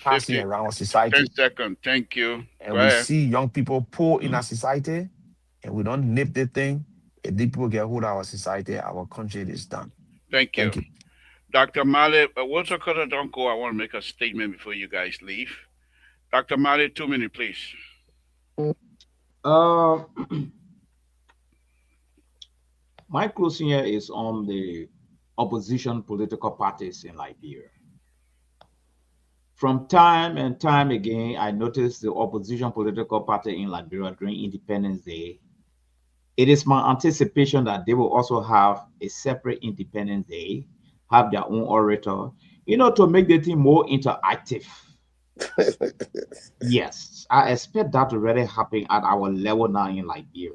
passing around our society. 10 seconds. Thank you. And we see young people poor in our society, and we don't nip the thing. If the people get hold of our society, our country is done. Thank you. Dr. Mali, Walter Carter, don't go. I want to make a statement before you guys leave. Dr. Mali, 2 minutes, please. My closing here is on the opposition political parties in Liberia. From time and time again, I noticed the opposition political party in Liberia during Independence Day. It is my anticipation that they will also have a separate Independence Day, have their own orator, to make the thing more interactive. Yes, I expect that to really happen at our level now in Liberia.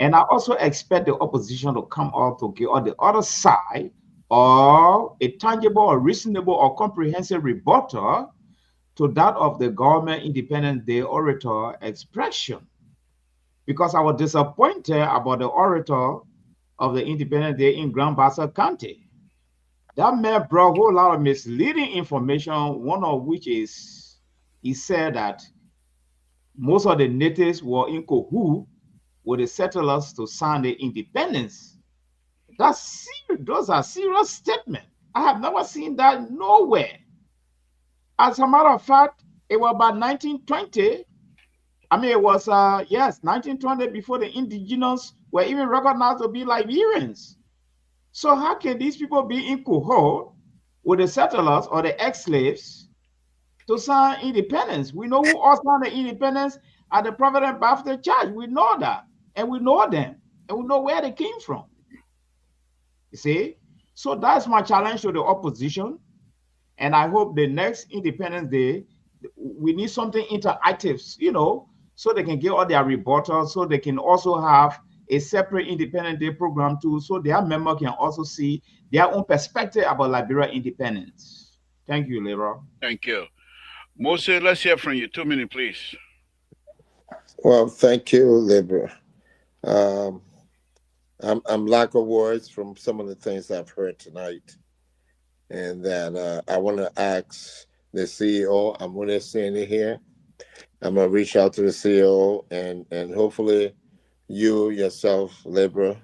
And I also expect the opposition to come out to give on the other side, or a tangible or reasonable or comprehensive rebuttal to that of the government Independence Day orator expression. Because I was disappointed about the orator of the Independence Day in Grand Bassa County. That man brought a whole lot of misleading information, one of which is he said that most of the natives were in cahoots with the settlers to sign the independence. Those are serious statements. I have never seen that nowhere. As a matter of fact, it was about 1920. It was 1920, before the indigenous were even recognized to be Liberians. So how can these people be in cohort with the settlers or the ex-slaves to sign independence? We know who all signed the independence at the Provident Baptist Church. We know that. and we know them, and we know where they came from. You see? So that's my challenge to the opposition. And I hope the next Independence Day, we need something interactive, so they can get all their rebuttals, so they can also have a separate Independence Day program too, so their member can also see their own perspective about Liberia independence. Thank you, Leroy. Thank you. Moses, let's hear from you. 2 minutes, please. Well, thank you, Libra. Um, I'm lack of words from some of the things I've heard tonight, and then I want to ask the CEO. I'm going to send it here. I'm going to reach out to the CEO, and hopefully, you yourself, Libra.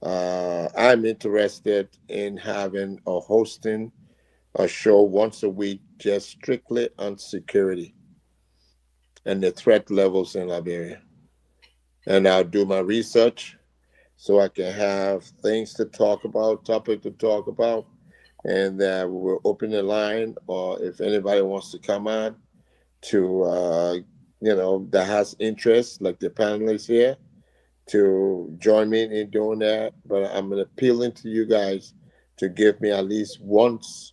I'm interested in having or hosting a show once a week, just strictly on security and the threat levels in Liberia. And I'll do my research so I can have things to talk about, topic to talk about, and we'll open the line, or if anybody wants to come on to, that has interest, like the panelists here, to join me in doing that. But I'm appealing to you guys to give me at least once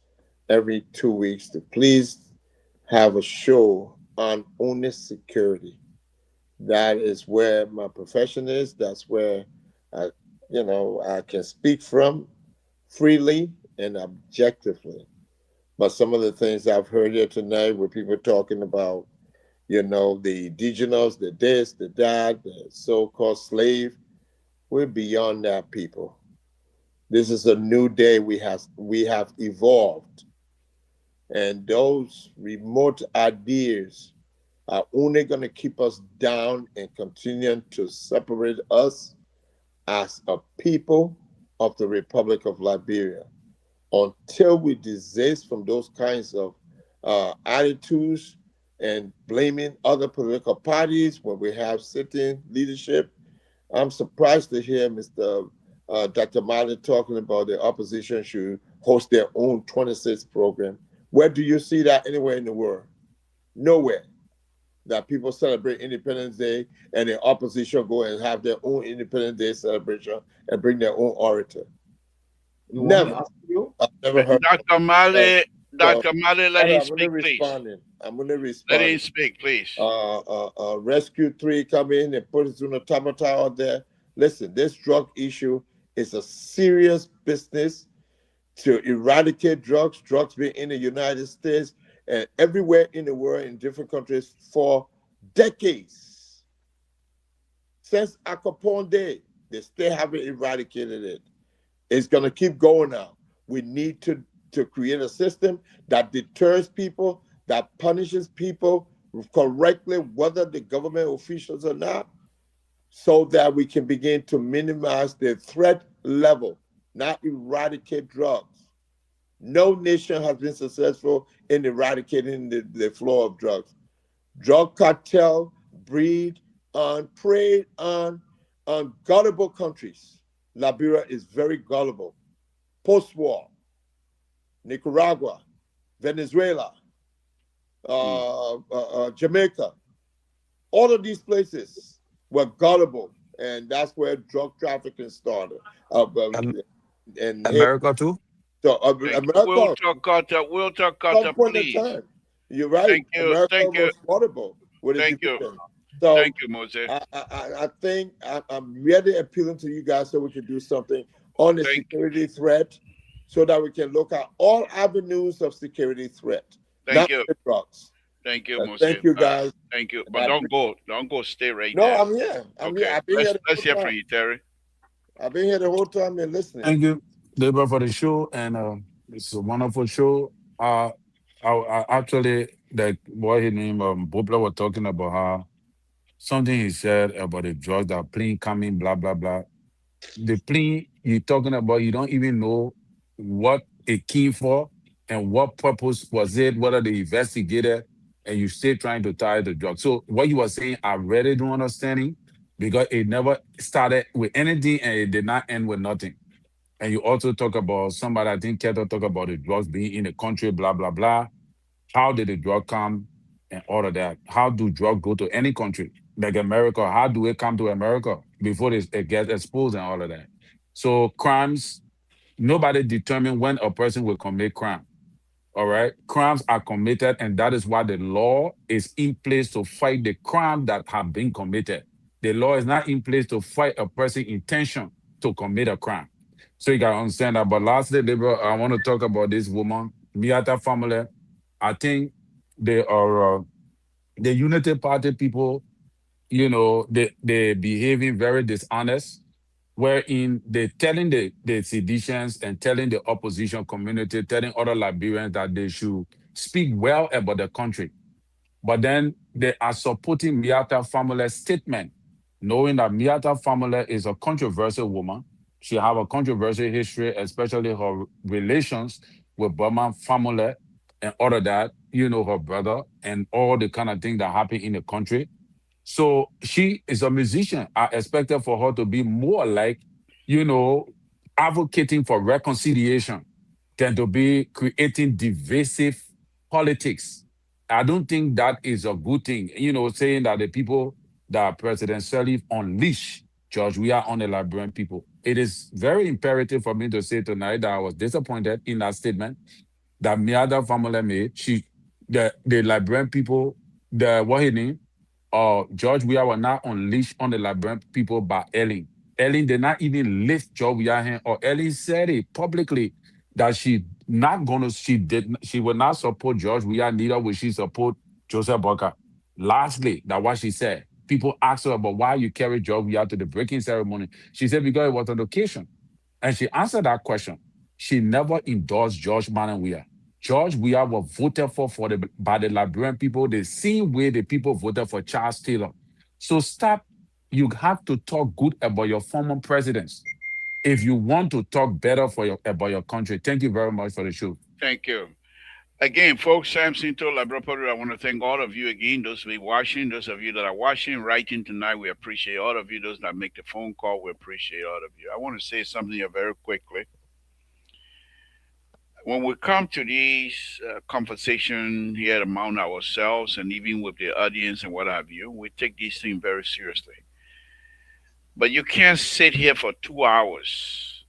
every 2 weeks to please have a show on only security. That is where my profession is. That's where I, I can speak from freely and objectively. But some of the things I've heard here tonight, where people talking about, the indigenous, the this, the that, the so-called slave, we're beyond that, people. This is a new day. We have evolved, and those remote ideas are only going to keep us down and continue to separate us as a people of the Republic of Liberia. Until we desist from those kinds of attitudes and blaming other political parties when we have sitting leadership. I'm surprised to hear Mr. Dr. Mali talking about the opposition should host their own 26th program. Where do you see that anywhere in the world? Nowhere. That people celebrate Independence Day and the opposition go and have their own Independence Day celebration and bring their own orator. Never. I've never heard. Dr. Mali, Dr. Mali, let him speak, please. I'm going to respond. Let him speak, please. Rescue 3 come in and put it on the Tamata out there. Listen, this drug issue is a serious business to eradicate drugs being in the United States and everywhere in the world in different countries for decades. Since Al Capone Day, they still haven't eradicated it. It's going to keep going now. We need to create a system that deters people, that punishes people correctly, whether the government officials or not, so that we can begin to minimize the threat level, not eradicate drugs. No nation has been successful in eradicating the flow of drugs. Drug cartel prey on gullible countries. Liberia is very gullible. Post-war, Nicaragua, Venezuela, Jamaica, all of these places were gullible, and that's where drug trafficking started. And America too. So America, we'll talk, please. Time. You're right. Thank you. America Thank was you. portable. Thank you. So thank you, Moses. I think I'm really appealing to you guys so we can do something on the security threat, so that we can look at all avenues of security threat. Thank you. Drugs. Thank you, Moses. Thank you, guys. Thank you. But don't go. Stay right there. No, I'm here. Okay. Let's hear from you, Terry. I've been here the whole time and listening. Thank you, Deborah, for the show, and it's a wonderful show. I actually, that boy, his name Bobla was talking about how something he said about the drugs, that plane coming, blah blah blah. The plane you're talking about, you don't even know what it came for and what purpose was it, whether they investigated, and you still trying to tie the drug. So what you were saying, I really don't understanding, because it never started with anything and it did not end with nothing. And you also talk about somebody, I think Keto talk about the drugs being in the country, blah, blah, blah. How did the drug come and all of that? How do drugs go to any country? Like America, how do it come to America? before it gets exposed and all of that. So crimes, nobody determine when a person will commit crime. All right. Crimes are committed, and that is why the law is in place to fight the crime that have been committed. The law is not in place to fight a person's intention to commit a crime. So you gotta understand that. But lastly, Deborah, I want to talk about this woman, Miata family. I think they are the Unity Party people, they behaving very dishonest, wherein they're telling the seditions and telling the opposition community, telling other Liberians that they should speak well about the country. But then they are supporting Miata family's statement, knowing that Miata family is a controversial woman. She have a controversial history, especially her relations with Burman family and all of that, her brother and all the kind of things that happen in the country. So she is a musician. I expected for her to be more like, you know, advocating for reconciliation than to be creating divisive politics. I don't think that is a good thing. Saying that the people that President Sirleaf unleash George, we are on the Liberian people. It is very imperative for me to say tonight that I was disappointed in that statement that Miada family made. The Liberian people, the what his name, George Weah were not unleashed on the Liberian people by Ellen. Ellen did not even lift George Weah hand, or Ellen said it publicly that she would not support George Weah, neither would she support Joseph Boca. Lastly, that what she said. People asked her about why you carried George Weah to the breaking ceremony. She said because it was on occasion. And she answered that question. She never endorsed George Manan Weah. George Weah was voted by the Liberian people the same way the people voted for Charles Taylor. So stop. You have to talk good about your former presidents if you want to talk better about your country. Thank you very much for the show. Thank you. Again, folks, Samson told Labrador, I want to thank all of you again, those of you watching, those of you that are watching, writing tonight. We appreciate all of you. Those that make the phone call, we appreciate all of you. I want to say something here very quickly. When we come to these conversation here among ourselves and even with the audience and what have you, we take these things very seriously. But you can't sit here for 2 hours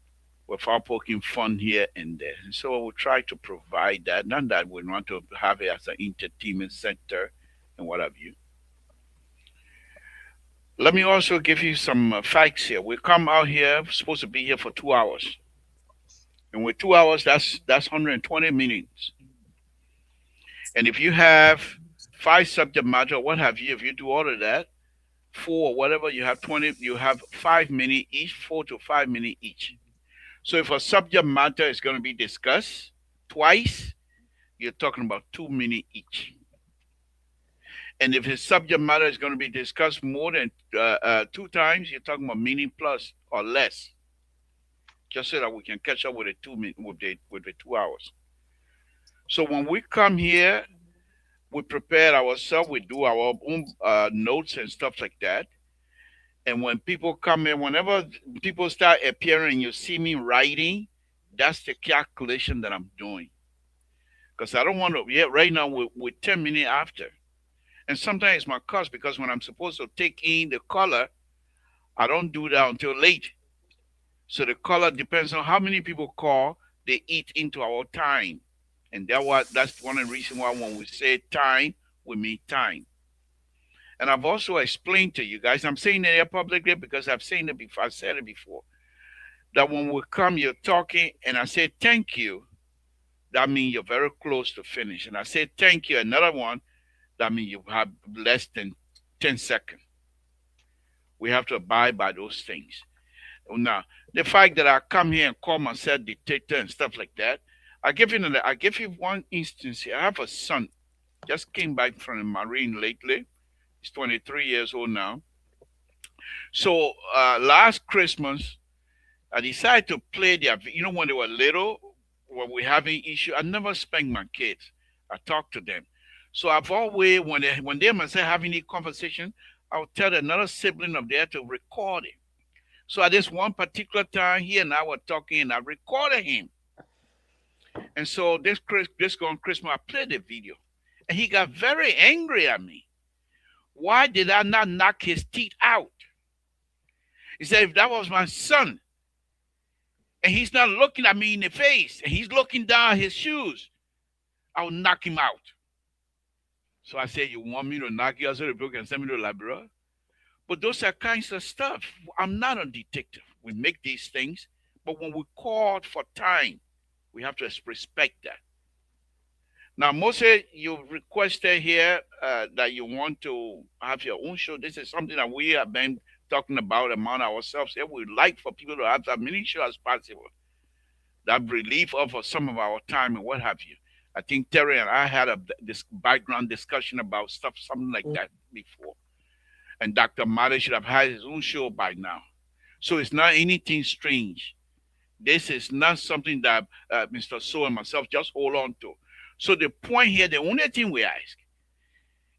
without poking fun here and there. And so we'll try to provide that. Not that we want to have it as an entertainment center and what have you. Let me also give you some facts here. We come out here, supposed to be here for 2 hours. And with 2 hours, that's 120 minutes. And if you have 5 subject matter, what have you, if you do all of that, 4 or whatever, you have 20, you have 5 minutes each, 4 to 5 minutes each. So if a subject matter is going to be discussed twice, you're talking about 2 minutes each. And if his subject matter is going to be discussed more than 2 times, you're talking about minute plus or less. Just so that we can catch up with the 2 minutes with the 2 hours. So when we come here, we prepare ourselves, we do our own notes and stuff like that. And when people come in, whenever people start appearing and you see me writing, that's the calculation that I'm doing. Because I don't want to, right now we're 10 minutes after. And sometimes it's my cost because when I'm supposed to take in the color, I don't do that until late. So the color depends on how many people call, they eat into our time. And that's one of the reasons why when we say time, we mean time. And I've also explained to you guys, I'm saying it here publicly because I've said it before, I've said it before, that when we come, you're talking, and I say thank you, that means you're very close to finish. And I say thank you, another one, that means you have less than 10 seconds. We have to abide by those things. Now, the fact that I come here and call myself dictator and stuff like that, I give you one instance here. I have a son, just came back from the Marine lately. He's 23 years old now. So last Christmas, I decided to play when they were little, when we're having issue, I never spank my kids. I talk to them. So I've always, when they must say having a conversation, I'll tell another sibling of theirs to record it. So at this one particular time, he and I were talking, and I recorded him. And so this going Christmas, I played the video, and he got very angry at me. Why did I not knock his teeth out? He said, if that was my son, and he's not looking at me in the face, and he's looking down his shoes, I will knock him out. So I said, you want me to knock you out so the book and send me to the library? But those are kinds of stuff. I'm not a detective. We make these things, but when we call for time, we have to respect that. Now, Moses, you requested here that you want to have your own show. This is something that we have been talking about among ourselves. Here, we'd like for people to have as many shows as possible. That relief of some of our time and what have you. I think Terry and I had this background discussion about stuff, something like that before. And Dr. Mate should have had his own show by now. So it's not anything strange. This is not something that Mr. So and myself just hold on to. So the point here, the only thing we ask,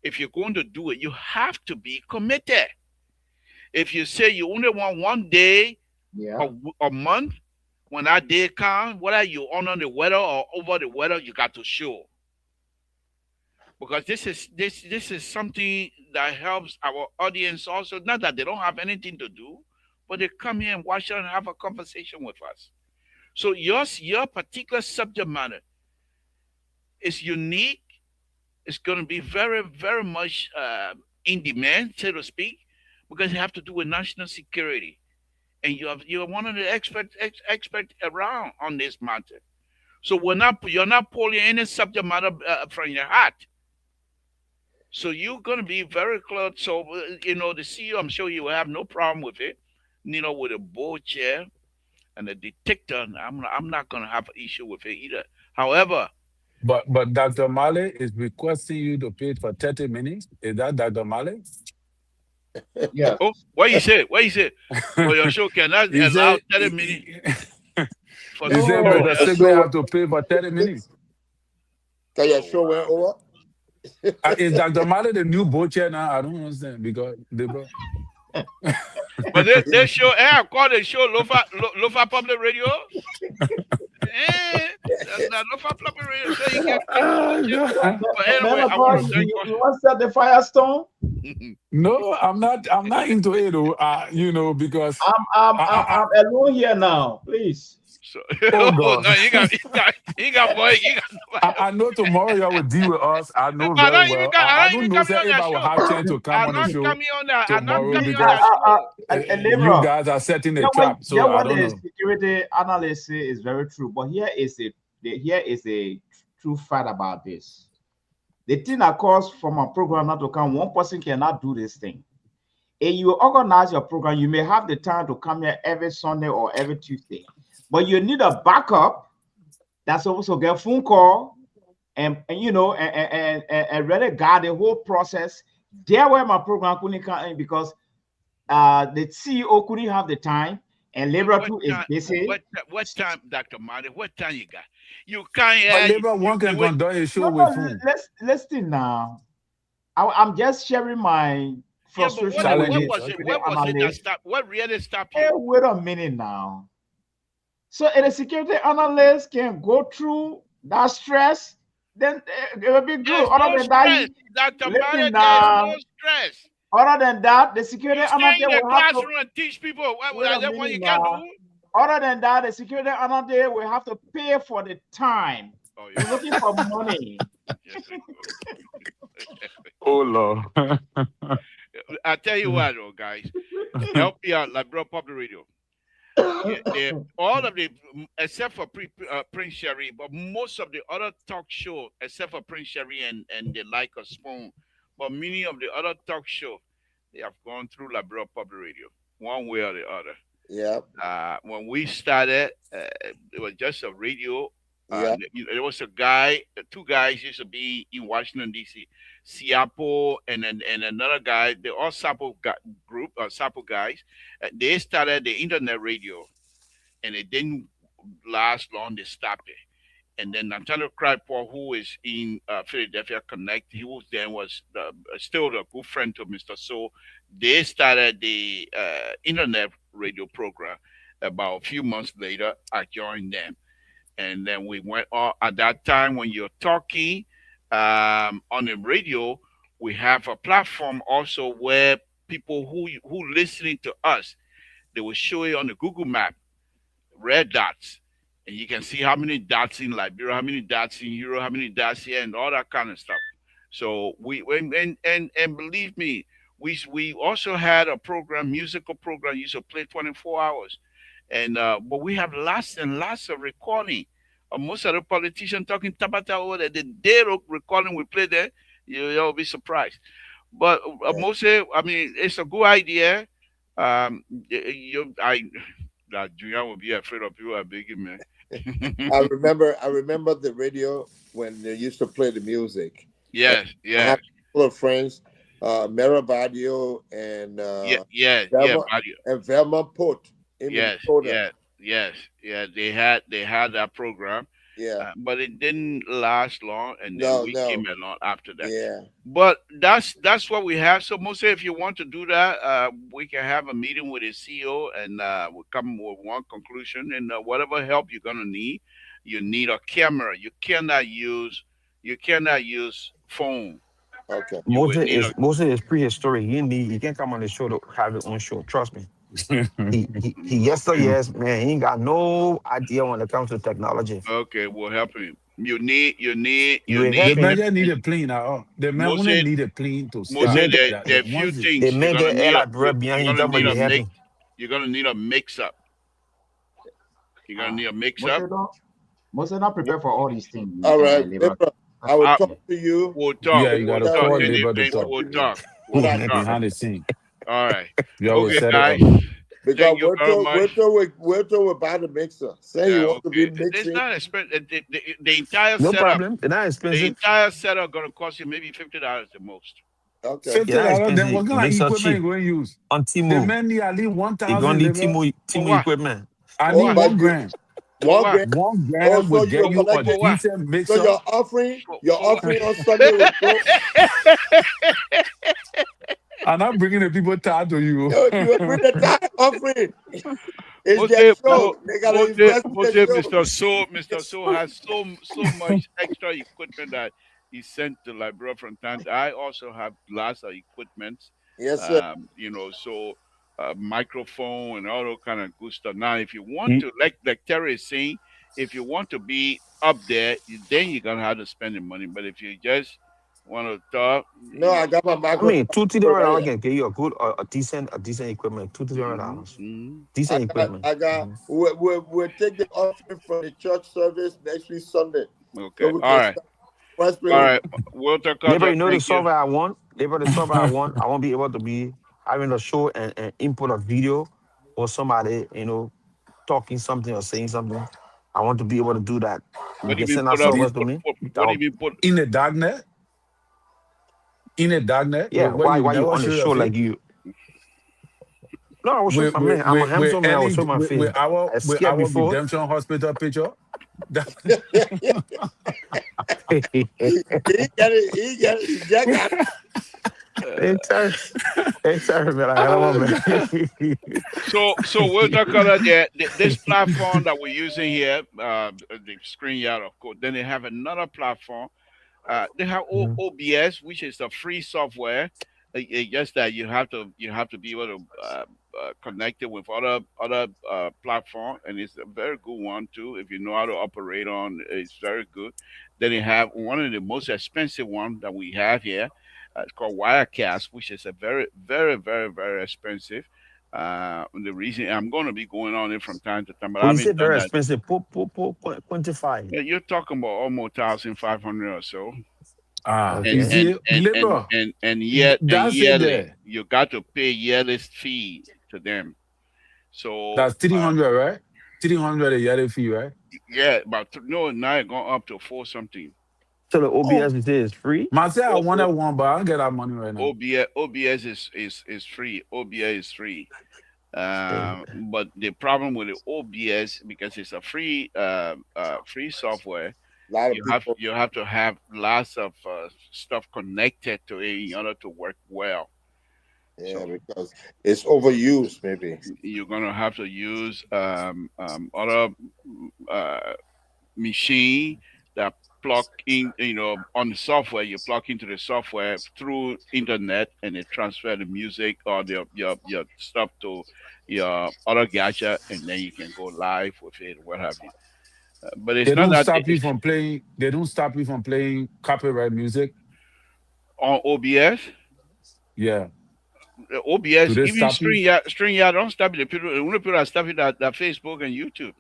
if you're going to do it, you have to be committed. If you say you only want one day a month, when that day comes, whether you honor the weather or over the weather, you got to show. Because this is something that helps our audience also. Not that they don't have anything to do, but they come here and watch us and have a conversation with us. So your particular subject matter is unique. It's going to be very, very much in demand, so to speak, because you have to do with national security, and you're one of the experts around on this matter. So you're not pulling any subject matter from your hat. So you're going to be very close. So the CEO, I'm sure you will have no problem with it. With a board chair and a detector, I'm not going to have an issue with it either. However, but Dr. Male is requesting you to pay for 30 minutes. Is that Dr. Male? Yeah. Oh, what you say? Well, your show cannot allow 30 minutes. He said, Brother Sigwe have to pay for 30 minutes. Can your show went over? Is Dr. Male the new board chair now? I don't understand because they brought. But they show, I call the show Lofa Public Radio. That's Lofa Public Radio. So you get. But anyway, you want to set the firestone? No, I'm not into it, because I'm alone here now. Please. So, oh God. No, you got boy. I know tomorrow you will deal with us. I know very well. I don't know if I will have chance to come on the show tomorrow because you guys are setting a trap. So I don't know. Security analyst is very true, but here is a true fact about this. The thing that calls from a program not to come, one person cannot do this thing. And you organize your program, you may have the time to come here every Sunday or every Tuesday. But you need a backup that's also get phone call and really guide the whole process. There where my program couldn't come in because the CEO couldn't have the time and Labor 2 is busy. What time, Dr. Marty? What time you got? You can't. Labor 1 can conduct a show with whom? Listen now. I'm just sharing my frustration. What was it that stopped? What really stopped you? Hey, wait a minute now. So if a security analyst can go through that stress, then it will be good. Other than that, Dr. Barrett, there's no stress. Other than that, the security analyst will have to and teach people what you can do. Other than that, the security analyst will have to pay for the time. Oh, yeah. You're looking for money. Oh Lord. I tell you what, though, guys, help me out, like bro, Public Radio. All of the, except for Prince Sherry, but most of the other talk show, except for Prince Sherry and the like of Spoon, but many of the other talk show, they have gone through Labrador Public Radio, one way or the other. Yeah. When we started, it was just a radio. Yeah. There was a guy, two guys used to be in Washington D.C. Siapo and another guy. They all Sapo group, Sapo guys. They started the internet radio, and it didn't last long. They stopped it. And then Nathaniel Cryport, who is in Philadelphia Connect, he was still a good friend to Mr. So. They started the internet radio program. About a few months later, I joined them. And then we went on at that time when you're talking on the radio, we have a platform also where people who listening to us, they will show you on the Google map, red dots, and you can see how many dots in Liberia, how many dots in Europe, how many dots here, and all that kind of stuff. So and believe me, we also had a program, musical program, used to play 24 hours, and but we have lots and lots of recording. Most of the politicians talking tabata over there, the day recording we play there, you'll be surprised. But Moses, I mean, it's a good idea. That Junior will be afraid of people are begging me. I remember the radio when they used to play the music. Yes, I yes, have a couple of friends, Mera Badio and yeah, Velma and Velma Port in yes, Minnesota. yes, yes, yeah. They had that program, Yeah. but it didn't last long, and then No, we no. came along after that. Yeah. But that's what we have. So Moses, if you want to do that, we can have a meeting with the CEO, and we'll come with one conclusion. And whatever help you're gonna need, you need a camera. You cannot use phone. Okay. You will need a Moses is prehistoric. He can't come on the show to have his own show. Trust me. He yes sir, yes, man. He ain't got no idea when it comes to technology. okay. We'll help him. You You will need The help man him. just need a plane now. The man wouldn't Moses. need a plane to The Moses, start man get there are that. a few Once it, the things man get air like bread behind you're him, gonna but need you a mix. happy. You're gonna need a mix up. You're gonna need a mix up. Most not prepared for all these things. All right, Labor. Deborah, I will Uh, talk to you. we'll talk. yeah, you We'll gotta talk. call Tell you labor to what talk. We'll to do. talk. What We'll I talk. Behind the scene. All right. You will Okay, set it guys. up. because Thank you very much. Wilton will buy the mixer. Say he Yeah. wants to be Okay. It's mixing. not expensive. The entire No setup. problem. It's not The expensive. entire setup gonna cost you maybe $50 the most. Okay. It's $50. not Then expensive. what kind of Mix up equipment cheap you going to use? on The Timu. man need at least You're gonna 1,000 need labor. For Timu what? equipment. I For need what? But 1 grand. For 1 grand. what? 1 grand Also, will you're get you a For collecting. what? decent So mixer. your For what? offering on Sunday will go. I'm not bringing the people tired to you. You agree the time offering. It's their Moses, show. They gotta invest in the show. Mr. So has so much extra equipment that he sent to Liberia from time. I also have lots of equipment, Yes, sir. so microphone and all that kind of good stuff. Now, if you want You- to, like Terry is saying, if you want to be up there, then you're gonna have to spend the money. But if you just want to talk, No, I got my I microphone mean, $200 right $300 can get you a good, a decent equipment. mhm, $200 mhm. decent equipment. I got. Mhm. We'll take the offering from the church service next week Sunday, so Okay, we can start all prospering. right. Walter Labor, Carter, you know the thank you. server I want. Labor, the server I want. I won't be able to be having a show and input a video or somebody, talking something or saying something. I want to be able to do that. You What do can you mean send out put up? servers to me. What do you mean put? In the darknet? In the darknet? Yeah, Where you why you never on the show your show face? like you? No, I will show my man. I'm a handsome man. I will show my face. I with scared our before. redemption hospital picture? That- He get it. He get it. He just got it. Anytime, anytime, man. I got my man. So Walter Carter, this platform that we're using here, the screen yard, of course. Then they have another platform. They have Mhm. OBS, which is a free software. It's just that you have to be able to connect it with other platform, and it's a very good one too. If you know how to operate on, it's very good. Then they have one of the most expensive one that we have here. It's called Wirecast, which is a very, very, very, very expensive. The reason I'm going to be going on it from time to time, but I When you say haven't done very that. expensive, quantify. Yeah, you're talking about almost 1,500 or so. you Okay. see, labor, And that's it yearly there. you got to pay yearly fee to them. So That's 300, right? 300 a yearly fee, right? yeah, but no, now it gone up to four something. So the Oh, OBS you say is free. myself, I O, wanted o, one, but I don't get that money right now. OBS is free. OBS is free. Eh, But the problem with the OBS, because it's a free software, A lot of people. you have to have lots of stuff connected to it in order to work well. Yeah, So because it's overused. Maybe. you're gonna have to use other uh, machine that plug in, on the software. You plug into the software through internet, and it transfer the music or your stuff to your other gadget, and then you can go live with it, what have you. But it's They not don't that stop you from playing. They don't stop you from playing copyright music. on OBS. Yeah. Do OBS, they even stop you? StreamYard don't stop you. The only people that stop you that Facebook and YouTube.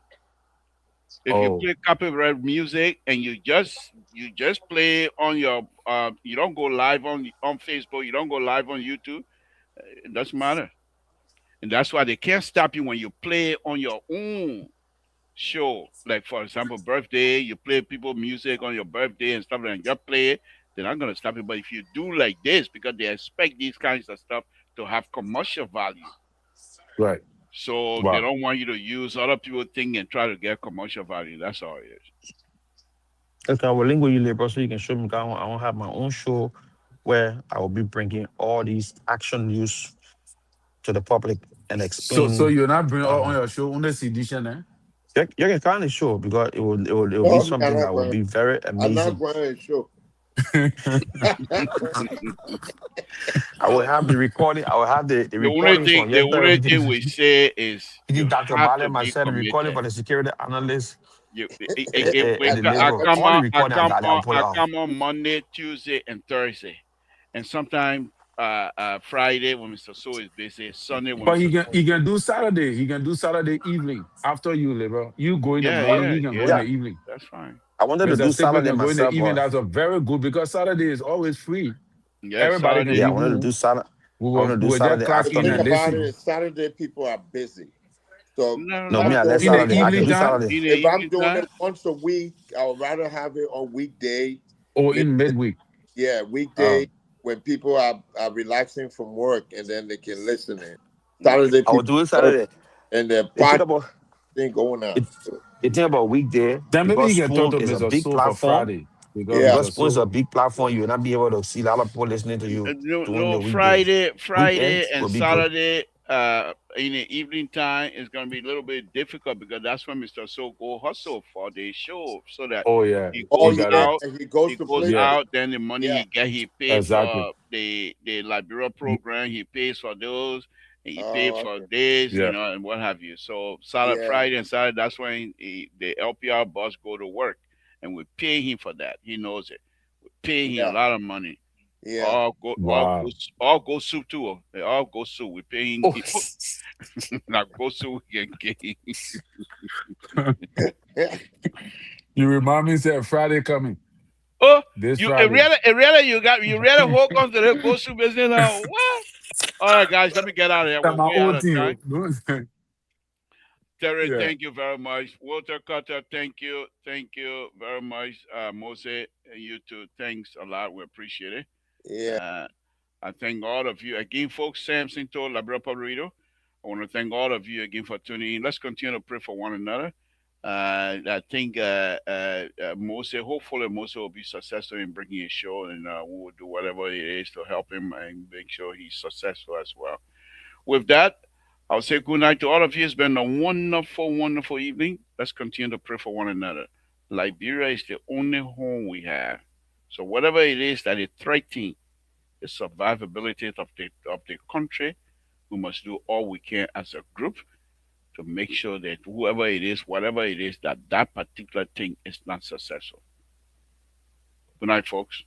If you Oh, play copyright music and you just play on your you don't go live on Facebook, you don't go live on YouTube, it doesn't matter. And that's why they can't stop you when you play on your own show. Like for example, birthday, you play people music on your birthday and stuff like that, just play it, they're not gonna stop you. But if you do like this, because they expect these kinds of stuff to have commercial value. right. So they Wow. don't want you to use other people's thing and try to get commercial value. That's all it is. Okay, I will link with you later, bro, so you can show me. 'Cause I want to have my own show where I will be bringing all these action news to the public and So explain. you're not bring on Uh, your show on this edition, eh? you can kind of show because it will be No, me, something that will be very I'm not amazing. going to show. I will have the recording. I will have the The only recordings thing, from the yesterday. only Everything. thing we say is You you Dr. have Bale to be myself, the recording committed. for the security analyst You, and the labor. I All the come, I recording I come got it. I'll on, pull it I off. come on Monday, Tuesday, and Thursday, and sometimes Friday when Mr. So is busy, Sunday when But Mr. So he is can busy. do Saturday. He can do Saturday evening after you, labor. You go in the Yeah, morning. yeah, He can go in yeah. the evening. That's fine. I wanted to Mr. do Staples Saturday can go in the myself, evening. but That's a very good because Saturday is always free. Yeah, Everybody can Saturday. yeah, I leave. wanted to do Saturday. I want to We do will just Saturday clock The in thing and afternoon. about it listen. is Saturday people are busy. So No, No, if me, I'm no. I let doing In it the Saturday. I once can evening a do time Saturday. In the if I'm evening doing time. it once a week, I would rather have it on weekday. or Maybe in midweek. yeah, Oh, weekday when people are relaxing from work and then they can listen in. Saturday I will people do it work Saturday. and their The thing party about thing going on. it, the thing about weekday, then maybe because you can talk Spoon to is a Mr. big Soul for platform. Friday because Yeah. Because Mr. Spoon is a Soul. big platform, you will not be able to see a lot of people listening to you No, during no, the weekdays. Friday Weekends and will be good. Saturday, in the evening time is gonna be a little bit difficult because that's when Mr. So go hustle for the show, so that Oh yeah, he Oh he goes got yeah, it. out, and he goes to Yeah, places. then the money Yeah. he get, he pay exactly. for the Liberia program, he pays for those, and he pay Oh, for okay. this, Yeah. and what have you. So Saturday, Yeah. Friday and Saturday, that's when the LPR boss go to work, and we pay him for that. He knows it. We pay him a Yeah. lot of money. Yeah. Wow. All go soup too. They all go soup. We paying Oh, not go soup we can get. you remind me that Friday coming. Oh, This you Friday. you really hold on to the go soup business now. What? All right, guys, let me get out of here. That's We're my way out old of team. time. Terry, Yeah. thank you very much. Walter Carter, thank you. Thank you very much. Mose, you too. Thanks a lot. We appreciate it. Yeah. Uh, I thank all of you again, folks. Samson told Labra Pablito. I want to thank all of you again for tuning in. Let's continue to pray for one another. I think Mose, hopefully Mose will be successful in bringing his show, and we will do whatever it is to help him and make sure he's successful as well. With that, I'll say good night to all of you. It's been a wonderful, wonderful evening. Let's continue to pray for one another. Liberia is the only home we have. So whatever it is that is threatening the survivability of the country, we must do all we can as a group to make sure that whoever it is, whatever it is, that that particular thing is not successful. Good night, folks.